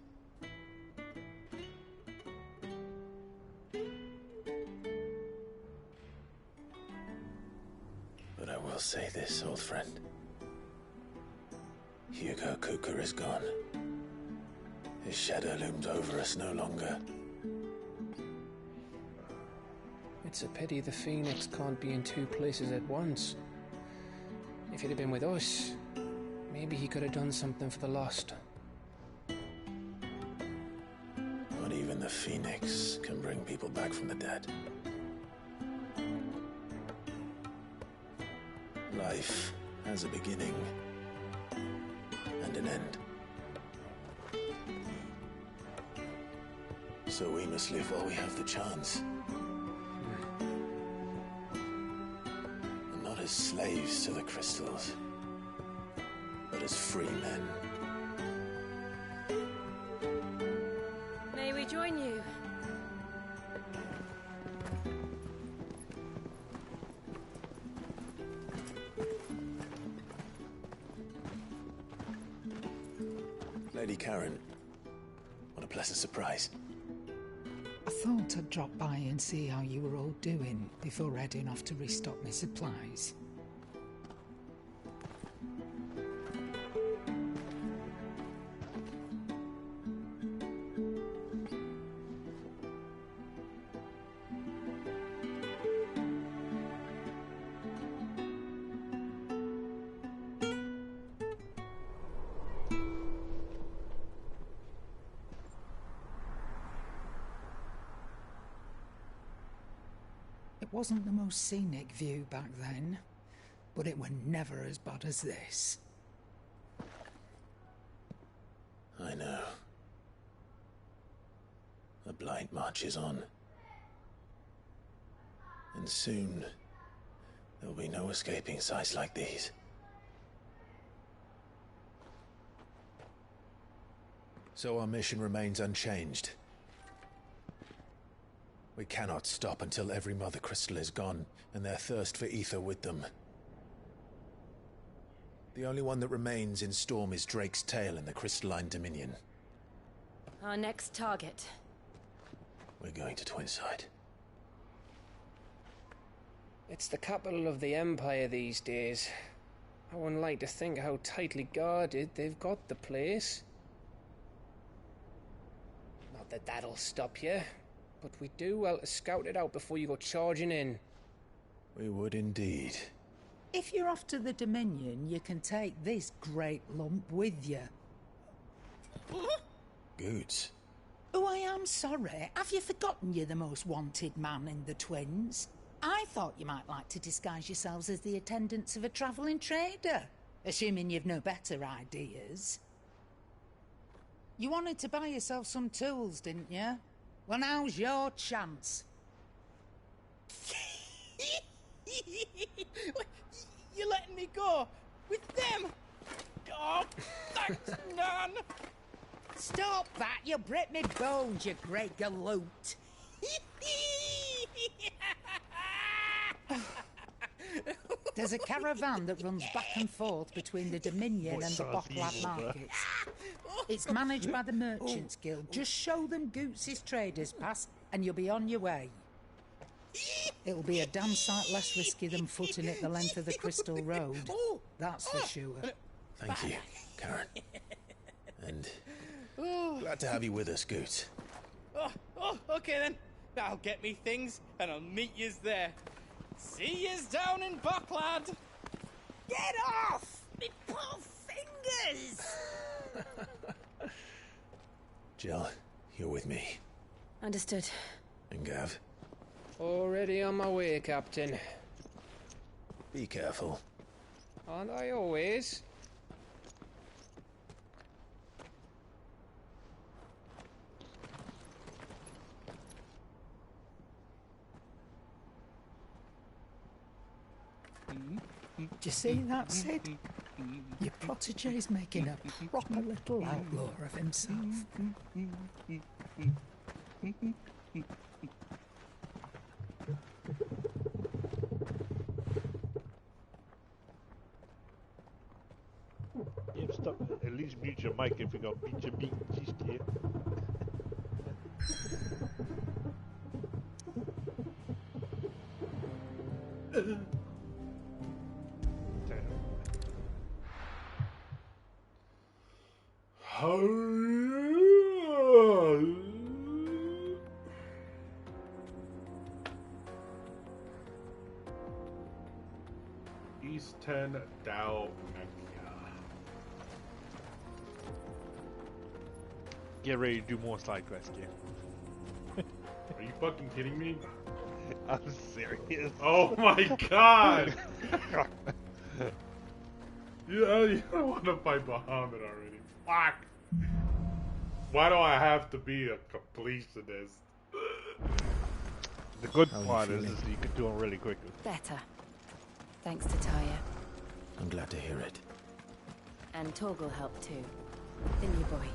But I will say this, old friend. Hugo Kuka is gone. His shadow looms over us no longer. It's a pity the Phoenix can't be in two places at once. If he'd have been with us, maybe he could have done something for the lost. Not even the Phoenix can bring people back from the dead. Life has a beginning and an end. So we must live while we have the chance. And not as slaves to the crystals, but as free men. May we join you? Lady Karen, what a pleasant surprise. I thought I'd drop by and see how you were all doing before heading off to restock my supplies. It wasn't the most scenic view back then, but it were never as bad as this. I know. The Blight marches on. And soon, there'll be no escaping sights like these. So our mission remains unchanged. We cannot stop until every Mother Crystal is gone, and their thirst for ether with them. The only one that remains in Storm is Drake's Tail in the Crystalline Dominion. Our next target. We're going to Twinside. It's the capital of the Empire these days. I wouldn't like to think how tightly guarded they've got the place. Not that that'll stop you, but we do well to scout it out before you go charging in. We would indeed. If you're off to the Dominion, you can take this great lump with you. Goods. Oh, I am sorry. Have you forgotten you're the most wanted man in the Twins? I thought you might like to disguise yourselves as the attendants of a travelling trader, assuming you've no better ideas. You wanted to buy yourself some tools, didn't you? Well, now's your chance. You're letting me go with them? Oh, thanks, Nan. Stop that! You'll break me bones, you great galoot. There's a caravan that runs back and forth between the Dominion and the Bocklab markets. It's managed by the Merchants Guild. Just show them Goots' traders pass and you'll be on your way. It'll be a damn sight less risky than footing it the length of the Crystal Road. That's for sure. Thank you, Karen. And glad to have you with us, Goots. Okay then. I'll get me things and I'll meet yous there. See yous down in Bucklad. Get off! Me poor fingers! Jill, you're with me. Understood. And Gav? Already on my way, Captain. Be careful. Aren't I always? Do you see that, Sid? Your protege's making a proper little outlaw of himself. mute your mic if you're gonna beat your meat. She's scared. Eastern Dalmatia. Get ready to do more side quests, kid. Are you fucking kidding me? I'm serious. Oh my god! You don't want to fight Bahamut already. Fuck! Why do I have to be a completionist? The good part is you can do them really quickly. Better. Thanks to Taya. I'm glad to hear it. And Torgal helped too. Didn't you, boy?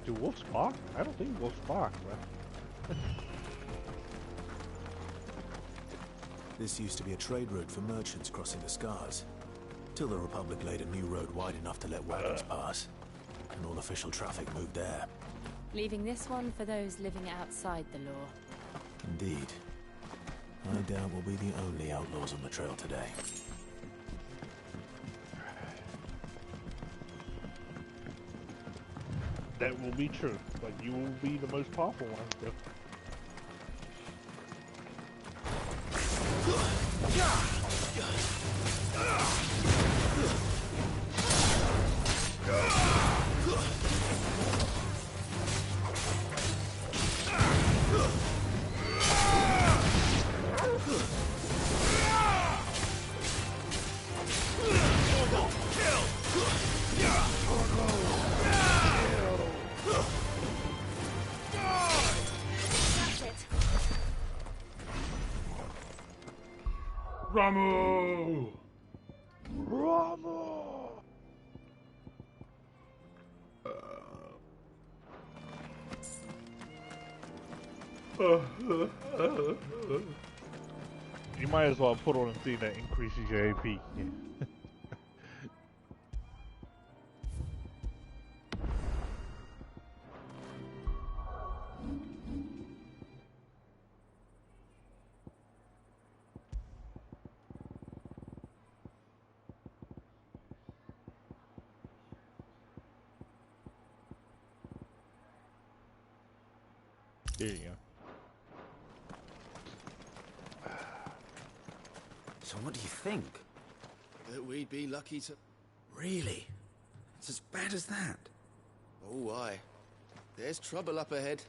Do wolves bark? I don't think wolves bark, bro. This used to be a trade route for merchants crossing the Scars, till the Republic laid a new road wide enough to let wagons pass, and all official traffic moved there. Leaving this one for those living outside the law. Indeed. I doubt we'll be the only outlaws on the trail today. That will be true, but you will be the most powerful one, though. Ramu! Ramu! You might as well put on a thing that increases your AP. Yeah. There you go. So what do you think? That we'd be lucky to... Really? It's as bad as that? Oh, aye. There's trouble up ahead.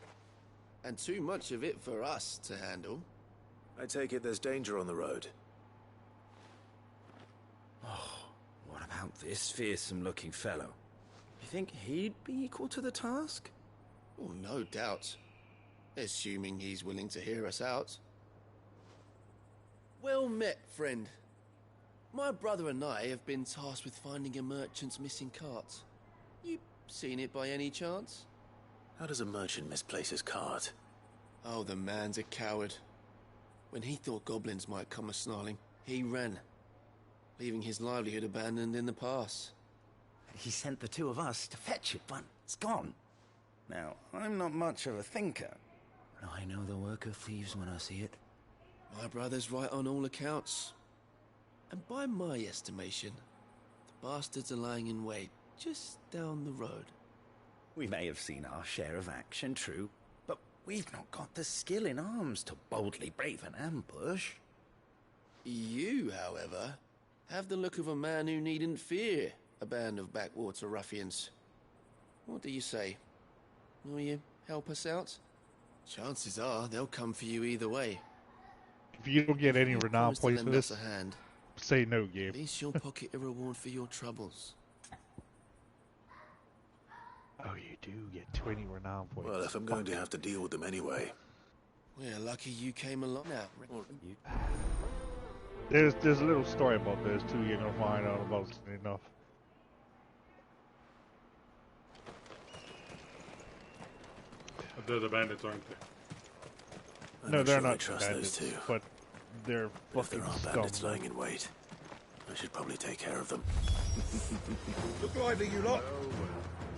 And too much of it for us to handle. I take it there's danger on the road. Oh, what about this fearsome-looking fellow? You think he'd be equal to the task? Oh, no doubt. Assuming he's willing to hear us out. Well met, friend. My brother and I have been tasked with finding a merchant's missing cart. You seen it by any chance? How does a merchant misplace his cart? Oh, the man's a coward. When he thought goblins might come a-snarling, he ran, leaving his livelihood abandoned in the pass. He sent the two of us to fetch it, but it's gone. Now, I'm not much of a thinker, but I know the work of thieves when I see it. My brother's right on all accounts. And by my estimation, the bastards are lying in wait just down the road. We may have seen our share of action, true, but we've not got the skill in arms to boldly brave an ambush. You, however, have the look of a man who needn't fear a band of backwater ruffians. What do you say? Will you help us out? Chances are they'll come for you either way. If you don't get any renown points for this, a hand, say no, Gabe. At least you'll pocket a reward for your troubles. Oh, you do get 20 renown points. Well, if I'm going to have to deal with them anyway. We're lucky you came along now. There's a little story about this too. You're gonna find out about soon enough. They're the bandits, aren't they? No, they're sure I not trust bandits, those two. but They're If there fucking are scum. bandits lying in wait, I should probably take care of them. Look lively, you lot.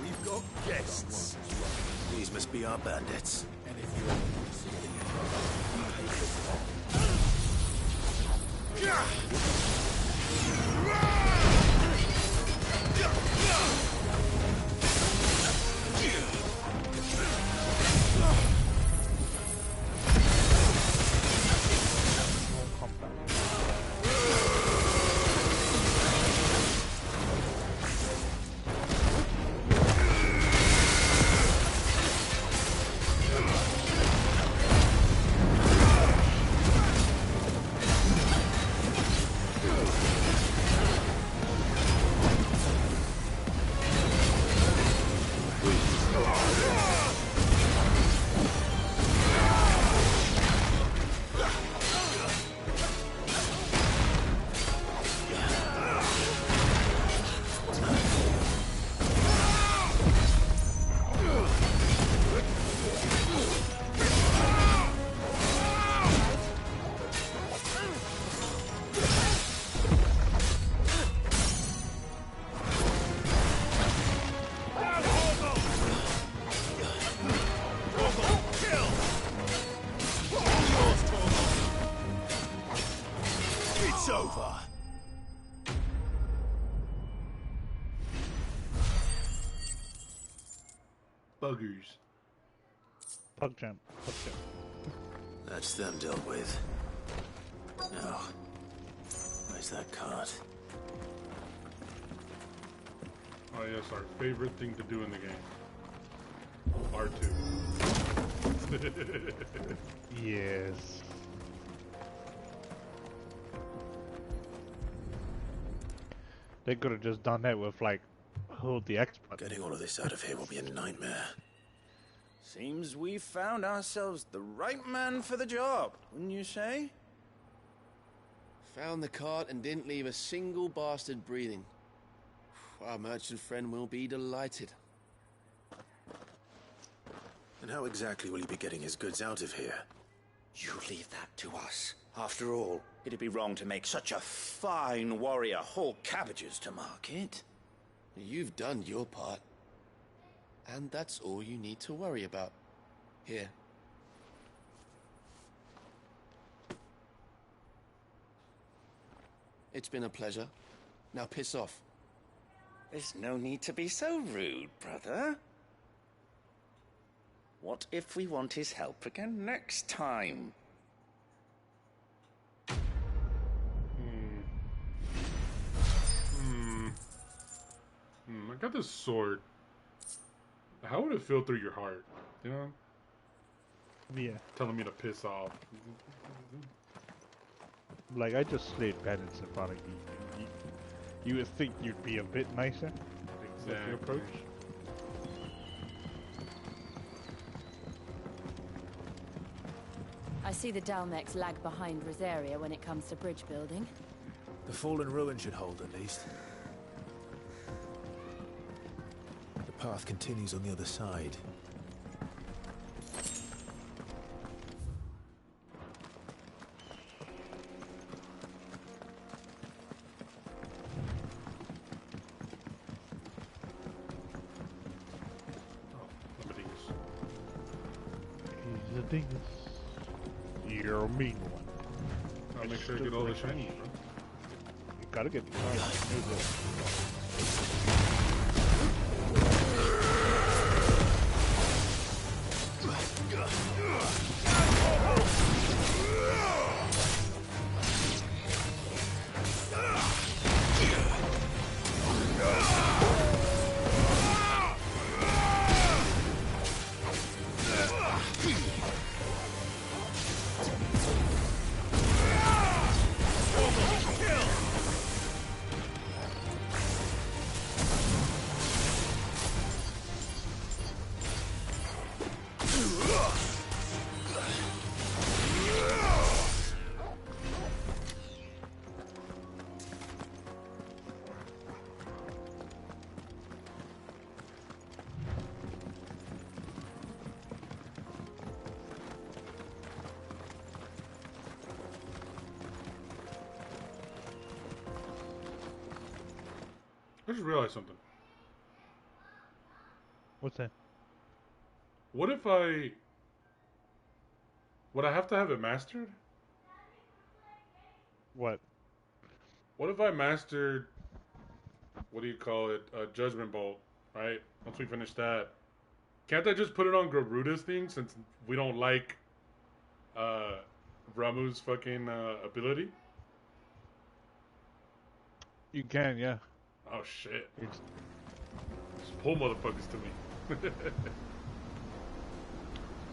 We've got guests. These must be our bandits. And if you ever see it's over. Buggers. Pug jump. That's them dealt with. Now, where's that cart? Oh yes, our favorite thing to do in the game. R2. Yes. They could have just done that with like, hold the X button. Getting all of this out of here will be a nightmare. Seems we've found ourselves the right man for the job, wouldn't you say? Found the cart and didn't leave a single bastard breathing. Our merchant friend will be delighted. And how exactly will he be getting his goods out of here? You leave that to us. After all, it'd be wrong to make such a fine warrior haul cabbages to market. You've done your part. And that's all you need to worry about. Here. It's been a pleasure. Now piss off. There's no need to be so rude, brother. What if we want his help again next time? I got this sword. How would it feel through your heart? You know? Yeah. Telling me to piss off. Like, I just slayed bandits in front of you. You would think you'd be a bit nicer with your approach. I see the Dalmex lag behind Rosaria when it comes to bridge building. The fallen ruin should hold, at least. The path continues on the other side. He's a dingus. You're a mean one. I'll make sure I get all the shinies, bro. You gotta get the shinies. just realized something. What's that? What if I... Would I have to have it mastered? What? What if I mastered... What do you call it? Judgment Bolt, right? Once we finish that. Can't I just put it on Garuda's thing since we don't like Ramu's fucking ability? You can, yeah. Oh shit. Just pull motherfuckers to me.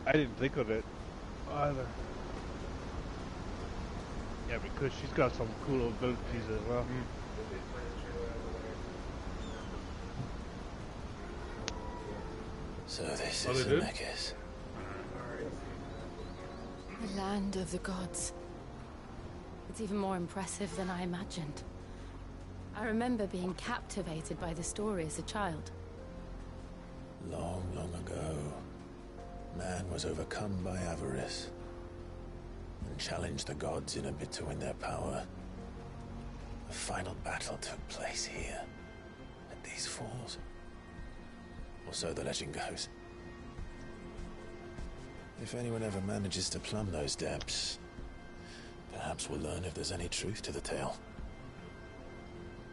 I didn't think of it either. Yeah, because she's got some cool abilities as well. So this Oh, is they did? Zemeckis. The land of the gods. It's even more impressive than I imagined. I remember being captivated by the story as a child. Long, long ago, man was overcome by avarice and challenged the gods in a bid to win their power. A final battle took place here, at these falls. Or so the legend goes. If anyone ever manages to plumb those depths, perhaps we'll learn if there's any truth to the tale.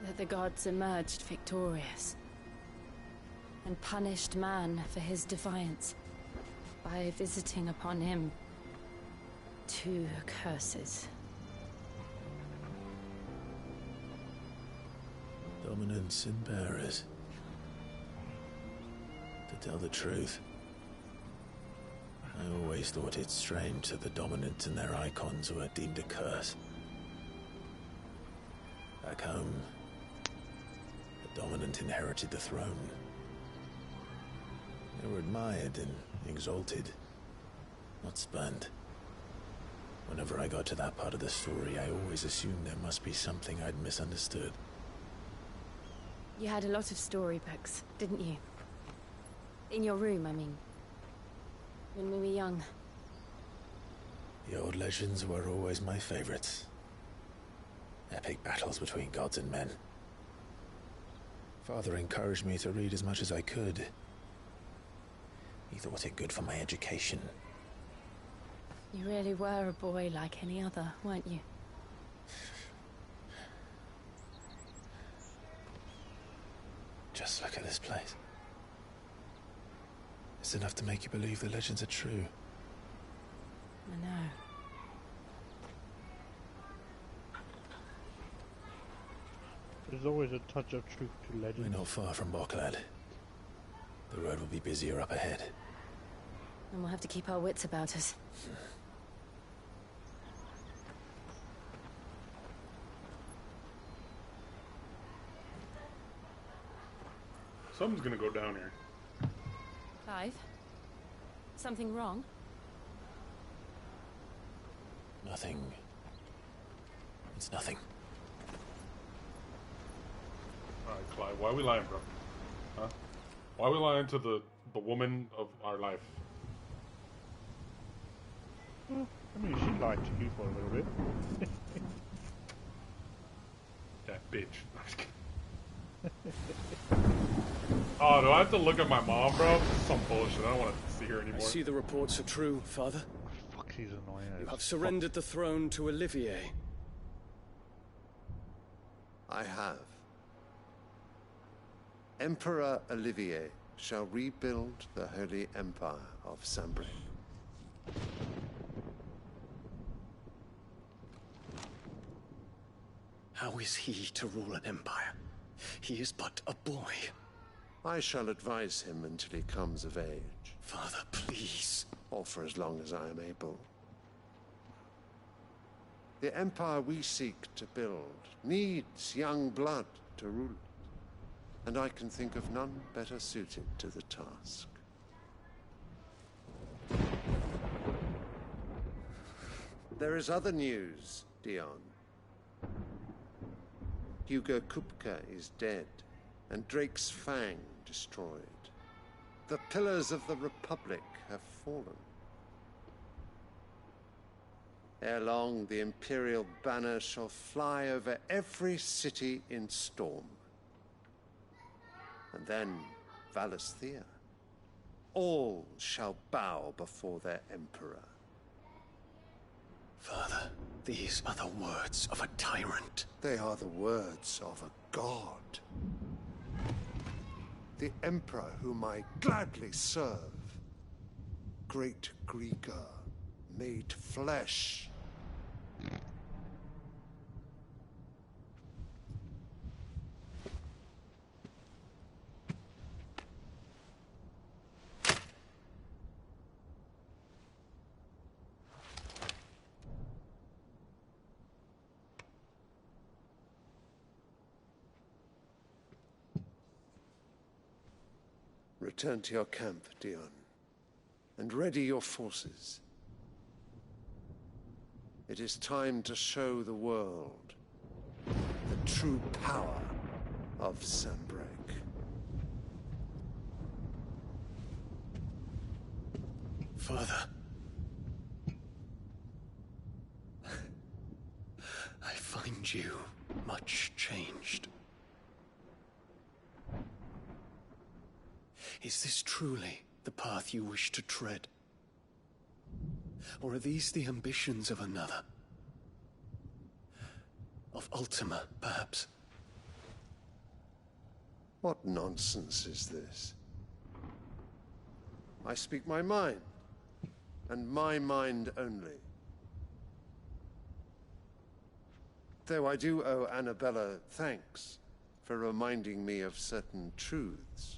That the gods emerged victorious and punished man for his defiance by visiting upon him 2 curses. Dominance and bearers. To tell the truth, I always thought it strange that the dominant and their icons were deemed a curse. Back home, the dominant inherited the throne. They were admired and exalted, not spurned. Whenever I got to that part of the story, I always assumed there must be something I'd misunderstood. You had a lot of storybooks, didn't you? In your room, I mean. When we were young. The old legends were always my favorites. Epic battles between gods and men. Father encouraged me to read as much as I could. He thought it good for my education. You really were a boy like any other, weren't you? Just look at this place. It's enough to make you believe the legends are true. I know. There's always a touch of truth to legend. We're not far from Boklad. The road will be busier up ahead. And we'll have to keep our wits about us. Something's gonna go down here. Clive? Something wrong? Nothing. It's nothing. Alright, Clyde, why are we lying, bro? Huh? Why are we lying to the woman of our life? Well, I mean, she lied to you for a little bit. That bitch. I'm just kidding. Oh, do I have to look at my mom, bro? Some bullshit. I don't want to see her anymore. I see the reports are true, Father. Fuck, he's annoying. You have surrendered the throne to Olivier. I have. Emperor Olivier shall rebuild the Holy Empire of Sambre. How is he to rule an empire? He is but a boy. I shall advise him until he comes of age. Father, please. Or for as long as I am able. The empire we seek to build needs young blood to rule it, and I can think of none better suited to the task. There is other news, Dion. Hugo Kupka is dead, and Drake's Fang destroyed. The pillars of the Republic have fallen. Ere long, the Imperial banner shall fly over every city in Storm. and then Valisthea. All shall bow before their emperor. Father, these are the words of a tyrant. They are the words of a god. The emperor whom I gladly serve. Great Greeker, made flesh. Return to your camp, Dion, and ready your forces. It is time to show the world the true power of Sanbreque. Father. I find you much changed. Is this truly the path you wish to tread? Or are these the ambitions of another? Of Ultima, perhaps? What nonsense is this? I speak my mind, and my mind only. Though I do owe Annabella thanks for reminding me of certain truths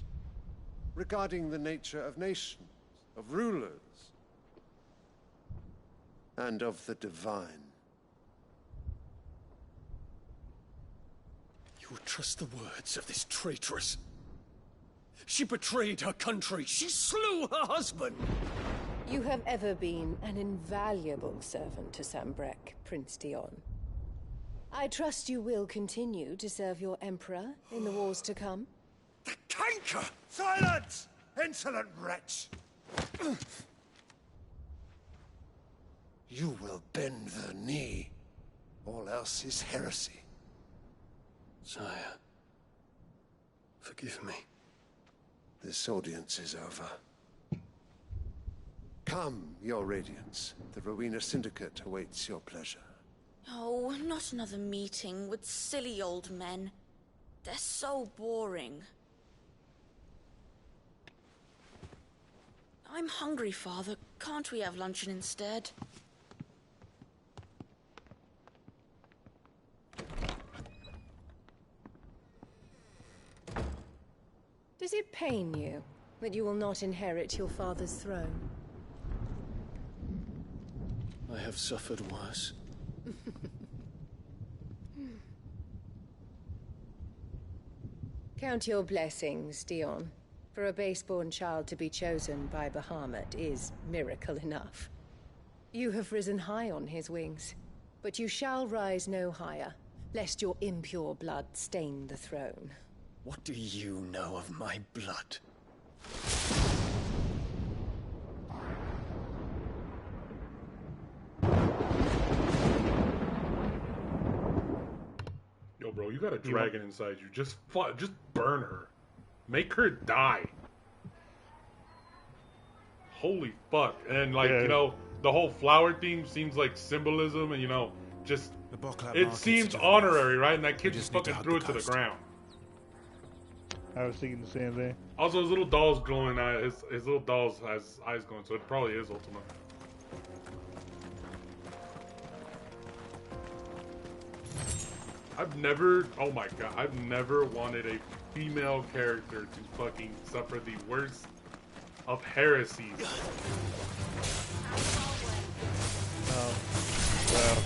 regarding the nature of nations, of rulers, and of the divine. You would trust the words of this traitress? She betrayed her country. She slew her husband. You have ever been an invaluable servant to Sanbreque, Prince Dion. I trust you will continue to serve your Emperor in the wars to come. The canker! Silence! Insolent wretch! You will bend the knee. All else is heresy. Sire, forgive me. This audience is over. Come, your Radiance. The Rowena Syndicate awaits your pleasure. Oh, not another meeting with silly old men. They're so boring. I'm hungry, Father. Can't we have luncheon instead? Does it pain you that you will not inherit your father's throne? I have suffered worse. Count your blessings, Dion. For a base-born child to be chosen by Bahamut is miracle enough. You have risen high on his wings, but you shall rise no higher, lest your impure blood stain the throne. What do you know of my blood? Yo, bro, you got a dragon inside you. Just burn her. Make her die. Holy fuck. And, like, you know, the whole flower theme seems like symbolism and, you know, just... It seems honorary, right? And that kid just fucking threw it to the ground. I was thinking the same thing. Also, his little doll's glowing eye. His little doll has eyes going, so it probably is Ultima. Oh my god, I've never wanted a female character to fucking suffer the worst of heresies. Oh, well,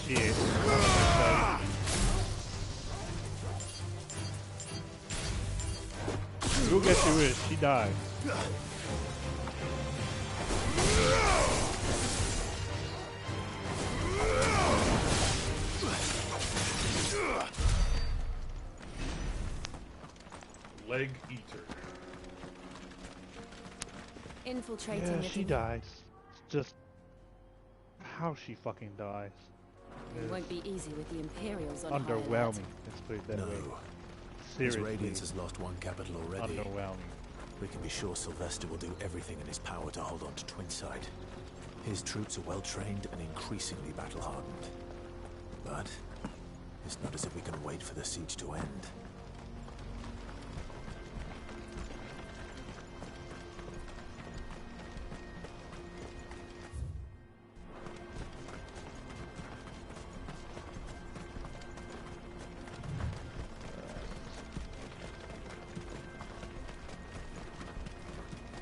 shit. We'll get to it. She died. Leg eater. Infiltrating Yeah, the she dies. It's just how she fucking dies. It won't be easy with the Imperials on high alert. Underwhelming. Let's put it that way. seriously Radiance has lost one capital already. underwhelming. We can be sure Sylvester will do everything in his power to hold on to Twinside. His troops are well trained and increasingly battle hardened. But it's not as if we can wait for the siege to end.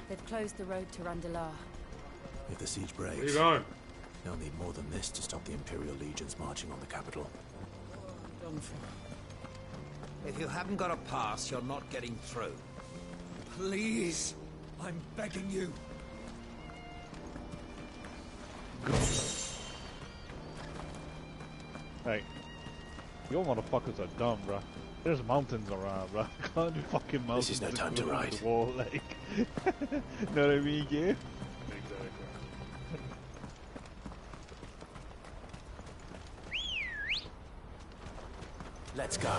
They've closed the road to Randalar. If the siege breaks, Where you going? they'll need more than this to stop the Imperial legions marching on the capital. Done for. If you haven't got a pass, you're not getting through. Please, I'm begging you. Hey, you motherfuckers are dumb, bruh. There's mountains around, bruh. Can't do fucking mountains. This is no just time go to over ride. the wall, like. Know what I mean, yeah? Exactly. Let's go.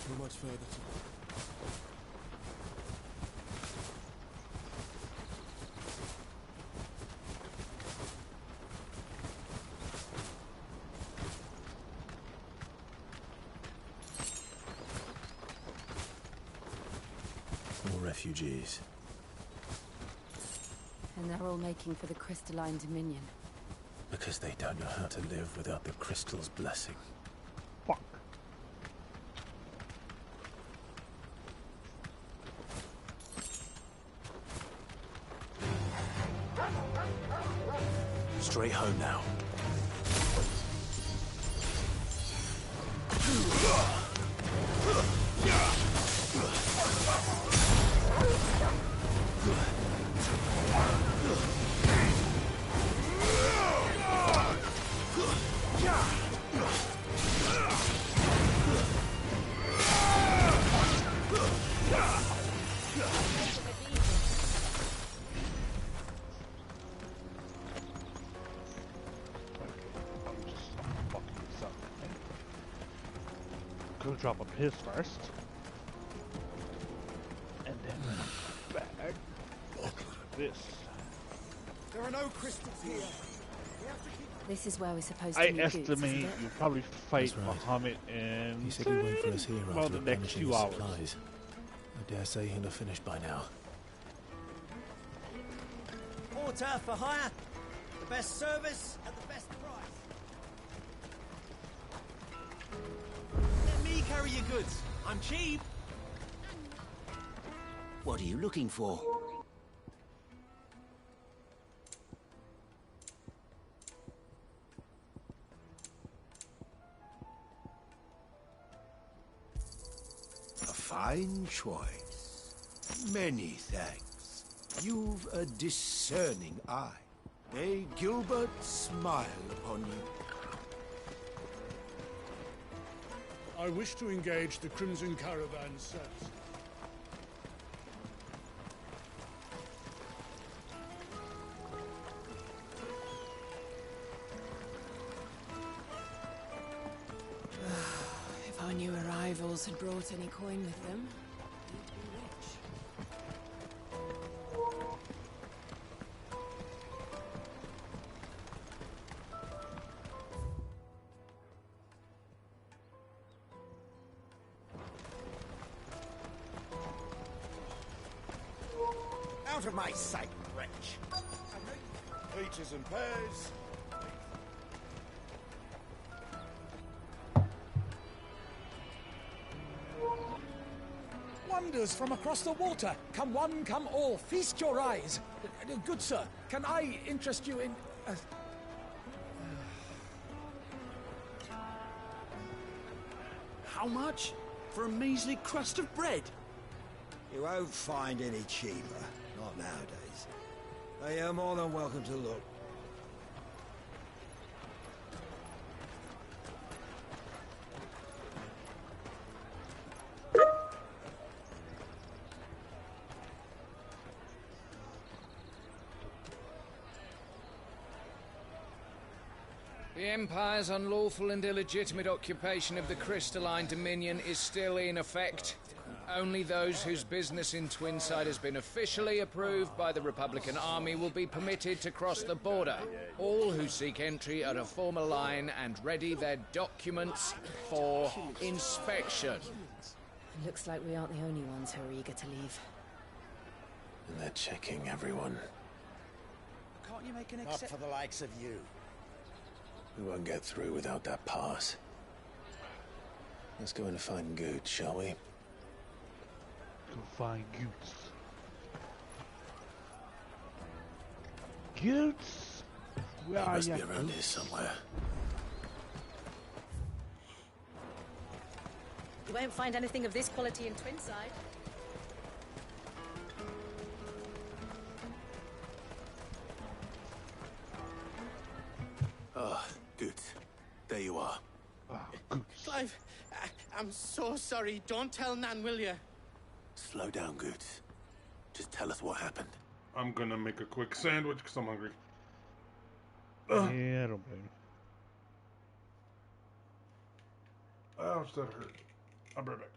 Not much further to go. More refugees. And they're all making for the Crystalline Dominion. Because they don't know how to live without the crystal's blessing. Fuck. Straight home now. Go drop a piss first. And then bag this. There are no crystals here. This is where we're supposed to I meet Goose, isn't estimate it? you'll probably fight That's right. Muhammad in He said he'd wait for us here well, after the next replenishing 2 his hours. supplies. I dare say he'll have finished by now. Porter for hire. The best service at the best price. Let me carry your goods. I'm cheap. What are you looking for? A fine choice. Many thanks. You've a discerning eye. May Gilbert smile upon you. I wish to engage the Crimson Caravan, sirs. If our new arrivals had brought any coin with them, we'd be rich. Out of my sight, wretch. Peaches and pears. Wonders from across the water. Come one, come all. Feast your eyes. Good sir, can I interest you in... How much? For a measly crust of bread? You won't find any cheaper. Not nowadays. But you're more than welcome to look. The Empire's unlawful and illegitimate occupation of the Crystalline Dominion is still in effect. Only those whose business in Twinside has been officially approved by the Republican Army will be permitted to cross the border. All who seek entry are to form a line and ready their documents for inspection. Looks like we aren't the only ones who are eager to leave. And they're checking everyone. Can't you make an Not for the likes of you. We won't get through without that pass. Let's go in and find Good, shall we? Go find Goots. Goots? Where He are must ya, be around Goots? here somewhere. You won't find anything of this quality in Twinside. Ah, Good. There you are. Clive, I'm so sorry. Don't tell Nan, will you? Slow down, Good. Just tell us what happened. I'm gonna make a quick sandwich because I'm hungry. Yeah, I don't blame you. Ouch, that hurt. I'll be right back.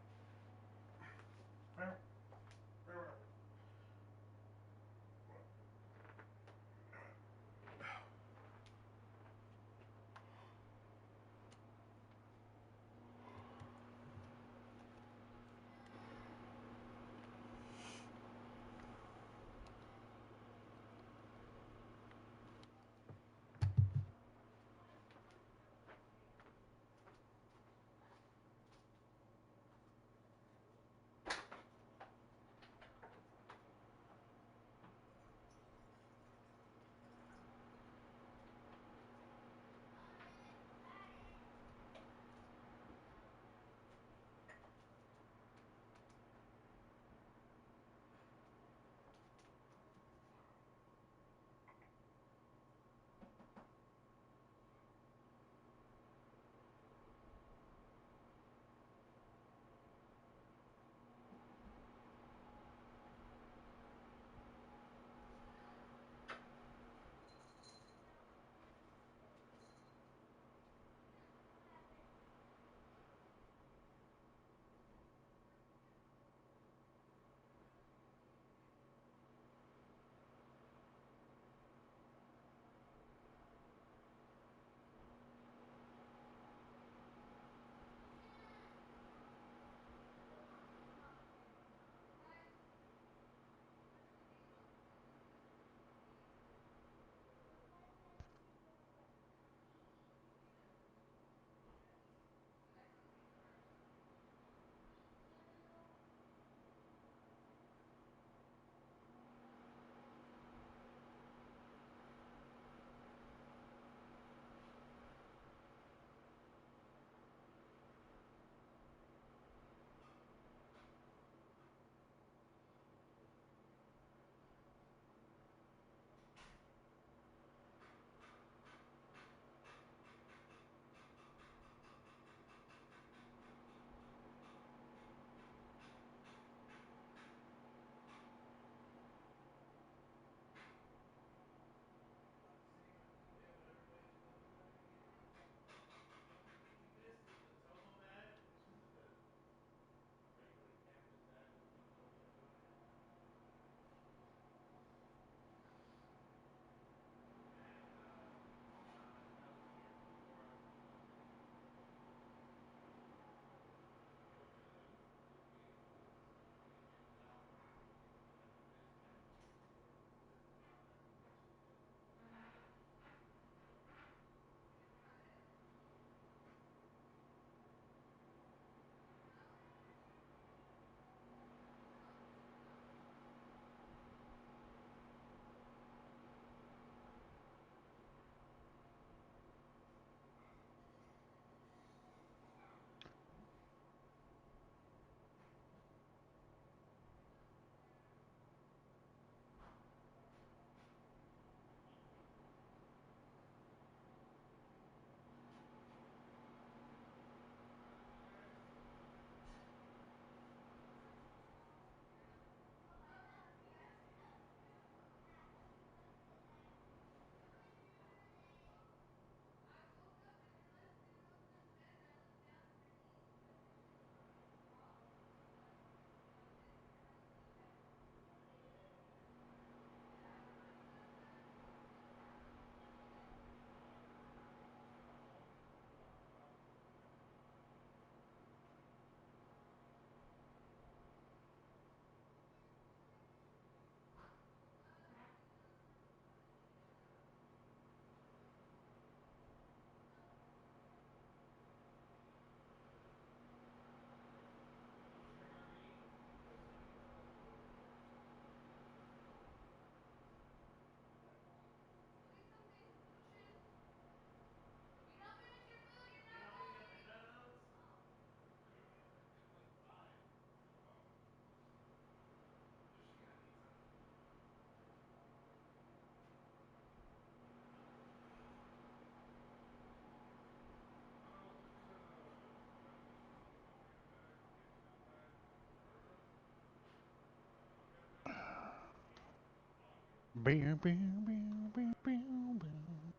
Bam, bam, bam, bam, bam, bam.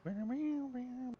Bam, bam, bam.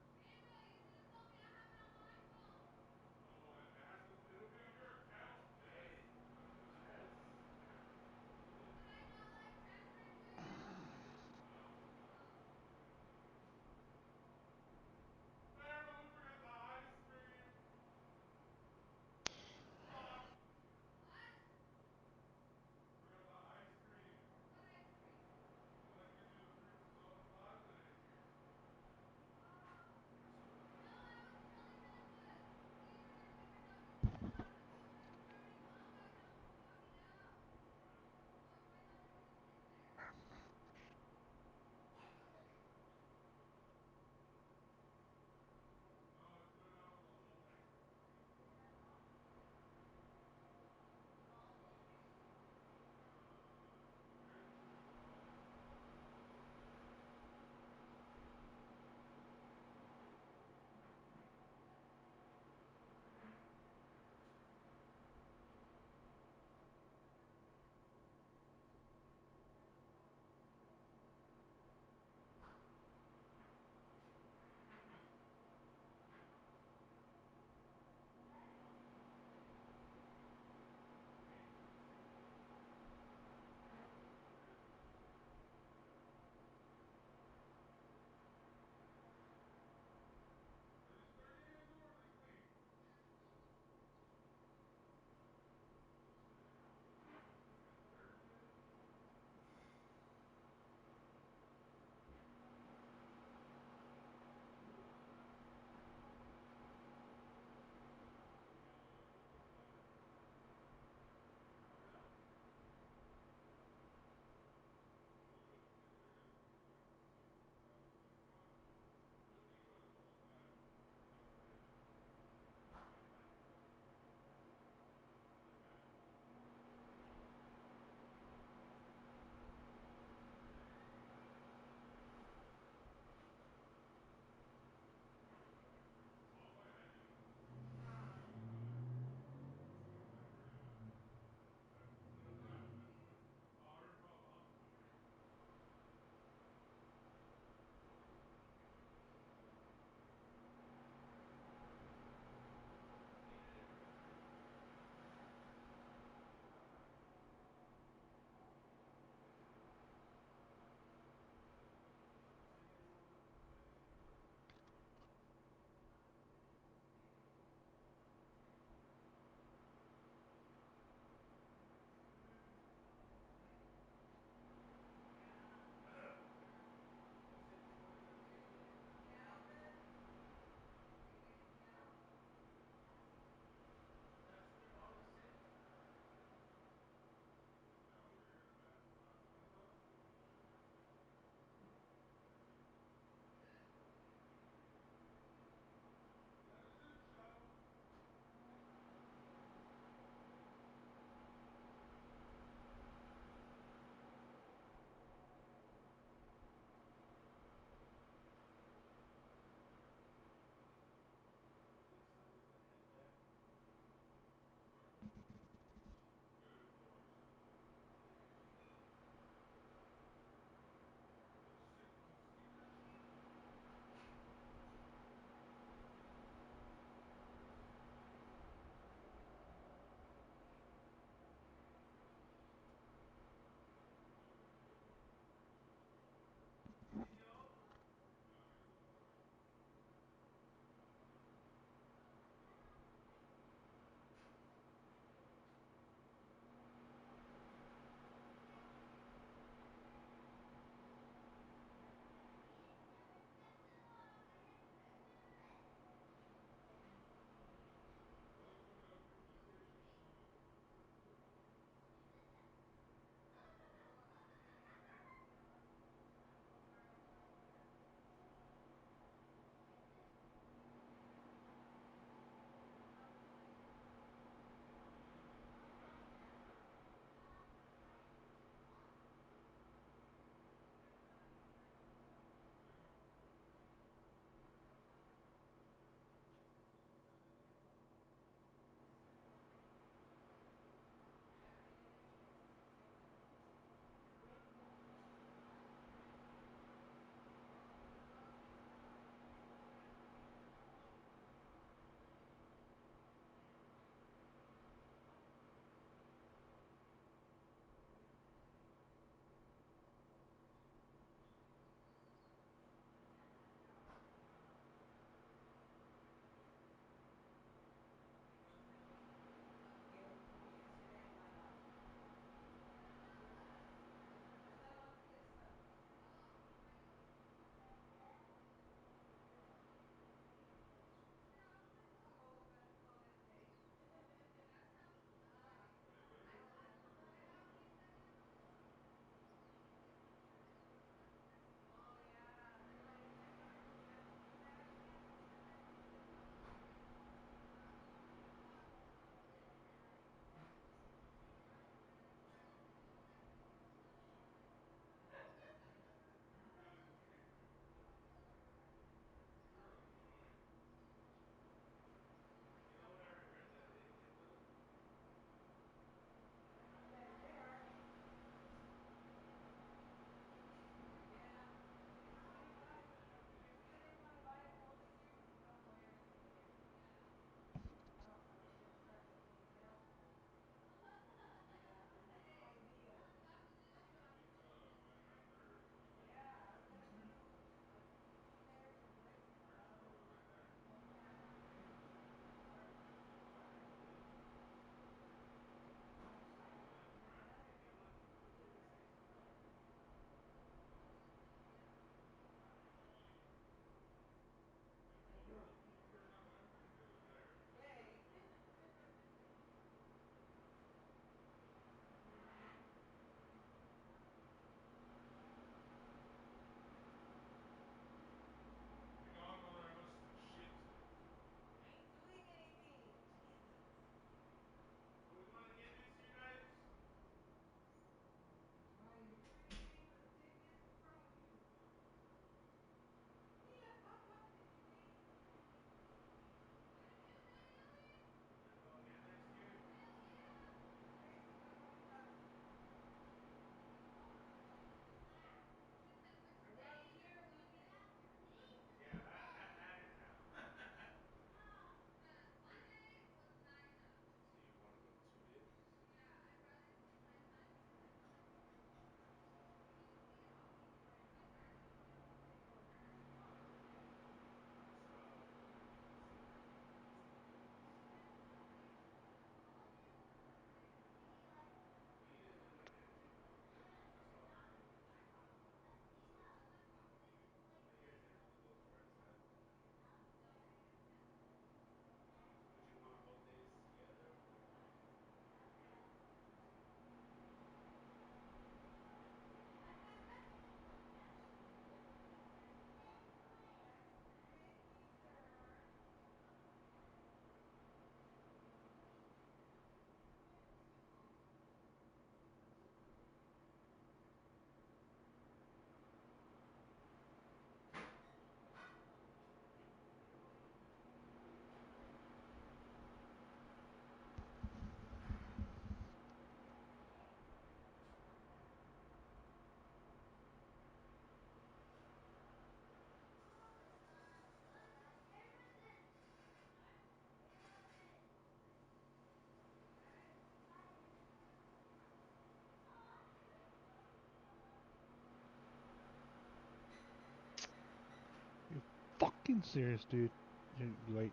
fucking serious, dude.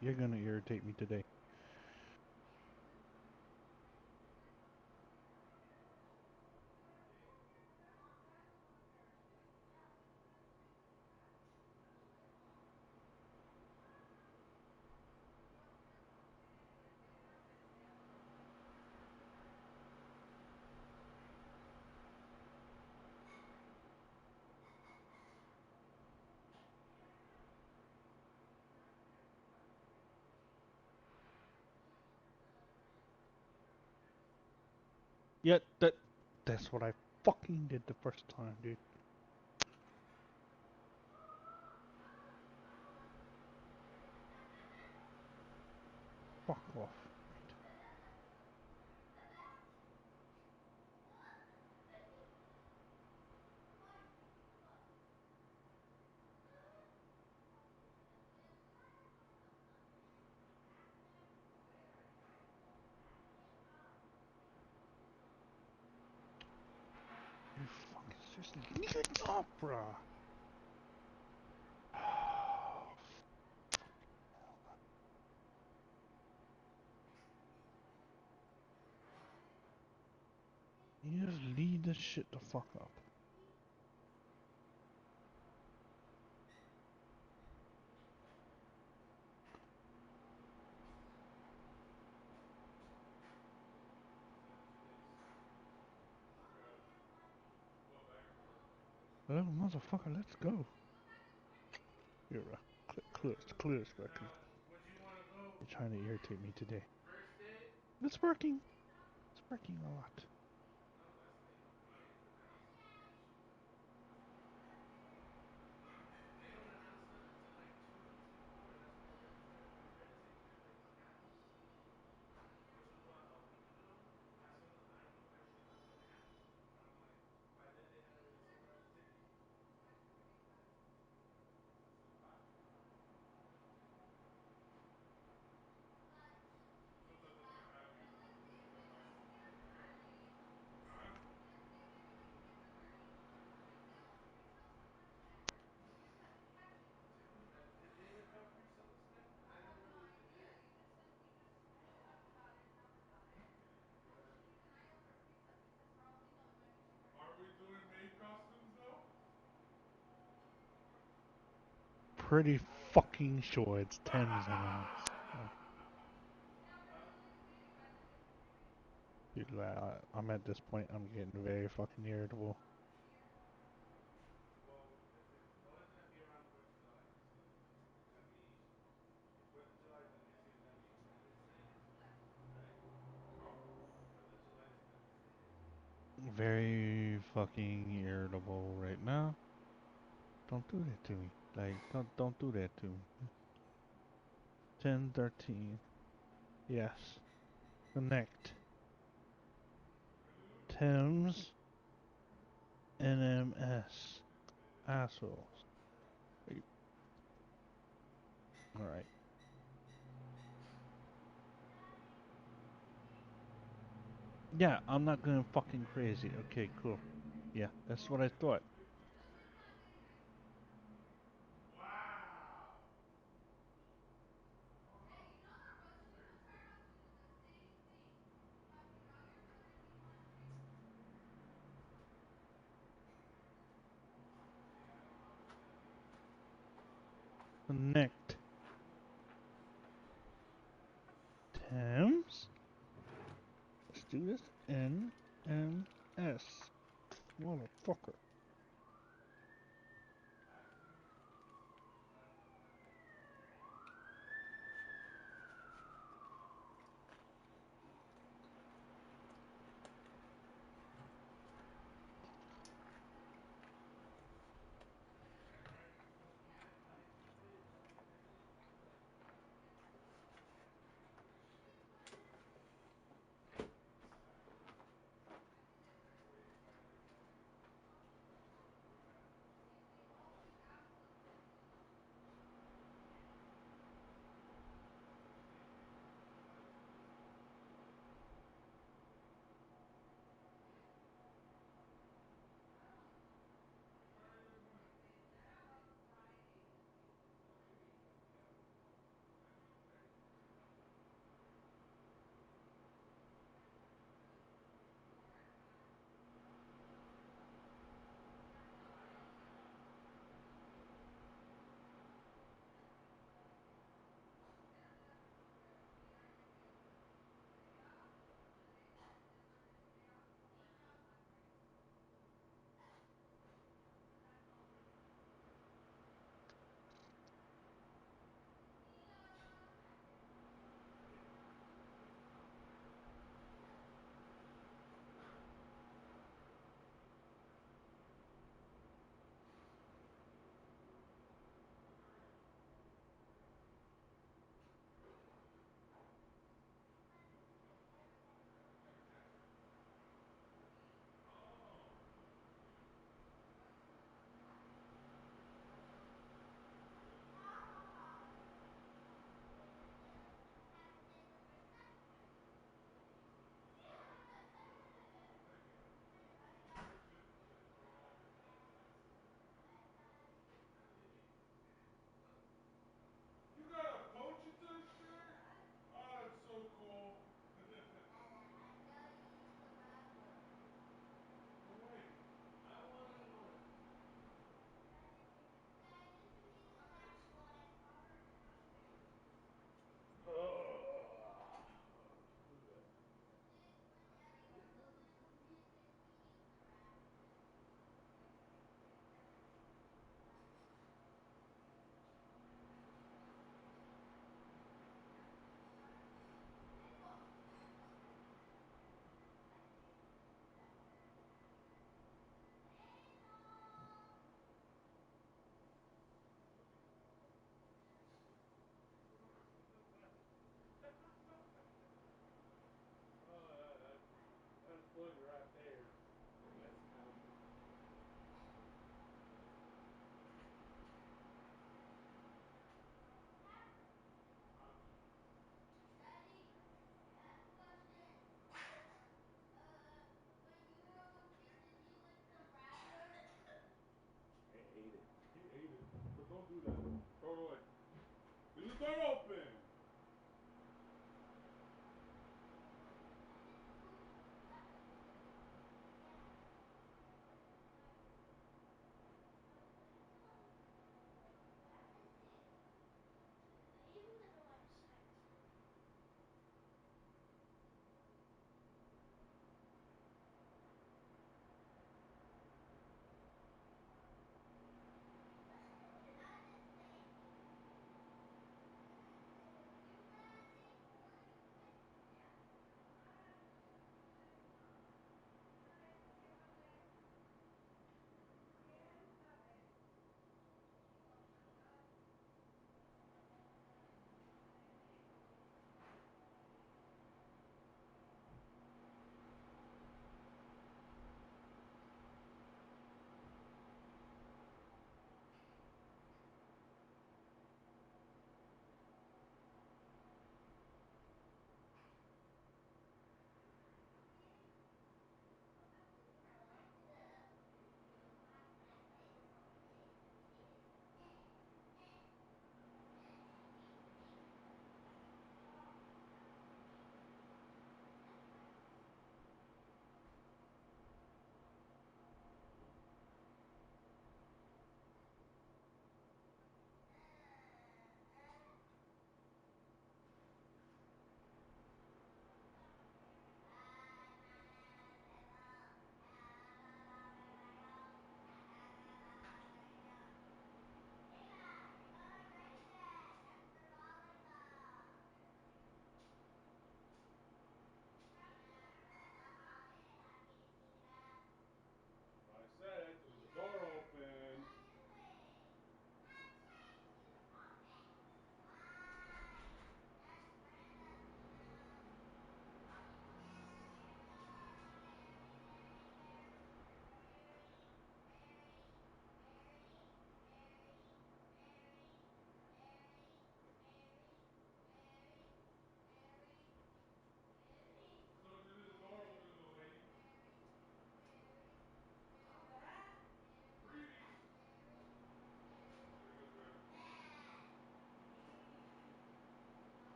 You're gonna irritate me today. Yeah, that's what I fucking did the first time, dude. Fuck off. You fucking seriously leave it up, bruh. You just leave this shit the fuck up. Well, motherfucker, let's go. You're clear, because you're trying to irritate me today. It's working. It's working a lot. Pretty fucking sure it's Thames M&M's. Dude, I'm at this point, I'm getting very fucking irritable. Very fucking irritable right now. Don't do that to me. Like, don't do that to me. 10:13. Yes. Connect. Thames NMS. Assholes. Alright. Yeah, I'm not going fucking crazy. Okay, cool. Yeah, that's what I thought. Connect. Thames? Let's do this. NMS. Motherfucker. Look, right there. That's out. I ate it. He ate it. But don't do that. Throw it away. Leave the door open.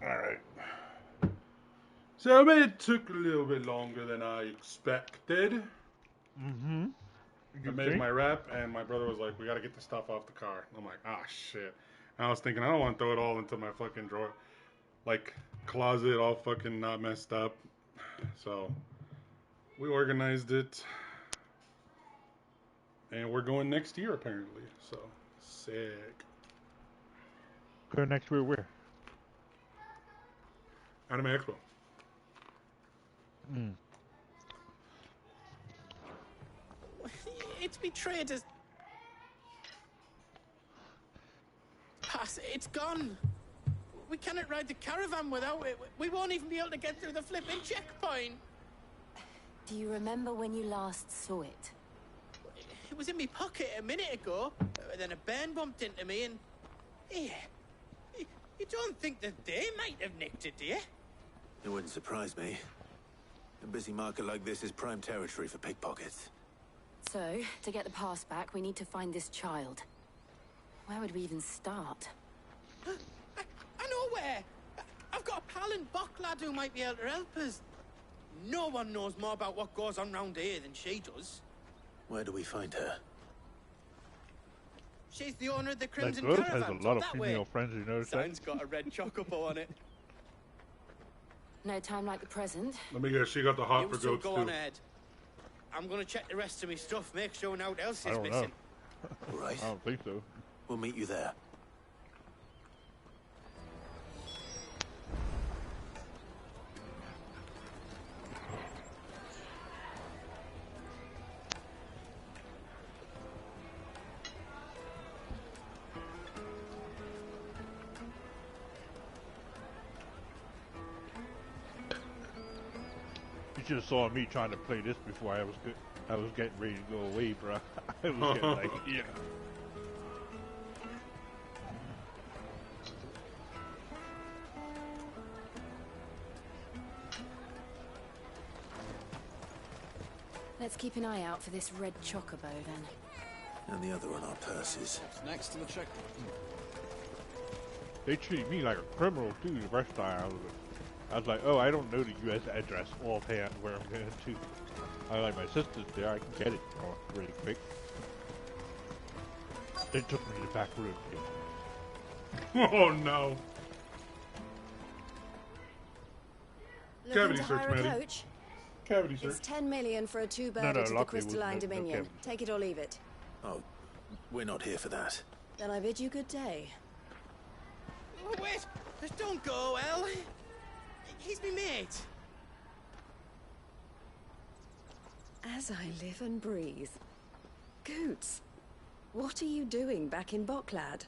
Alright. So it took a little bit longer than I expected. Mm-hmm. I made my rep, and my brother was like, we gotta get the stuff off the car. I'm like, ah, shit. And I was thinking, I don't want to throw it all into my fucking drawer. Like, closet all fucking not messed up. So, we organized it. And we're going next year, apparently. So, sick. Go next year where? Anime Expo. Mm. It's betrayed us. Pass, it's gone. We cannot ride the caravan without it. We won't even be able to get through the flipping checkpoint. Do you remember when you last saw it? It was in my pocket a minute ago. Then a burn bumped into me and... Yeah. You don't think that they might have nicked it, do you? It wouldn't surprise me. A busy market like this is prime territory for pickpockets. So, to get the pass back, we need to find this child. Where would we even start? I know where. I've got a pal in Bocklad who might be able to help us. No one knows more about what goes on round here than she does. Where do we find her? She's the owner of the That Crimson girl Caravan. has a lot of that female way. friends, you notice that? Sign's got a red chocobo on it. No time like the present. Let me guess, she got the hot You for two goats, go too. on ahead. I'm gonna check the rest of my stuff, make sure no one else I is don't missing. know. Right. I don't think so. We'll meet you there. You should have saw me trying to play this before I was good. I was getting ready to go away, bro. I was getting like, yeah. Let's keep an eye out for this red chocobo then. And the other on our purses. Next to the checkpoint. They treat me like a criminal too. The first time I was like, oh, I don't know the U.S. address offhand where I'm going to. I like my sister's there. I can get it really quick. They took me to the back room. Oh no. Looking Cavity to search, hire a Maddie. coach? Cavity search. It's 10 million for a two-birder No, to the luckily it was Crystalline no Dominion. cavity. Take it or leave it. Oh, we're not here for that. Then I bid you good day. Oh, wait! Just don't go, El. He's me mate. As I live and breathe. Goots, what are you doing back in Bocklad?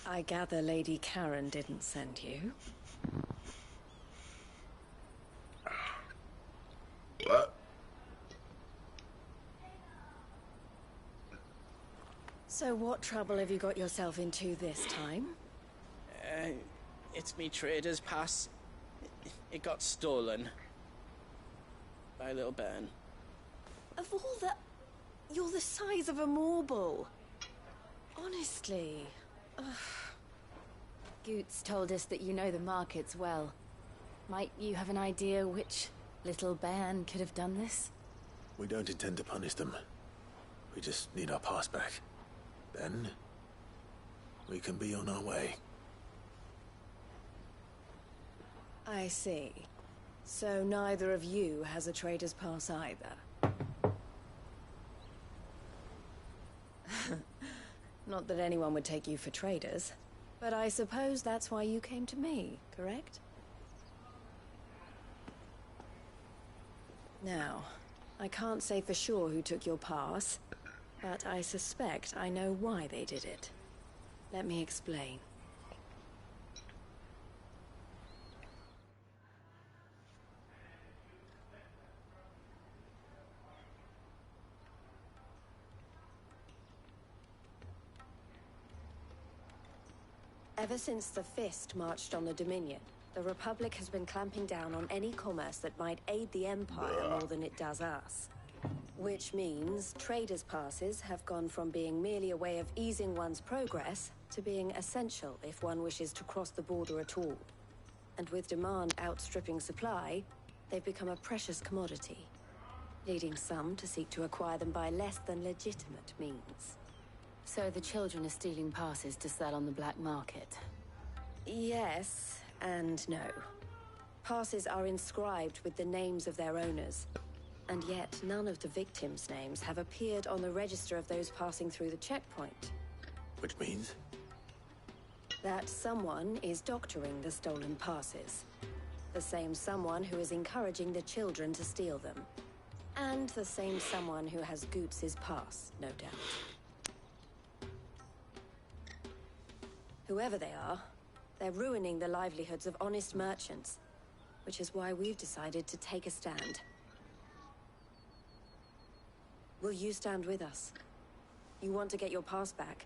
I gather Lady Karen didn't send you. What? So what trouble have you got yourself into this time? It's me trader's pass. It got stolen. By a little Ben. Of all the... You're the size of a marble. Honestly. Ugh. Goots told us that you know the markets well. Might you have an idea which little bairn could have done this? We don't intend to punish them. We just need our pass back. Then, we can be on our way. I see. So neither of you has a trader's pass either. Not that anyone would take you for traders, but I suppose that's why you came to me, correct? Now, I can't say for sure who took your pass, but I suspect I know why they did it. Let me explain. Ever since the Fist marched on the Dominion, the Republic has been clamping down on any commerce that might aid the Empire more than it does us. Which means traders' passes have gone from being merely a way of easing one's progress to being essential if one wishes to cross the border at all. And with demand outstripping supply, they've become a precious commodity, leading some to seek to acquire them by less than legitimate means. So the children are stealing passes to sell on the black market? Yes and no. Passes are inscribed with the names of their owners, and yet none of the victims' names have appeared on the register of those passing through the checkpoint. Which means? That someone is doctoring the stolen passes. The same someone who is encouraging the children to steal them. And the same someone who has Goots' pass, no doubt. Whoever they are, they're ruining the livelihoods of honest merchants, which is why we've decided to take a stand. Will you stand with us? You want to get your pass back,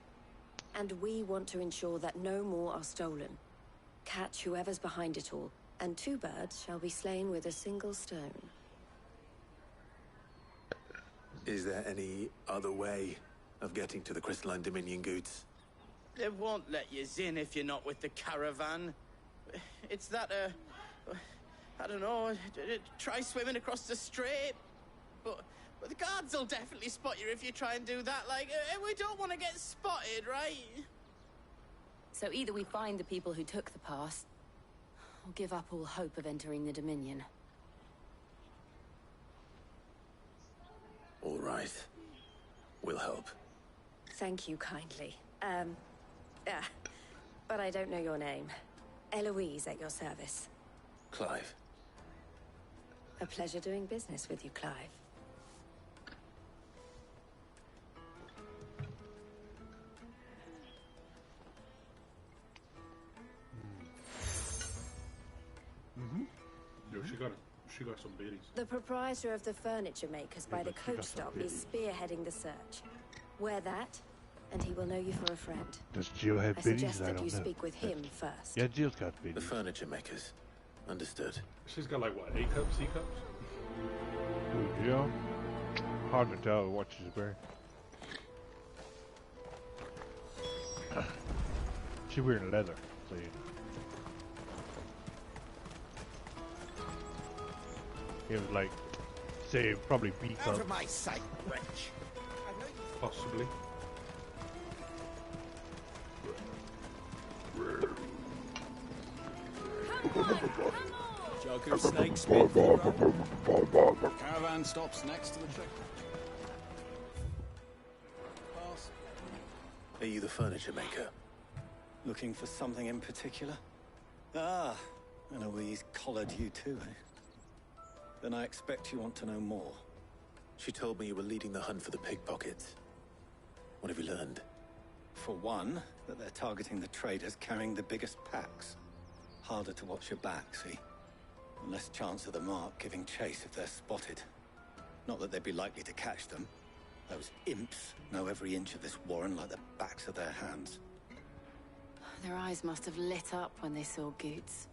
and we want to ensure that no more are stolen. Catch whoever's behind it all, and 2 birds shall be slain with a single stone. Is there any other way of getting to the Crystalline Dominion Goods? They won't let you in if you're not with the caravan. It's that, I don't know, try swimming across the strait. But the guards will definitely spot you if you try and do that. Like, we don't want to get spotted, right? So either we find the people who took the pass, or give up all hope of entering the Dominion. All right. We'll help. Thank you kindly. But I don't know your name. Eloise at your service. Clive. A pleasure doing business with you, Clive. Yo, she got some biddies. The proprietor of the furniture makers by the coach stop is spearheading the search. Wear that, and he will know you for a friend. Does Jill have I biddies? suggest I that don't you know. speak with him first. Yeah, Jill's got biddies. The furniture makers. Understood. She's got like what, A cups, C cups? Who, Jill? Hard to tell what she's wearing. She's wearing leather, so you know. It was like, say, probably B cup. Out of my sight, wretch. Possibly. Joker snake speed for roll. Caravan stops next to the checkpoint. Pass. Are you the furniture maker? Looking for something in particular? Ah, Eloise collared you too, eh? Then I expect you want to know more. She told me you were leading the hunt for the pickpockets. What have you learned? For one, that they're targeting the traders carrying the biggest packs. Harder to watch your back, see? And less chance of the mark giving chase if they're spotted. Not that they'd be likely to catch them. Those imps know every inch of this warren like the backs of their hands. Their eyes must have lit up when they saw Goots.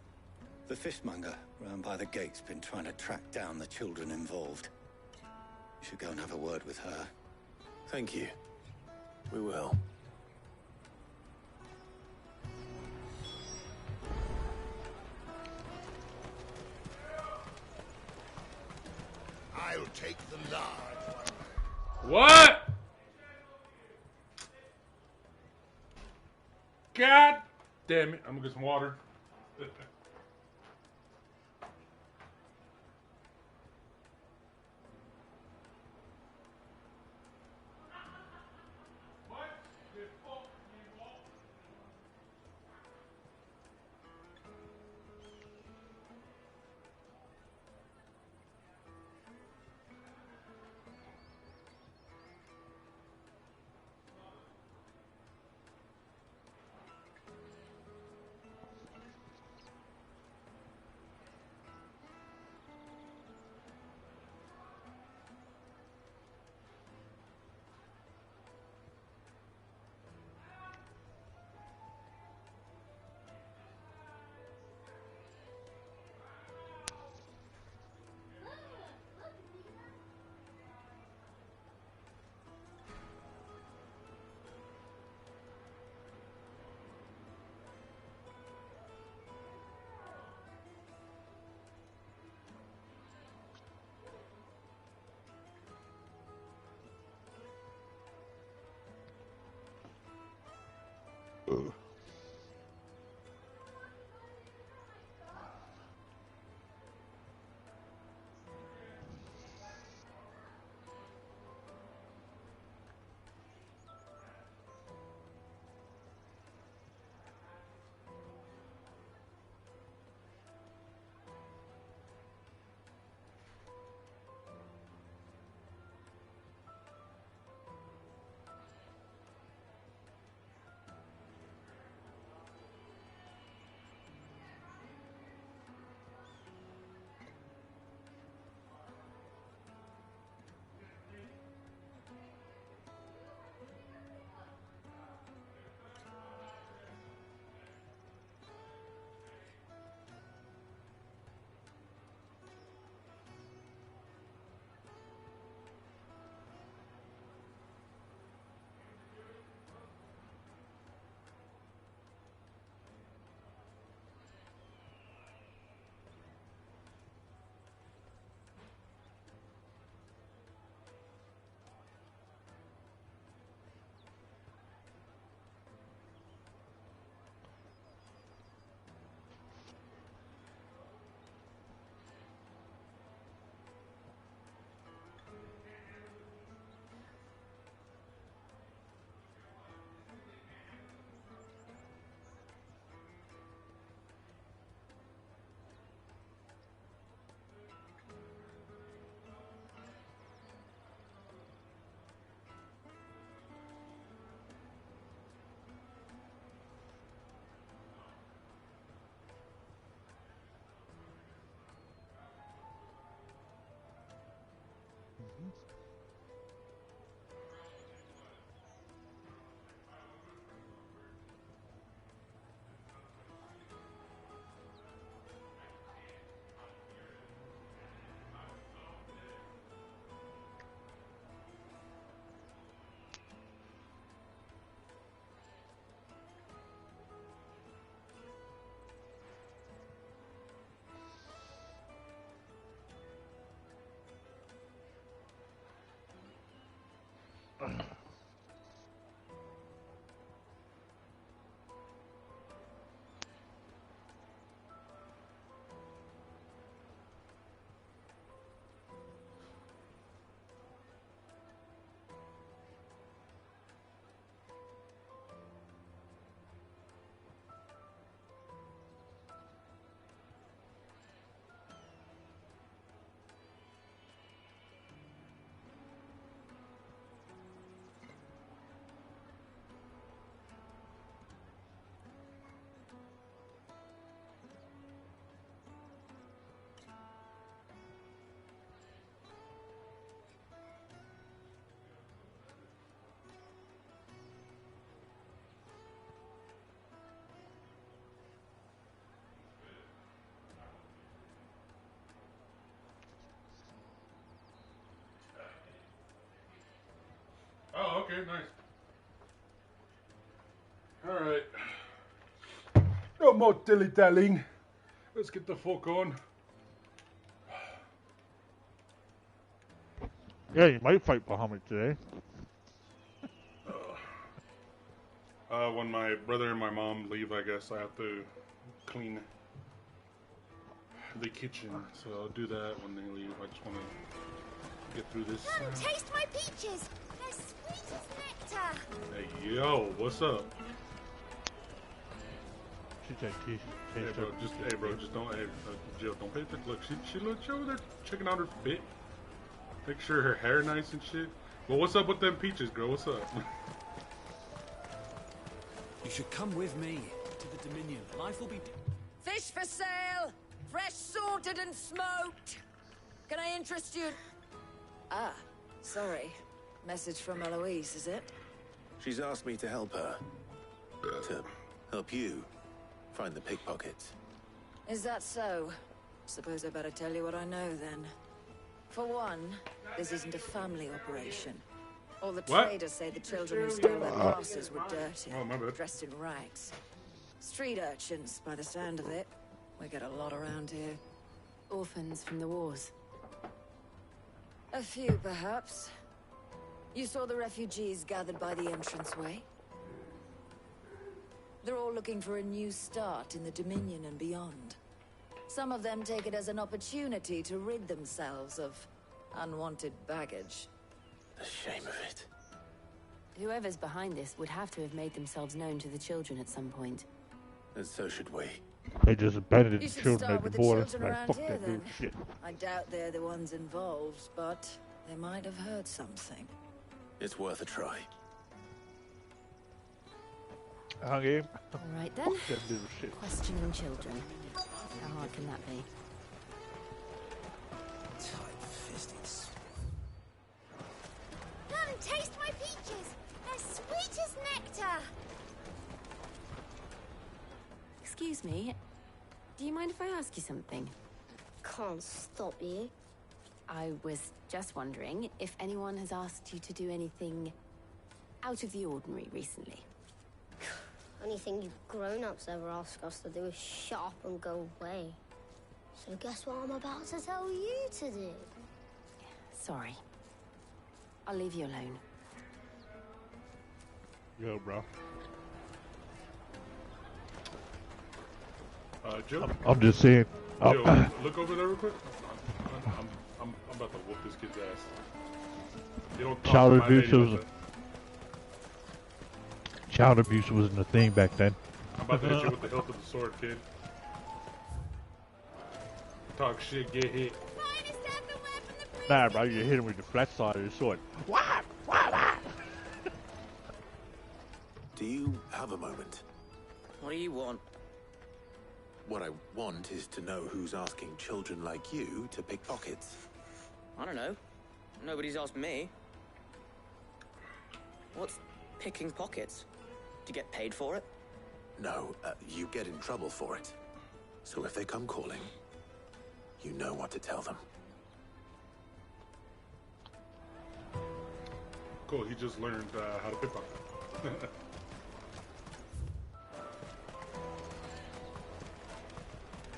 The fishmonger round by the gate's been trying to track down the children involved. You should go and have a word with her. Thank you. We will. I'll take the large one. What? God damn it. I'm gonna get some water. Oh, okay, nice. Alright. No more dilly-dallying. Let's get the fuck on. Yeah, you might fight Bahamut today. When my brother and my mom leave, I guess I have to clean the kitchen. So I'll do that when they leave. I just want to get through this. Come taste my peaches. They're sweet as nectar. Hey, yo, what's up? She said, taste Hey, bro, just don't, Jill, don't pay attention. Look, she over there checking out her bit. Make sure her hair nice and shit. Well, what's up with them peaches, girl? What's up? You should come with me to the Dominion. Life will be... Fish for sale! Fresh sorted and smoked! Can I interest you? Ah, sorry. Message from Eloise, is it? She's asked me to help her. To help you find the pickpockets. Is that so? Suppose I better tell you what I know, then. For one, this isn't a family operation. All the traders say the children who stole their passes were dirty, dressed in rags. Street urchins, by the sound of it. We get a lot around here. Orphans from the wars. A few, perhaps. You saw the refugees gathered by the entranceway? They're all looking for a new start in the Dominion and beyond. Some of them take it as an opportunity to rid themselves of unwanted baggage. The shame of it. Whoever's behind this would have to have made themselves known to the children at some point. And so should we. They just abandoned You the should children start at the with the border. children Like, around fuck here, that then. new shit. I doubt they're the ones involved, but they might have heard something. It's worth a try. Okay. All right then. Fuck that little shit. Questioning children. How hard can that be? Tight-fisted. Come, taste my peaches. They're sweet as nectar. Excuse me. Do you mind if I ask you something? Can't stop you. I was just wondering if anyone has asked you to do anything out of the ordinary recently. Anything you grown-ups ever ask us to do is shut up and go away. So guess what I'm about to tell you to do? Sorry. I'll leave you alone. Yo, bro. Joe? I'm just saying. Joe, look over there real quick. I'm about to whoop this kid's ass. You don't talk Child to my abuse lady was like that. child abuse wasn't a thing back then. I'm about to hit you with the hilt of the sword, kid. Talk shit, get hit. Nah, bro, you hit him with the flat side of the sword. Wah! Wah! Wah! Do you have a moment? What do you want? What I want is to know who's asking children like you to pick pockets. I don't know. Nobody's asked me. What's picking pockets? Do you get paid for it? No, you get in trouble for it. So if they come calling, you know what to tell them. Cool, he just learned how to pickpocket.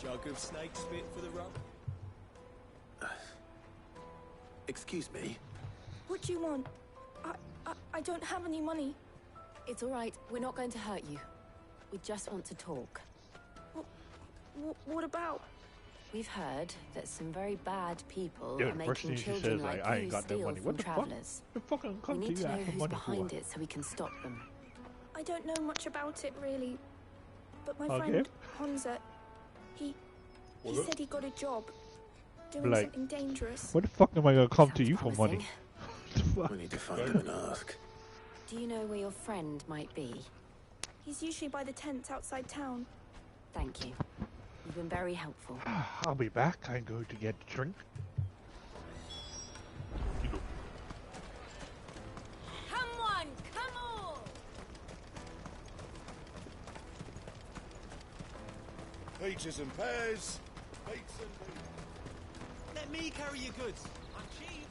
Jug of snake spit for the rub. Excuse me? What do you want? I don't have any money. It's all right. We're not going to hurt you. We just want to talk. What about? We've heard that some very bad people Yeah, are the first making thing she children says, like I you ain't got no steal money. from What the fuck? travelers. The fucking We come need to to you know for who's money behind for? it so we can stop them. I don't know much about it really. But my Okay. friend Honza, he What? said he got a job doing Like, something dangerous. what the fuck am I gonna come to you for promising. money? We need to find him and ask. Do you know where your friend might be? He's usually by the tents outside town. Thank you. You've been very helpful. I'll be back. I'm going to get a drink. Come on, come on! Peaches and pears. Peaches and pears. Let me carry your goods. I'm cheap.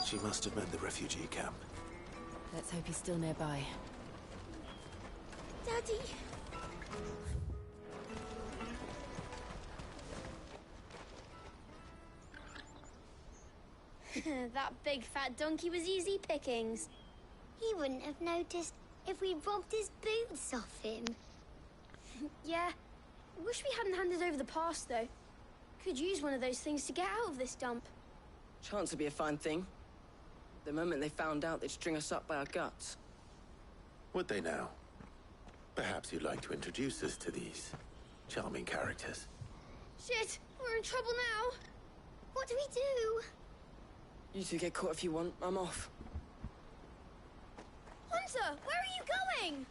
She must have met the refugee camp. Let's hope he's still nearby. Daddy! That big fat donkey was easy pickings. He wouldn't have noticed if we robbed his boots off him. Yeah. Wish we hadn't handed over the pass, though. Could use one of those things to get out of this dump. Chance would be a fine thing. The moment they found out, they'd string us up by our guts. Would they now? Perhaps you'd like to introduce us to these charming characters. Shit, we're in trouble now. What do we do? You two get caught if you want. I'm off. Hunter, where are you going?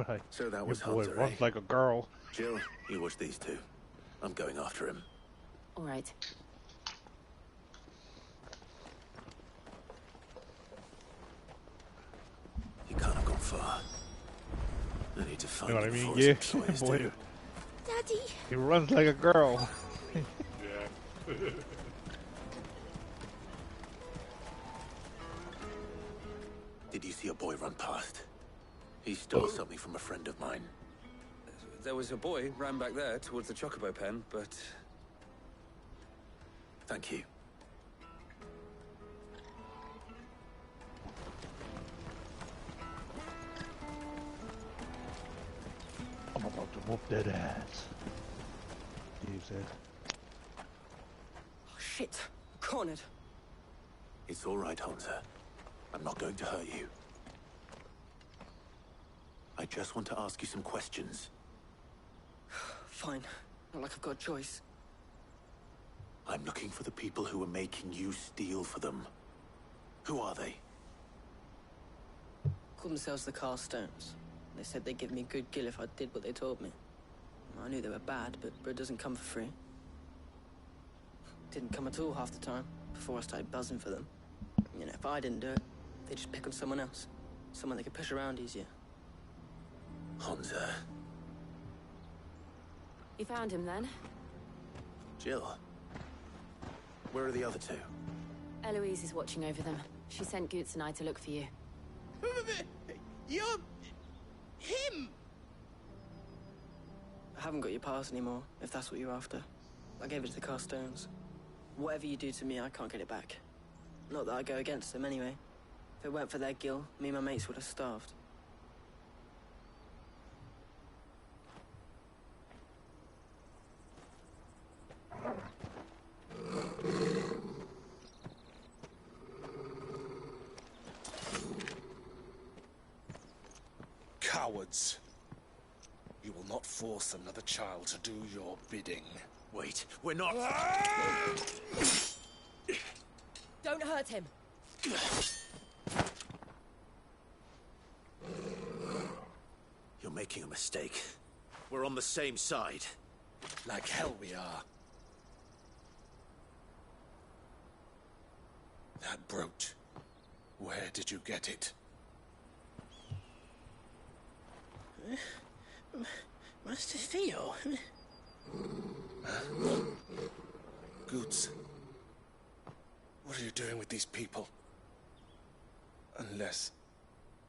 Right. So that Your was boy Hunter, runs eh? like a girl. Jill, you watch these two. I'm going after him. All right. He can't have gone far. I need to find You know what I him mean? before his Yeah. employers Boy, do. Daddy! he runs like a girl. Yeah. Did you see a boy run past? He stole something from a friend of mine. There was a boy ran back there towards the chocobo pen, but Thank you. I'm about to whoop that ass. Steve said. Oh, shit. Cornered. It's all right, Hansa. I'm not going to hurt you. I just want to ask you some questions. Fine. Not like I've got a choice. I'm looking for the people who are making you steal for them. Who are they? Call themselves the Carstones. They said they'd give me a good gill if I did what they told me. I knew they were bad, but bread doesn't come for free. Didn't come at all half the time, before I started buzzing for them. You know, if I didn't do it, they'd just pick on someone else. Someone they could push around easier. Hansa. You found him then? Jill. Where are the other two? Eloise is watching over them. She sent Goots and I to look for you. You're... him! I haven't got your pass anymore, if that's what you're after. I gave it to the Carstones. Whatever you do to me, I can't get it back. Not that I go against them anyway. If it weren't for their gill, me and my mates would have starved. Cowards. You will not force another child to do your bidding. Wait, we're not... Don't hurt him. You're making a mistake. We're on the same side. Like hell we are. That brooch. Where did you get it? Master Theo? Goots. What are you doing with these people? Unless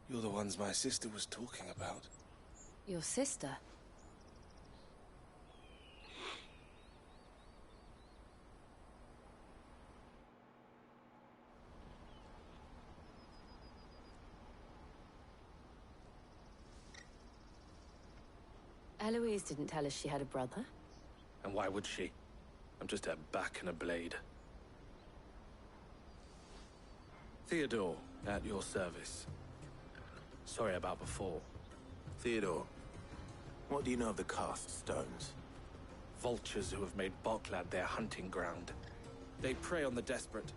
you're the ones my sister was talking about. Your sister? Eloise didn't tell us she had a brother. And why would she? I'm just a back and a blade. Theodore, at your service. Sorry about before. Theodore, what do you know of the cast stones? Vultures who have made Boklad their hunting ground. They prey on the desperate,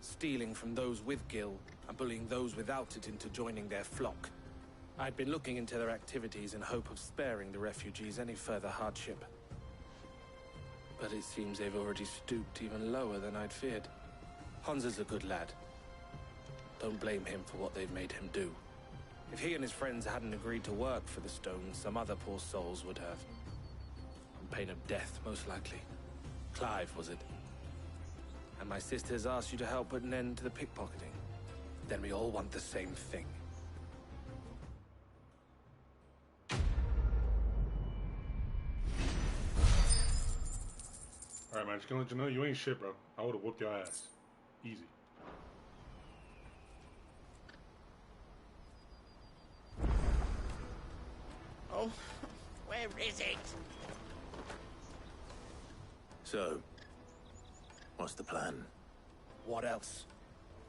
stealing from those with gil and bullying those without it into joining their flock. I'd been looking into their activities in hope of sparing the refugees any further hardship. But it seems they've already stooped even lower than I'd feared. Hansa's a good lad. Don't blame him for what they've made him do. If he and his friends hadn't agreed to work for the stones, some other poor souls would have. On pain of death, most likely. Clive, was it? And my sisters asked you to help put an end to the pickpocketing. Then we all want the same thing. Alright, man, just gonna let you know, you ain't shit, bro. I would've whooped your ass. Easy. Oh, where is it? So, what's the plan? What else?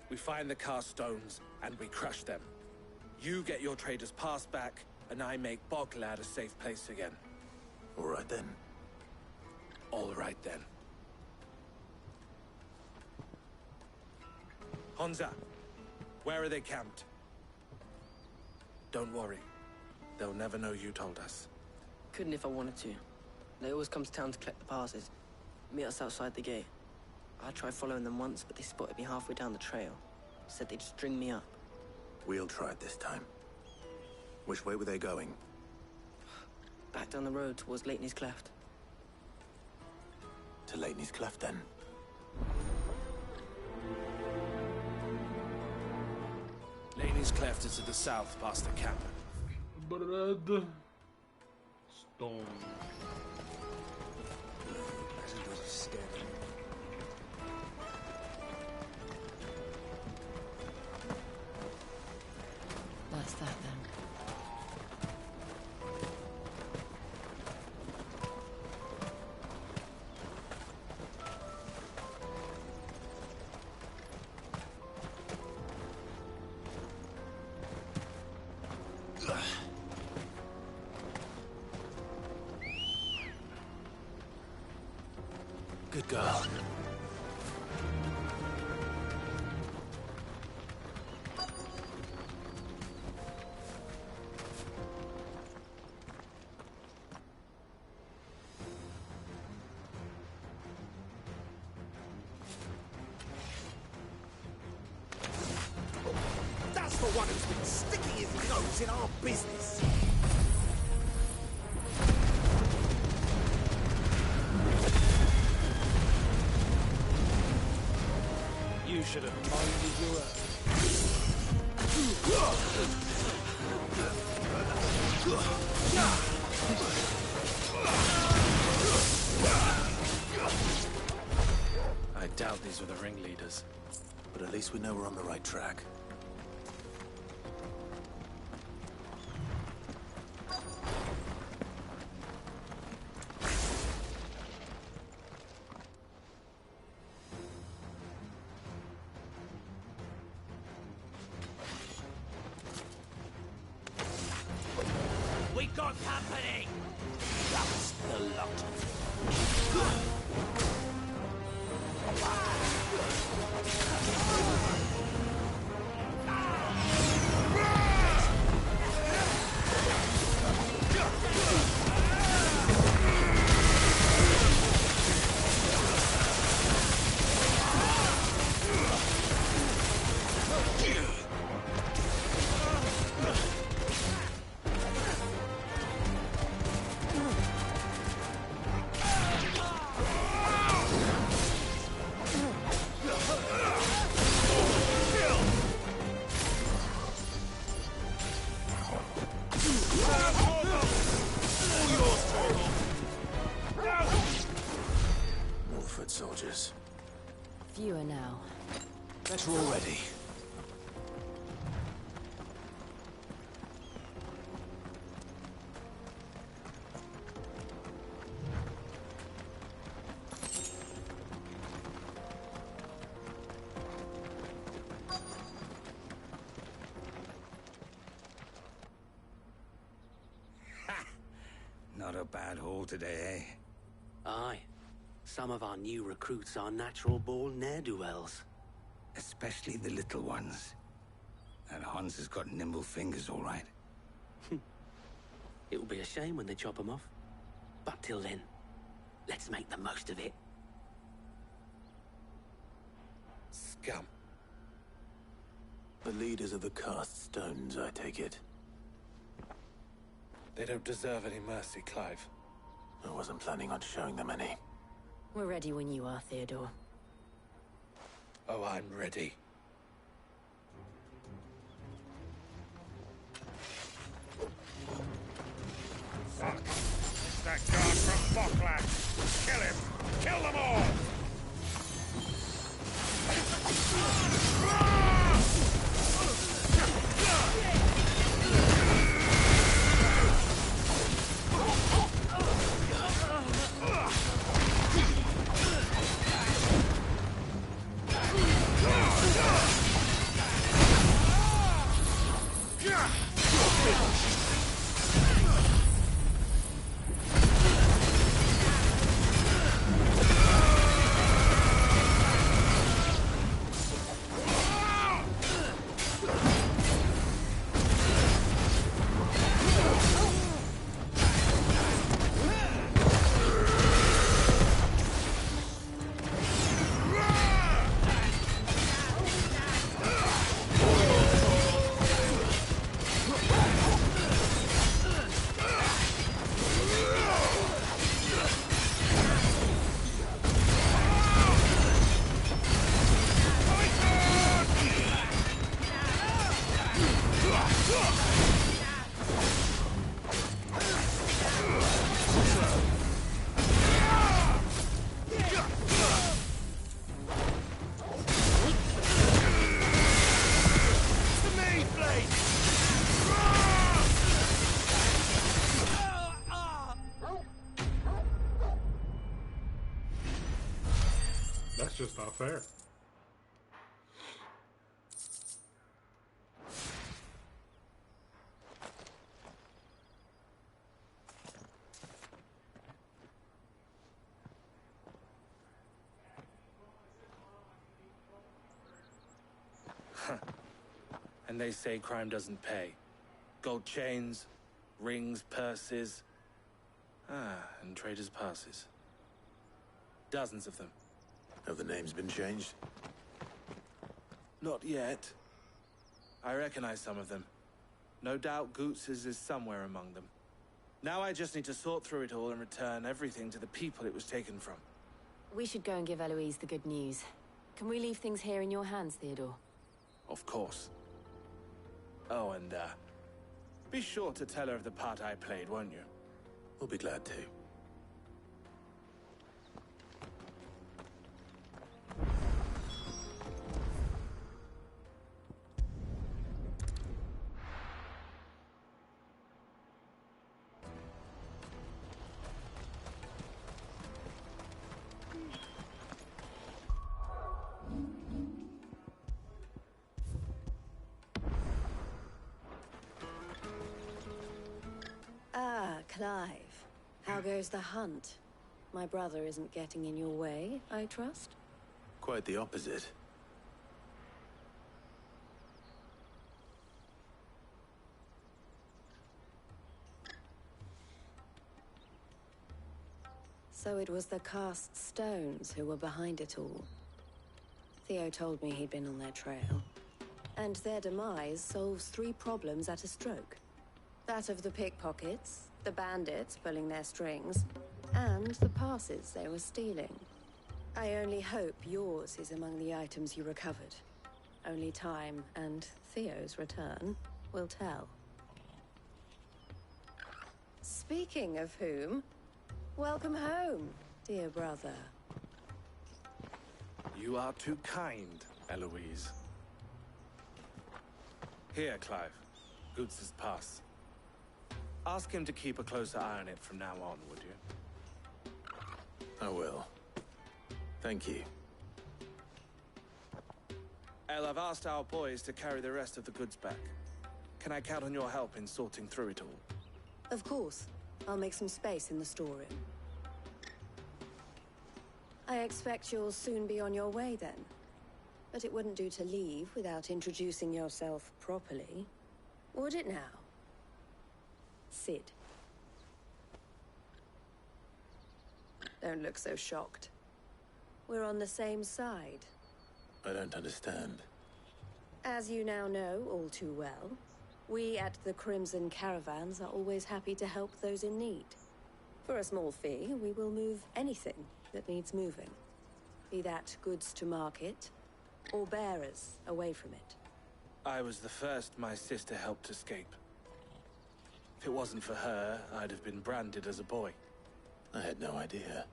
We find the Carstones, and we crush them. You get your trader's pass back, and I make Boklad a safe place again. All right, then. All right, then. Hansa, where are they camped? Don't worry. They'll never know you told us. Couldn't if I wanted to. They always come to town to collect the passes. Meet us outside the gate. I tried following them once, but they spotted me halfway down the trail. Said they'd string me up. We'll try it this time. Which way were they going? Back down the road towards Leighton's Cleft. To Leighton's Cleft, then. Leighton's Cleft is to the south, past the camp. Bread. Stone. What's that then? Good girl. That's for one who's been sticking his nose in our business. You should have minded your own. I doubt these were the ringleaders. But at least we know we're on the right track. We got company! That's the lot. Foot soldiers. Fewer now. Better already. Not a bad haul today, eh? Aye. Some of our new recruits are natural-born ne'er-do-wells. Especially the little ones. And Hans has got nimble fingers, all right. It'll be a shame when they chop them off. But till then, let's make the most of it. Scum. The leaders of the cast stones, I take it. They don't deserve any mercy, Clive. I wasn't planning on showing them any. We're ready when you are, Theodore. Oh, I'm ready. Fuck. It's that guard from Boklat. Kill him. Kill them all. just not fair. And they say crime doesn't pay. Gold chains, rings, purses. And traders' passes. Dozens of them. Have the names been changed? Not yet. I recognize some of them. No doubt Goots's is somewhere among them. Now I just need to sort through it all and return everything to the people it was taken from. We should go and give Eloise the good news. Can we leave things here in your hands, Theodore? Of course. Oh, and, be sure to tell her of the part I played, won't you? We'll be glad to. Clive. How goes the hunt? My brother isn't getting in your way, I trust? Quite the opposite. So it was the cast stones who were behind it all. Theo told me he'd been on their trail. And their demise solves 3 problems at a stroke. That of the pickpockets, the bandits pulling their strings, and the passes they were stealing. I only hope yours is among the items you recovered. Only time and Theo's return will tell. Speaking of whom, welcome home, dear brother. You are too kind, Eloise. Here, Clive. Goots's pass. Ask him to keep a closer eye on it from now on, would you? I will. Thank you. El, I've asked our boys to carry the rest of the goods back. Can I count on your help in sorting through it all? Of course. I'll make some space in the storeroom. I expect you'll soon be on your way then. But it wouldn't do to leave without introducing yourself properly. Would it now? Sid. Don't look so shocked. We're on the same side. I don't understand. As you now know all too well, we at the Crimson Caravans are always happy to help those in need. For a small fee, we will move anything that needs moving. Be that goods to market, or bearers away from it. I was the first my sister helped escape. If it wasn't for her, I'd have been branded as a boy. I had no idea.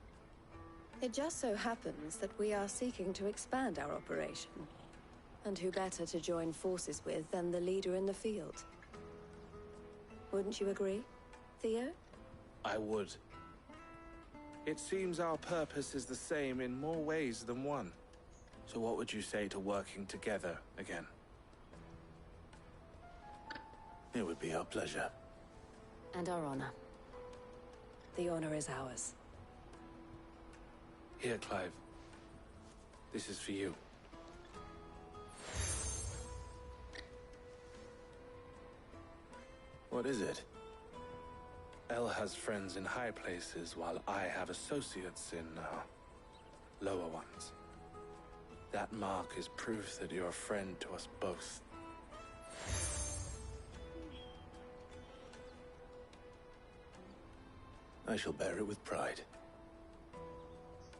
It just so happens that we are seeking to expand our operation. And who better to join forces with than the leader in the field? Wouldn't you agree, Theo? I would. It seems our purpose is the same in more ways than one. So what would you say to working together again? It would be our pleasure. And our honor. The honor is ours. Here, Clive. This is for you. What is it? El has friends in high places, while I have associates in, lower ones. That mark is proof that you're a friend to us both. I shall bear it with pride.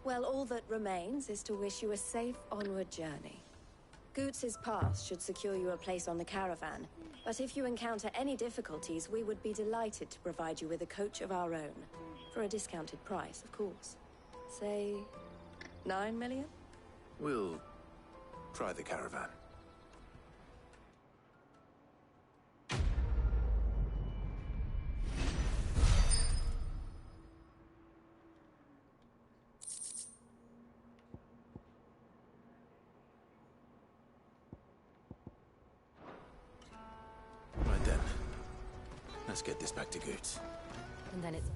Well, all that remains is to wish you a safe onward journey. Goots's pass should secure you a place on the caravan, but if you encounter any difficulties, we would be delighted to provide you with a coach of our own. For a discounted price, of course. Say, 9 million? We'll try the caravan. Let's get this back to Goots. And then it's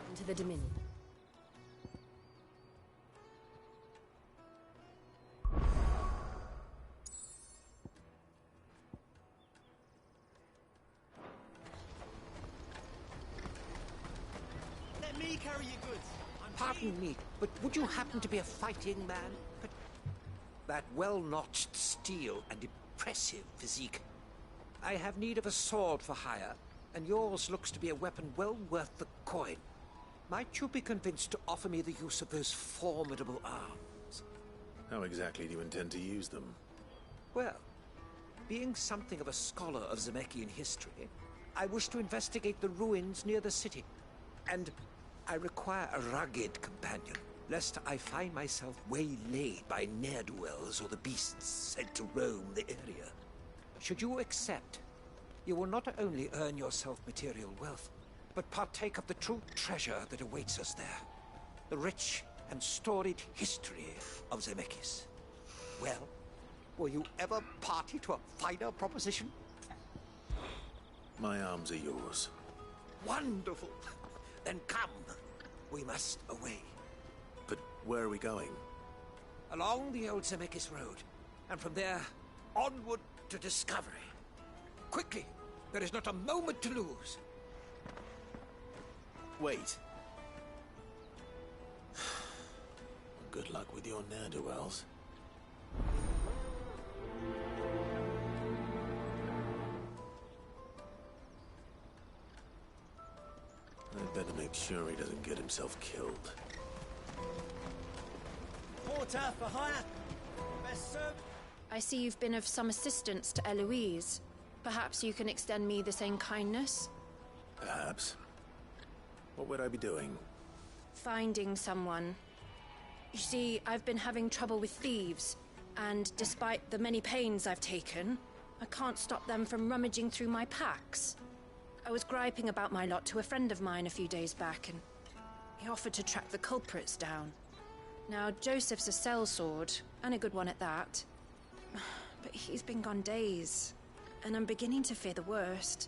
into the Dominion. Let me carry your goods. Pardon me, but would you happen to be a fighting man? But that well-notched steel and impressive physique. I have need of a sword for hire, and yours looks to be a weapon well worth the coin. Might you be convinced to offer me the use of those formidable arms? How exactly do you intend to use them? Well, being something of a scholar of Zemeckis history, I wish to investigate the ruins near the city. And I require a rugged companion, lest I find myself waylaid by ne'er-do-wells or the beasts sent to roam the area. Should you accept, you will not only earn yourself material wealth, but partake of the true treasure that awaits us there. The rich and storied history of Zemeckis. Well, will you ever party to a finer proposition? My arms are yours. Wonderful! Then come. We must away. But where are we going? Along the old Zemeckis Road, and from there, onward to discovery. Quickly! There is not a moment to lose. Wait. Good luck with your ne'er-do-wells. I'd better make sure he doesn't get himself killed. Porter for hire. Best served. I see you've been of some assistance to Eloise. Perhaps you can extend me the same kindness? Perhaps. What would I be doing? Finding someone. You see, I've been having trouble with thieves, and despite the many pains I've taken, I can't stop them from rummaging through my packs. I was griping about my lot to a friend of mine a few days back, and he offered to track the culprits down. Now, Joseph's a sellsword, and a good one at that. But he's been gone days, and I'm beginning to fear the worst.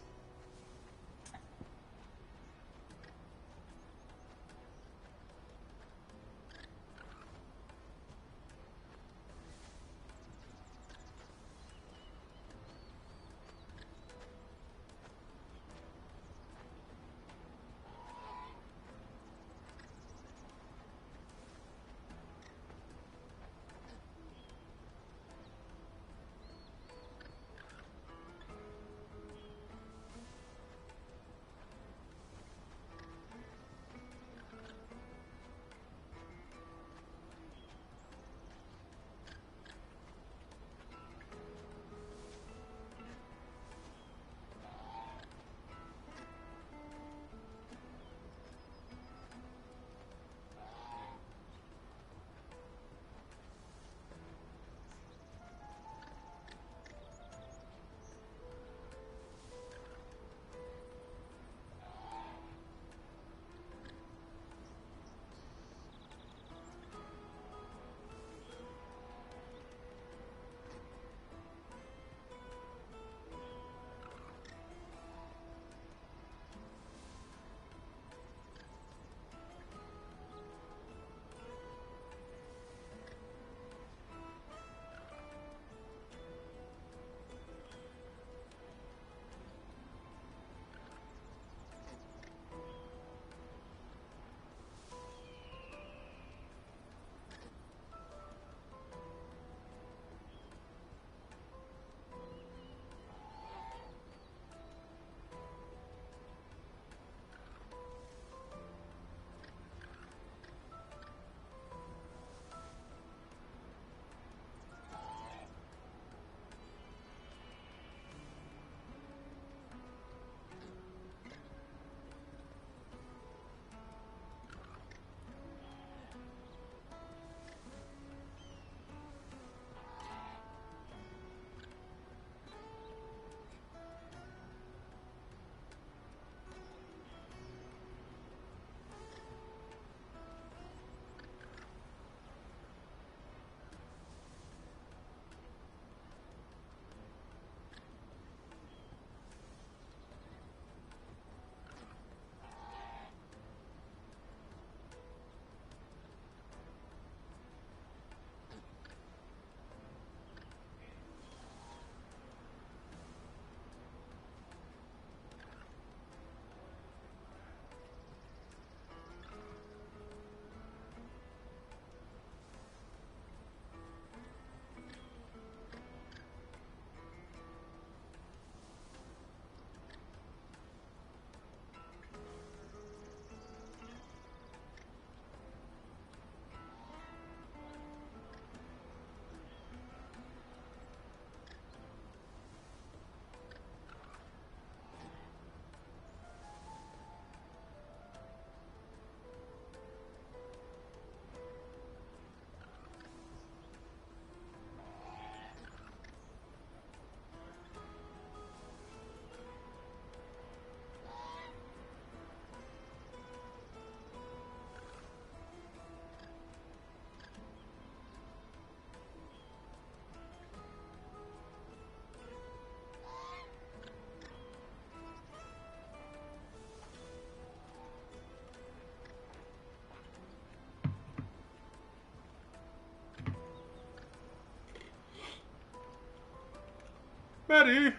Betty!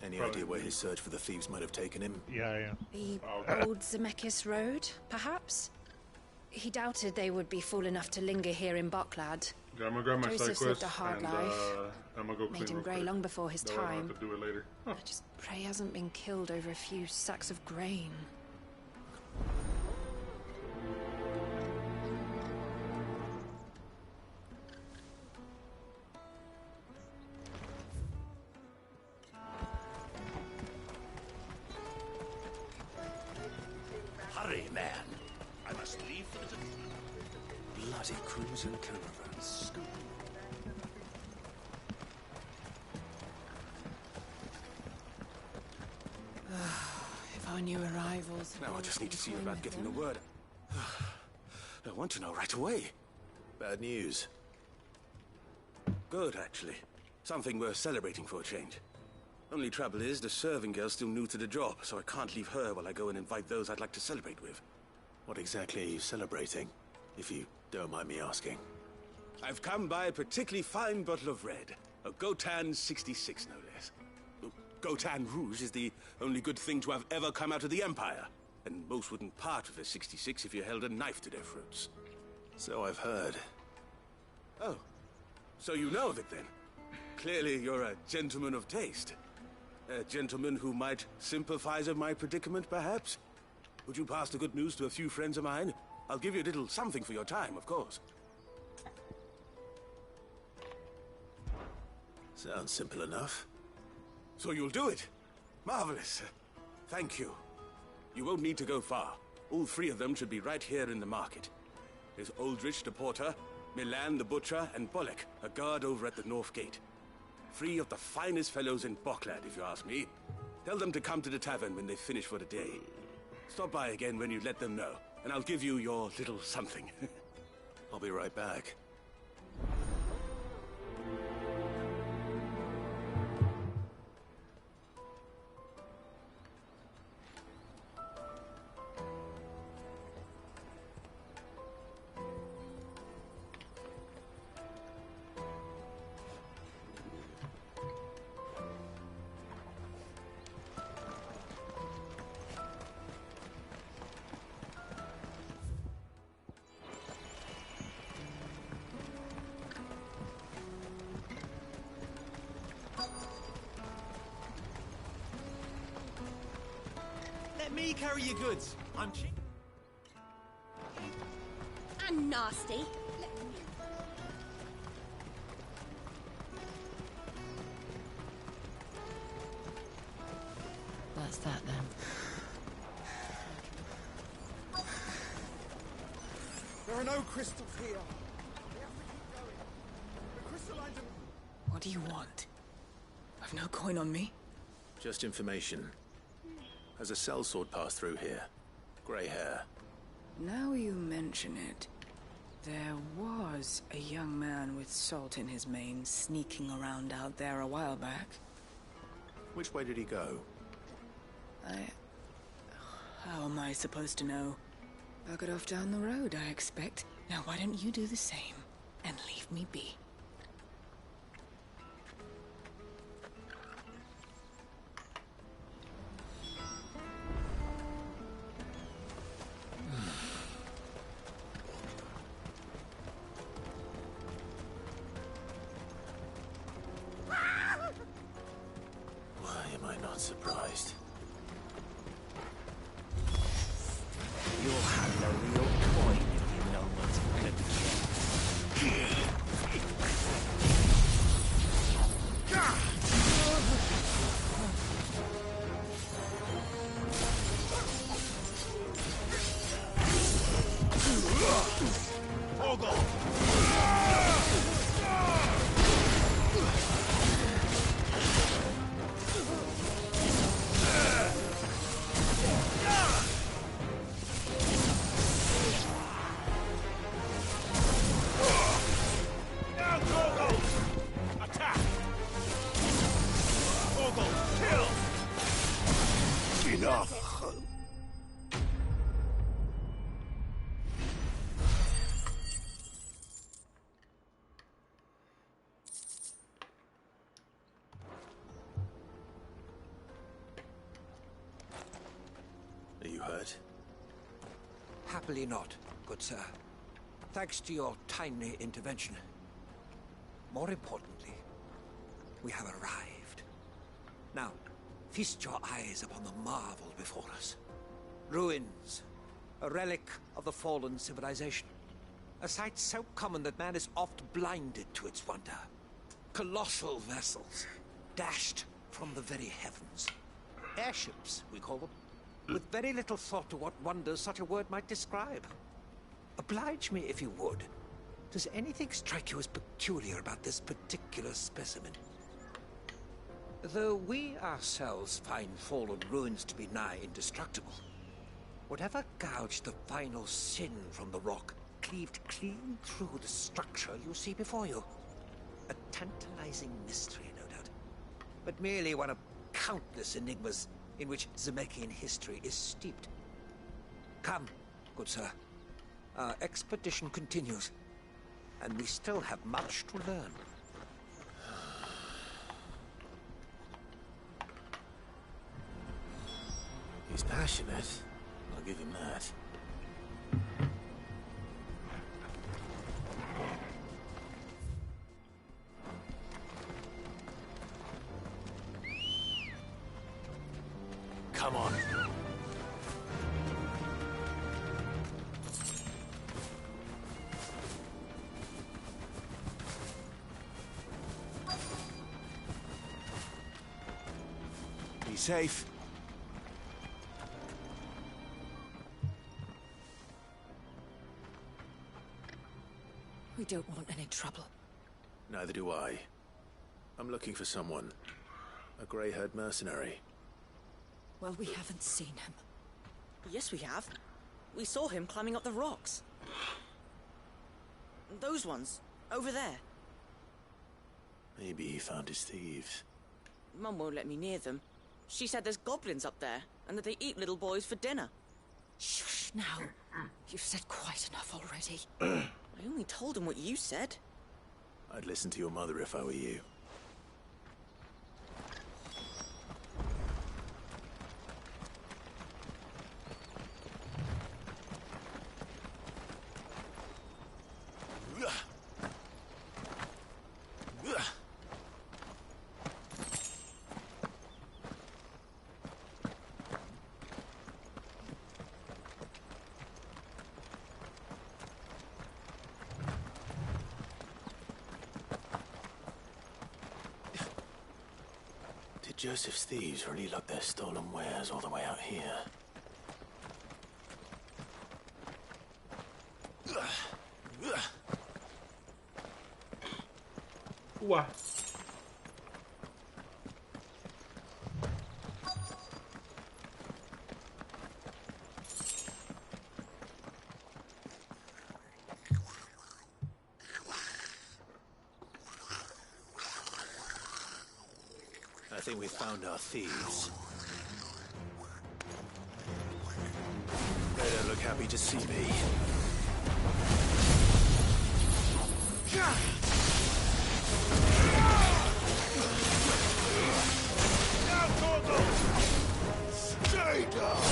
Any idea where his search for the thieves might have taken him? Yeah. The old Zemeckis Road, perhaps? He doubted they would be fool enough to linger here in Boklad. Okay, I'm gonna grab my side Joseph's quest lived a hard and life. I'm gonna go clean Made him real grey quick. long before his That way I don't time. have to do it later. Huh. I just pray he hasn't been killed over a few sacks of grain. Hurry, man. I must leave for the... Bloody crews and caravans. If I knew arrivals... Now I just need to see about getting the word. I want to know right away. Bad news. Good, actually. Something worth celebrating for a change. Only trouble is, the serving girl's still new to the job, so I can't leave her while I go and invite those I'd like to celebrate with. What exactly are you celebrating, if you don't mind me asking? I've come by a particularly fine bottle of red. A Gotan 66, no less. Gotan Rouge is the only good thing to have ever come out of the Empire. And most wouldn't part with a 66 if you held a knife to their throats. So I've heard. Oh, so you know of it then? Clearly you're a gentleman of taste. A gentleman who might sympathize with my predicament, perhaps? Would you pass the good news to a few friends of mine? I'll give you a little something for your time, of course. Sounds simple enough. So you'll do it? Marvelous. Thank you. You won't need to go far. All three of them should be right here in the market. There's Aldrich the porter, Milan the butcher, and Bolek, a guard over at the north gate. Three of the finest fellows in Boklad, if you ask me. Tell them to come to the tavern when they finish for the day. Stop by again when you let them know, and I'll give you your little something. I'll be right back. Let me carry your goods. I'm cheap. And nasty. That's that then. There are no crystals here. We have to keep going. The crystalline... What do you want? I've no coin on me. Just information. Has a sellsword passed through here? Grey hair. Now you mention it, there was a young man with salt in his mane sneaking around out there a while back. Which way did he go? How am I supposed to know? Buggered off down the road, I expect. Now why don't you do the same and leave me be? Why am I not surprised? You'll have no real coin if you know what's good to hurt? Happily not, good sir. Thanks to your timely intervention. More importantly, we have arrived. Now, feast your eyes upon the marvel before us. Ruins, a relic of the fallen civilization. A sight so common that man is oft blinded to its wonder. Colossal vessels, dashed from the very heavens. Airships, we call them, with very little thought to what wonders such a word might describe. Oblige me if you would. Does anything strike you as peculiar about this particular specimen? Though we ourselves find fallen ruins to be nigh indestructible, whatever gouged the final sin from the rock cleaved clean through the structure you see before you. A tantalizing mystery, no doubt, but merely one of countless enigmas in which Zemeckis history is steeped. Come, good sir. Our expedition continues, and we still have much to learn. He's passionate. I'll give him that. Come on. Be safe. We don't want any trouble. Neither do I. I'm looking for someone. A grey-haired mercenary. Well, we haven't seen him. Yes, we have. We saw him climbing up the rocks. Those ones, over there. Maybe he found his thieves. Mum won't let me near them. She said there's goblins up there, and that they eat little boys for dinner. Shush, now. You've said quite enough already. I only told him what you said. I'd listen to your mother if I were you. Did Joseph's thieves really lug their stolen wares all the way out here? What? I think we found our thieves. They don't look happy to see me. Now, Torgo! Stay down!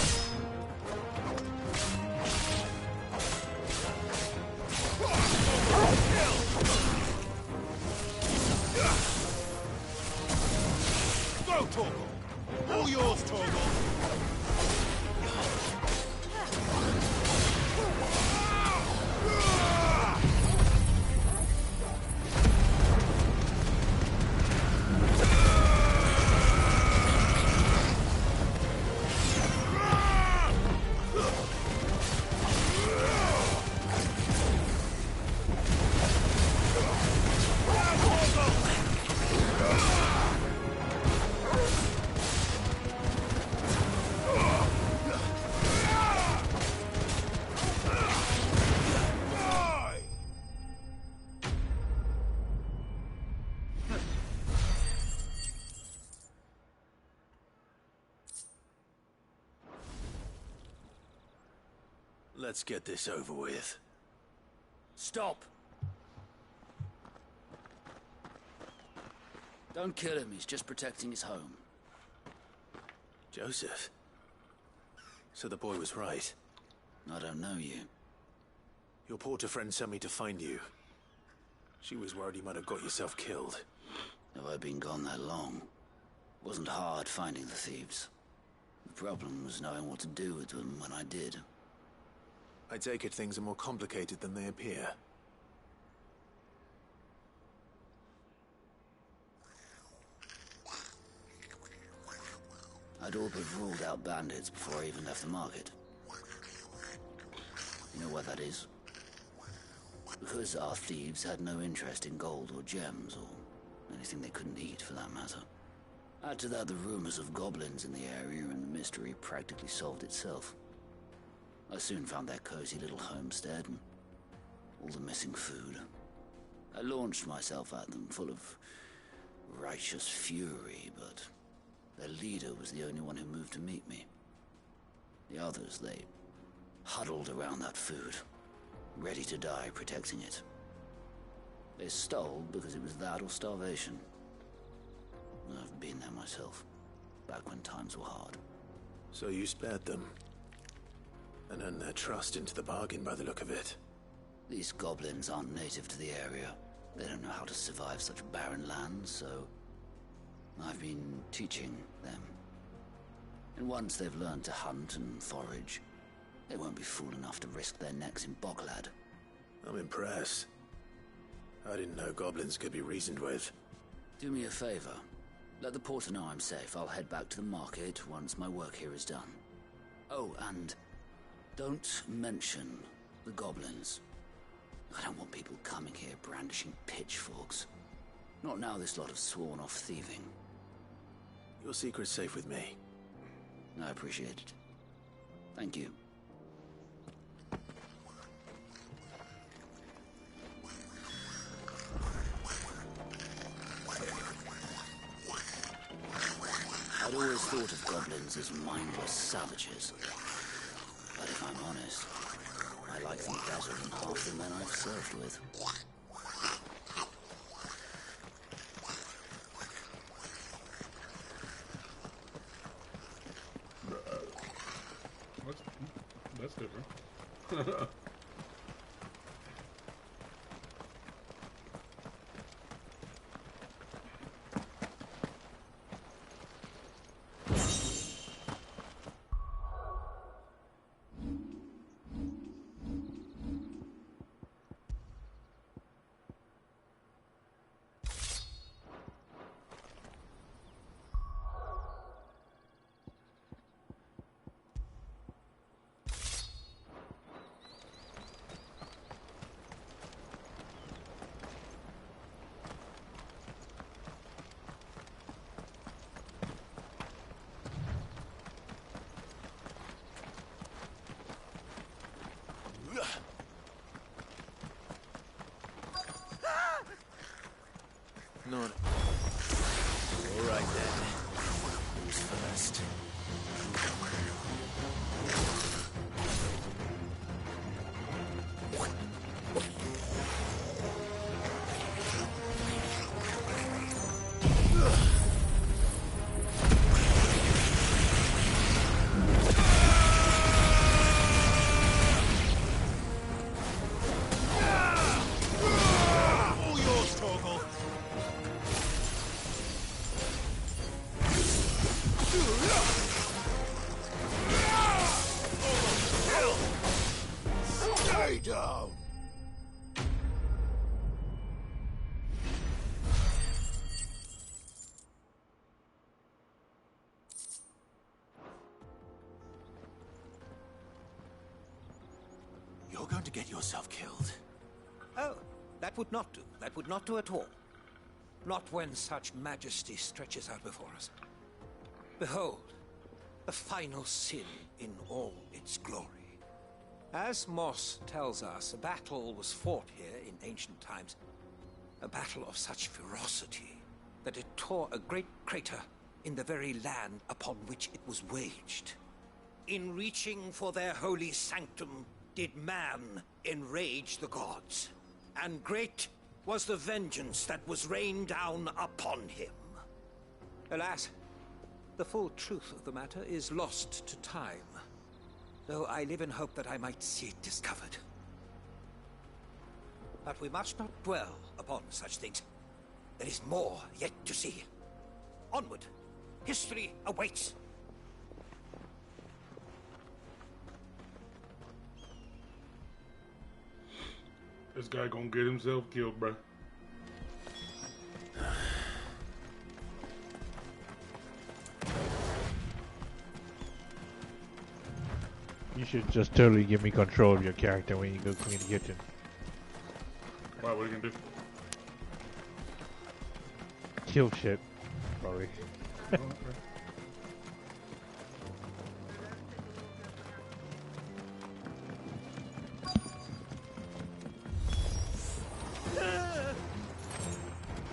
Go, Torgo! All yours, Torgo! Let's get this over with. Stop! Don't kill him, he's just protecting his home. Joseph? So the boy was right. I don't know you. Your porter friend sent me to find you. She was worried you might have got yourself killed. Have I been gone that long? Wasn't hard finding the thieves. The problem was knowing what to do with them when I did. I take it things are more complicated than they appear. I'd all but ruled out bandits before I even left the market. You know what that is? Because our thieves had no interest in gold or gems, or anything they couldn't eat for that matter. Add to that the rumors of goblins in the area, and the mystery practically solved itself. I soon found their cozy little homestead and all the missing food. I launched myself at them, full of righteous fury, but their leader was the only one who moved to meet me. The others, they huddled around that food, ready to die protecting it. They stole because it was that or starvation. I've been there myself, back when times were hard. So you spared them? And earned their trust into the bargain by the look of it. These goblins aren't native to the area. They don't know how to survive such barren lands, so I've been teaching them. And once they've learned to hunt and forage, they won't be fool enough to risk their necks in Boklad. I'm impressed. I didn't know goblins could be reasoned with. Do me a favor. Let the porter know I'm safe. I'll head back to the market once my work here is done. Oh, and don't mention the goblins. I don't want people coming here brandishing pitchforks. Not now this lot have sworn off thieving. Your secret's safe with me. I appreciate it. Thank you. I'd always thought of goblins as mindless savages. But if I'm honest, I like them better than half the men I've served with. That's different. Not. All right then. Who's first? Down! You're going to get yourself killed. Oh, that would not do. That would not do at all. Not when such majesty stretches out before us. Behold, the final sin in all its glory. As Moss tells us, a battle was fought here in ancient times. A battle of such ferocity that it tore a great crater in the very land upon which it was waged. In reaching for their holy sanctum, did man enrage the gods. And great was the vengeance that was rained down upon him. Alas, the full truth of the matter is lost to time. though I live in hope that I might see it discovered. But we must not dwell upon such things. There is more yet to see. Onward! History awaits! This guy gonna get himself killed, bruh. You should just totally give me control of your character when you go clean the kitchen. Why, what are you gonna do? Kill shit, probably.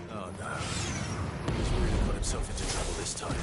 Oh no. He's really got himself into trouble this time.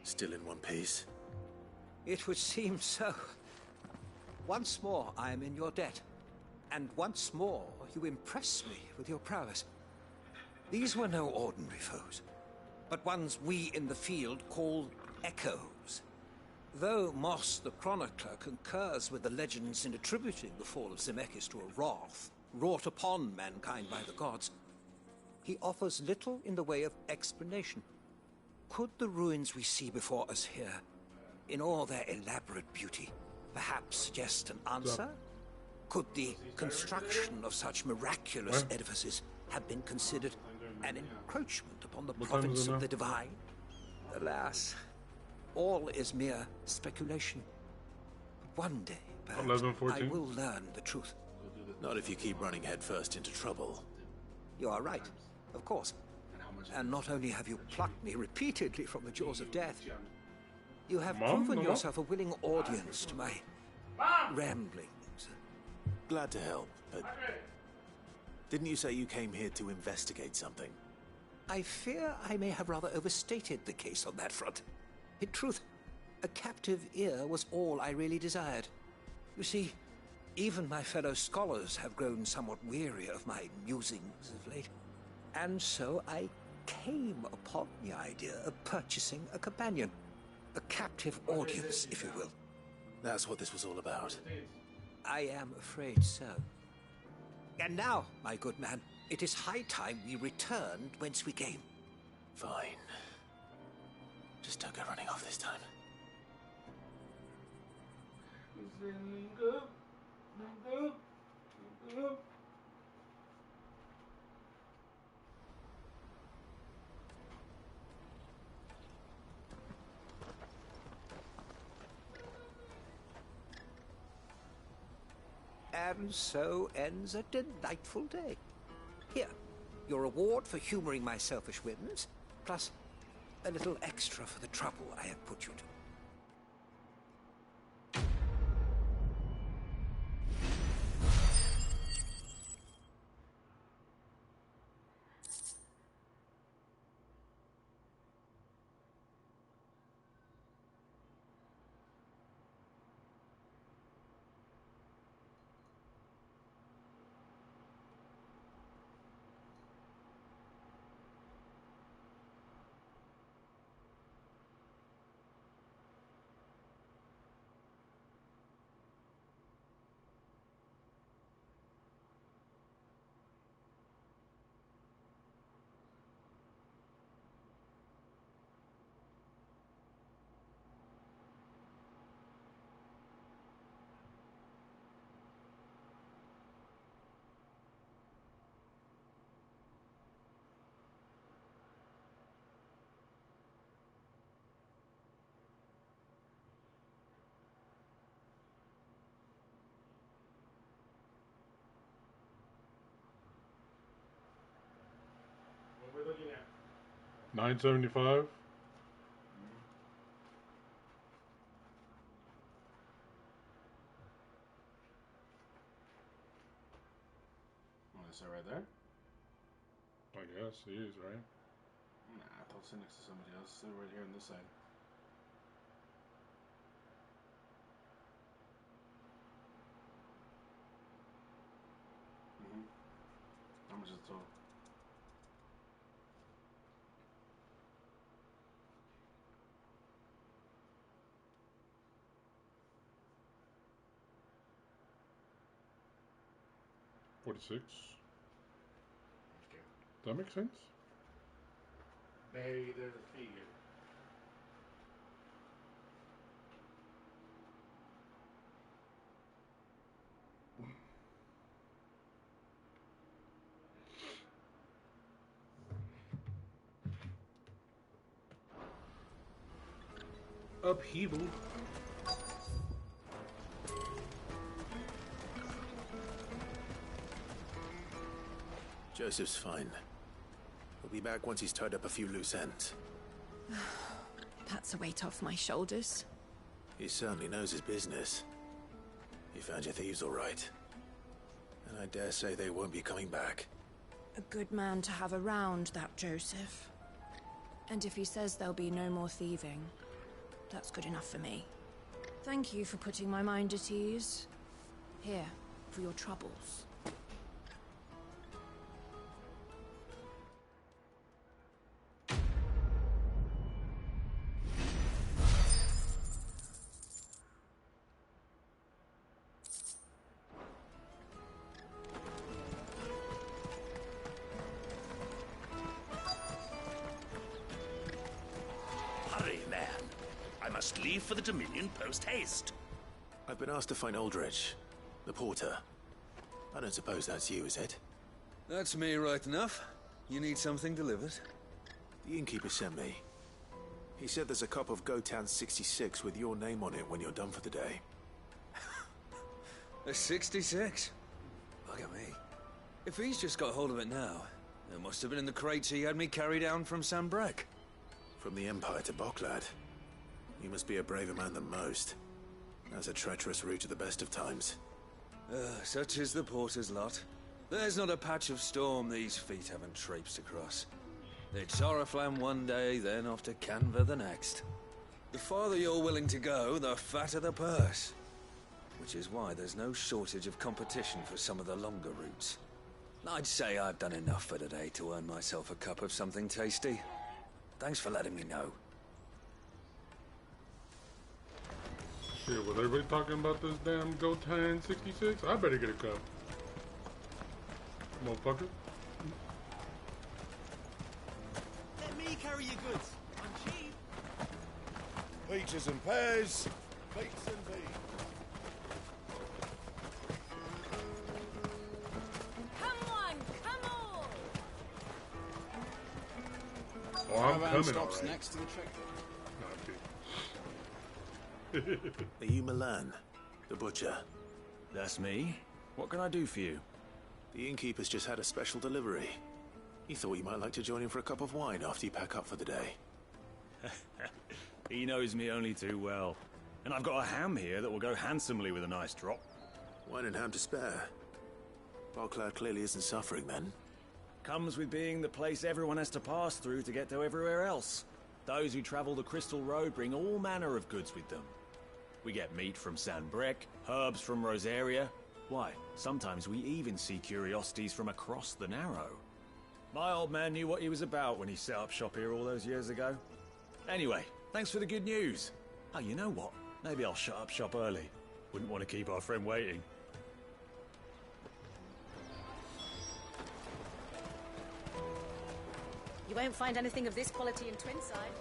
Still in one piece? It would seem so. Once more I am in your debt. And once more you impress me with your prowess. These were no ordinary foes, but ones we in the field call echoes. Though Moss the Chronicler concurs with the legends in attributing the fall of Zemeckis to a wrath wrought upon mankind by the gods, he offers little in the way of explanation. Could the ruins we see before us here, in all their elaborate beauty, perhaps suggest an answer? Could the construction of such miraculous edifices have been considered an encroachment upon the province of the divine? Alas, all is mere speculation. But one day, perhaps, I will learn the truth. Not if you keep running headfirst into trouble. You are right, of course. And not only have you plucked me repeatedly from the jaws of death, you have proven yourself a willing audience to my ramblings. Glad to help, but didn't you say you came here to investigate something? I fear I may have rather overstated the case on that front. In truth, a captive ear was all I really desired. You see, even my fellow scholars have grown somewhat weary of my musings of late. And so I came upon the idea of purchasing a companion. A captive audience, if you will. That's what this was all about. I am afraid so. And now, my good man, it is high time we returned whence we came. Fine. Just don't go running off this time. And so ends a delightful day. Here, your reward for humoring my selfish whims, plus a little extra for the trouble I have put you to. $9.75. Want to sit right there? I guess he is, right? Nah, I thought sit next to somebody else. Sit right here on this side. How much is the total? $46. Okay. Does that make sense? Bay, there's a fee. Upheaval. Joseph's fine. He'll be back once he's tied up a few loose ends. That's a weight off my shoulders. He certainly knows his business. You found your thieves all right. And I dare say they won't be coming back. A good man to have around, that Joseph. And if he says there'll be no more thieving, that's good enough for me. Thank you for putting my mind at ease. Here, for your troubles. Hurry, man. I must leave for the Dominion post-haste. I've been asked to find Aldrich, the porter. I don't suppose that's you, is it? That's me, right enough. You need something delivered? The innkeeper sent me. He said there's a cup of Gotan 66 with your name on it when you're done for the day. A 66? Look at me. If he's just got hold of it now, it must have been in the crates he had me carry down from Sanbrek. From the Empire to Boklad. You must be a braver man than most. That's a treacherous route to the best of times. Such is the porter's lot. There's not a patch of storm these feet haven't traipsed across. It's Oriflamme one day, then off to Canva the next. The farther you're willing to go, the fatter the purse. Which is why there's no shortage of competition for some of the longer routes. I'd say I've done enough for today to earn myself a cup of something tasty. Thanks for letting me know. Shit, was everybody talking about this damn Gotan 66? I better get a cup. Motherfucker. Let me carry your goods. I'm cheap. Peaches and pears, beets and beans. Come on, come on! Oh, I'm coming, stops alright. next to the tractor. Are you Milan, the butcher? That's me. What can I do for you? The innkeeper's just had a special delivery. He thought you might like to join him for a cup of wine after you pack up for the day. He knows me only too well. And I've got a ham here that will go handsomely with a nice drop. Wine and ham to spare. Boklad clearly isn't suffering then. Comes with being the place everyone has to pass through to get to everywhere else. Those who travel the Crystal Road bring all manner of goods with them. We get meat from Sanbrek, herbs from Rosaria. Why, sometimes we even see curiosities from across the Narrow. My old man knew what he was about when he set up shop here all those years ago. Anyway, thanks for the good news. Oh, you know what? Maybe I'll shut up shop early. Wouldn't want to keep our friend waiting. You won't find anything of this quality in Twinside.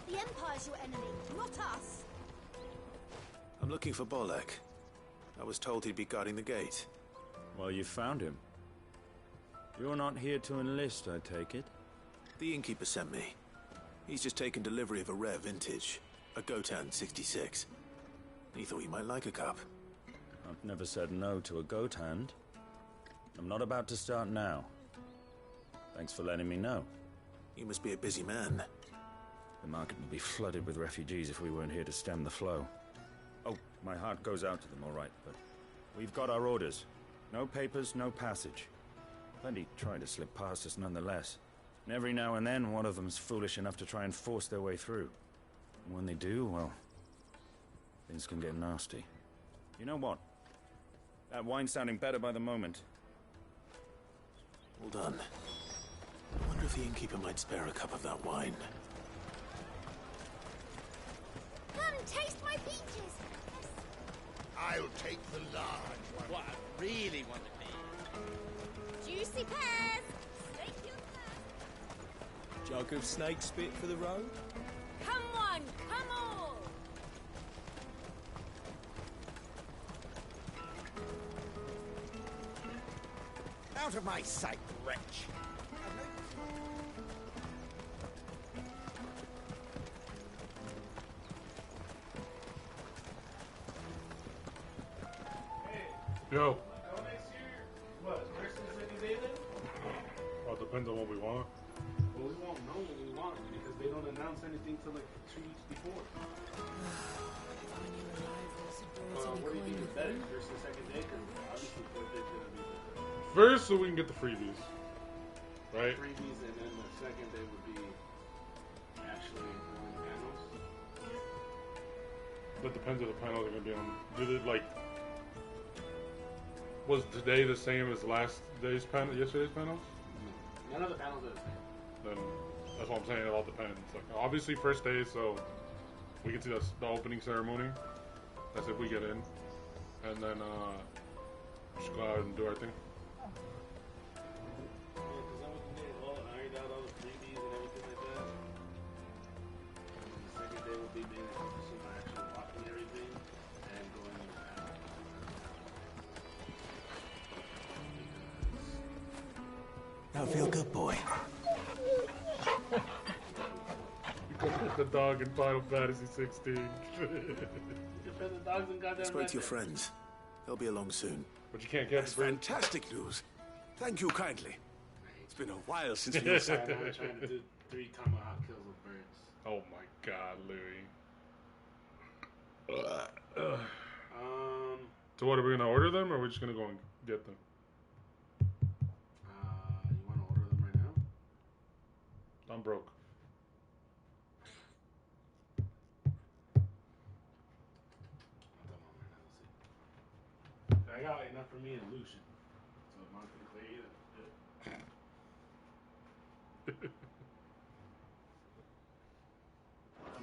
The Empire's your enemy, not us. I'm looking for Bolek. I was told he'd be guarding the gate. Well, you found him. You're not here to enlist, I take it? The innkeeper sent me. He's just taken delivery of a rare vintage, a Gotan 66. He thought you might like a cup. I've never said no to a goat hand. I'm not about to start now. Thanks for letting me know. You must be a busy man. The market would be flooded with refugees if we weren't here to stem the flow. Oh, my heart goes out to them, all right, but we've got our orders. No papers, no passage. Plenty try to slip past us nonetheless. And every now and then, one of them's foolish enough to try and force their way through. And when they do, well, things can get nasty. You know what? That wine's sounding better by the moment. Well done. I wonder if the innkeeper might spare a cup of that wine. Come, taste my peaches. I'll take the large one. What I really want to be. Juicy pears. Jug of snake spit for the road? Come on, come on. Out of my sight, wretch. Yo. What? Christmas City David? Well, it depends on what we want. Well, we won't know what we want because they don't announce anything till like 2 weeks before. What do you think is better, first or second day? Because obviously fourth day's gonna be the First, so we can get the freebies. Right? freebies, and then the second day would be actually doing panels. That depends on the panels are gonna be on. Did it like? Was today the same as last day's panel? Yesterday's panels? None of the panels are the same. Then that's what I'm saying. It all depends. Like obviously first day, so we can see the opening ceremony. That's if we get in, and then just go out and do our thing. Yeah, because then we can get it all ironed out, all the freebies and everything like that. And then the second day will be mainly focusing on actually walking everything and going in the panel. Now feel good, boy. The dog in Final Fantasy 16. The dogs and goddamn Spoke to your friends. They'll be along soon. But you can't catch That's fantastic news. Thank you kindly. It's been a while since we were I'm sat only trying to do 3 tomahawk kills with birds. Oh my God, Louis. So what, are we gonna order them, or are we just gonna go and get them? You want to order them right now? I'm broke. I got enough for me and Lucian, so I'm not gonna play either.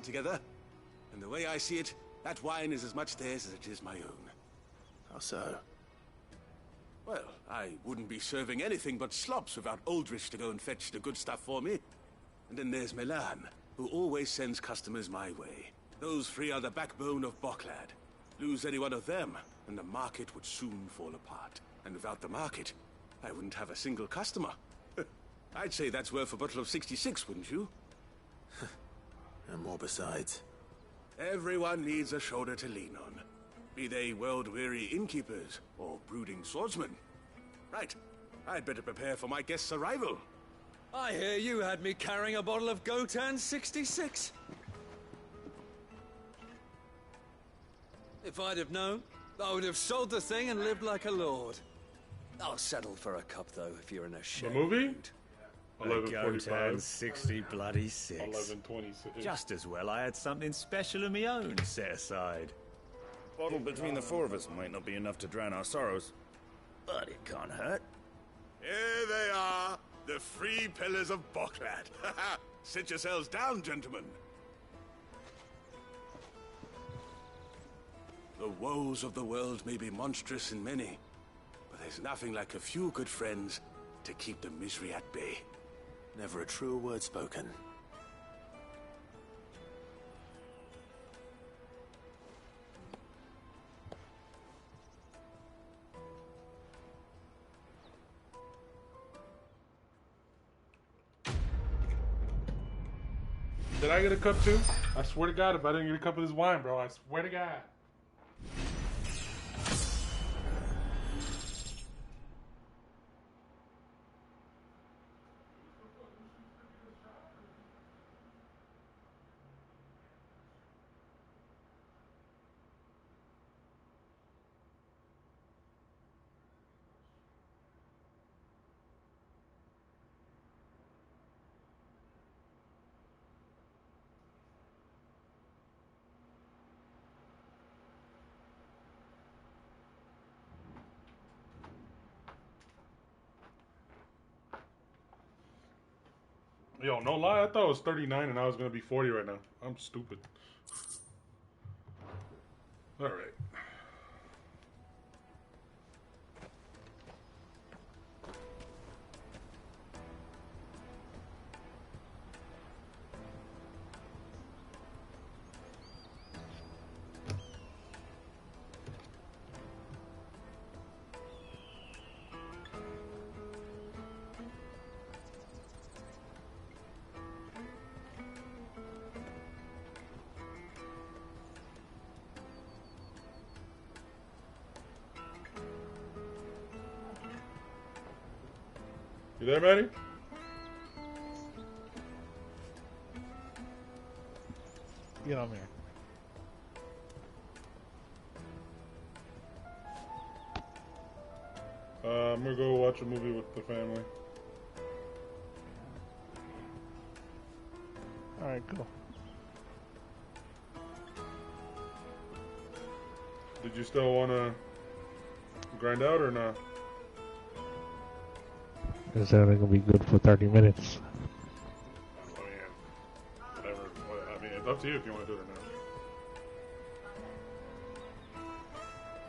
come together. And the way I see it, that wine is as much theirs as it is my own. How so? Well, I wouldn't be serving anything but slops without Aldrich to go and fetch the good stuff for me. And then there's Milan, who always sends customers my way. Those 3 are the backbone of Boklad. Lose any one of them, and the market would soon fall apart. And without the market, I wouldn't have a single customer. I'd say that's worth a bottle of 66, wouldn't you? And more besides. Everyone needs a shoulder to lean on. Be they world-weary innkeepers or brooding swordsmen. Right, I'd better prepare for my guest's arrival. I hear you had me carrying a bottle of Gotan 66. If I'd have known, I would have sold the thing and lived like a lord. I'll settle for a cup, though, if you're in a shame. The movie? mood. 11:45. 60 bloody 6. 11:26. Just as well I had something special of my own set aside. Bottle between the 4 of us might not be enough to drown our sorrows, but it can't hurt. Here they are, the 3 pillars of Boklad. Sit yourselves down, gentlemen. The woes of the world may be monstrous in many, but there's nothing like a few good friends to keep the misery at bay. Never a truer word spoken. Did I get a cup too? I swear to God, if I didn't get a cup of this wine, bro, I swear to God. Yo, no lie, I thought it was 39 and I was gonna be 40 right now. I'm stupid. Alright. You there, Manny? Get on there. I'm gonna go watch a movie with the family. Alright, cool. Did you still wanna grind out or not? It's only gonna be good for 30 minutes. Oh, yeah. Whatever. I mean, it's up to you if you want to do it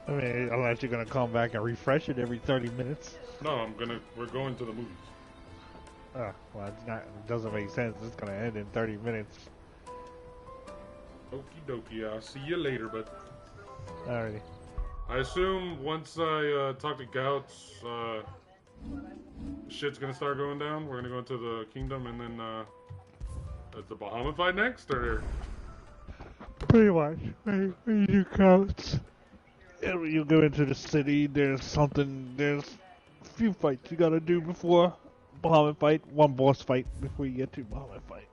or not. I mean, unless you're gonna come back and refresh it every 30 minutes. No, we're going to the movies. Well, it doesn't make sense. It's gonna end in 30 minutes. Okie dokie, I'll see you later, but Alrighty. I assume once I talk to Gouts, shit's gonna start going down. We're gonna go into the kingdom and then is the Bahamut fight next, or? Pretty much. When you do counts, you go into the city, there's a few fights you gotta do before Bahamut fight. One boss fight before you get to Bahamut fight.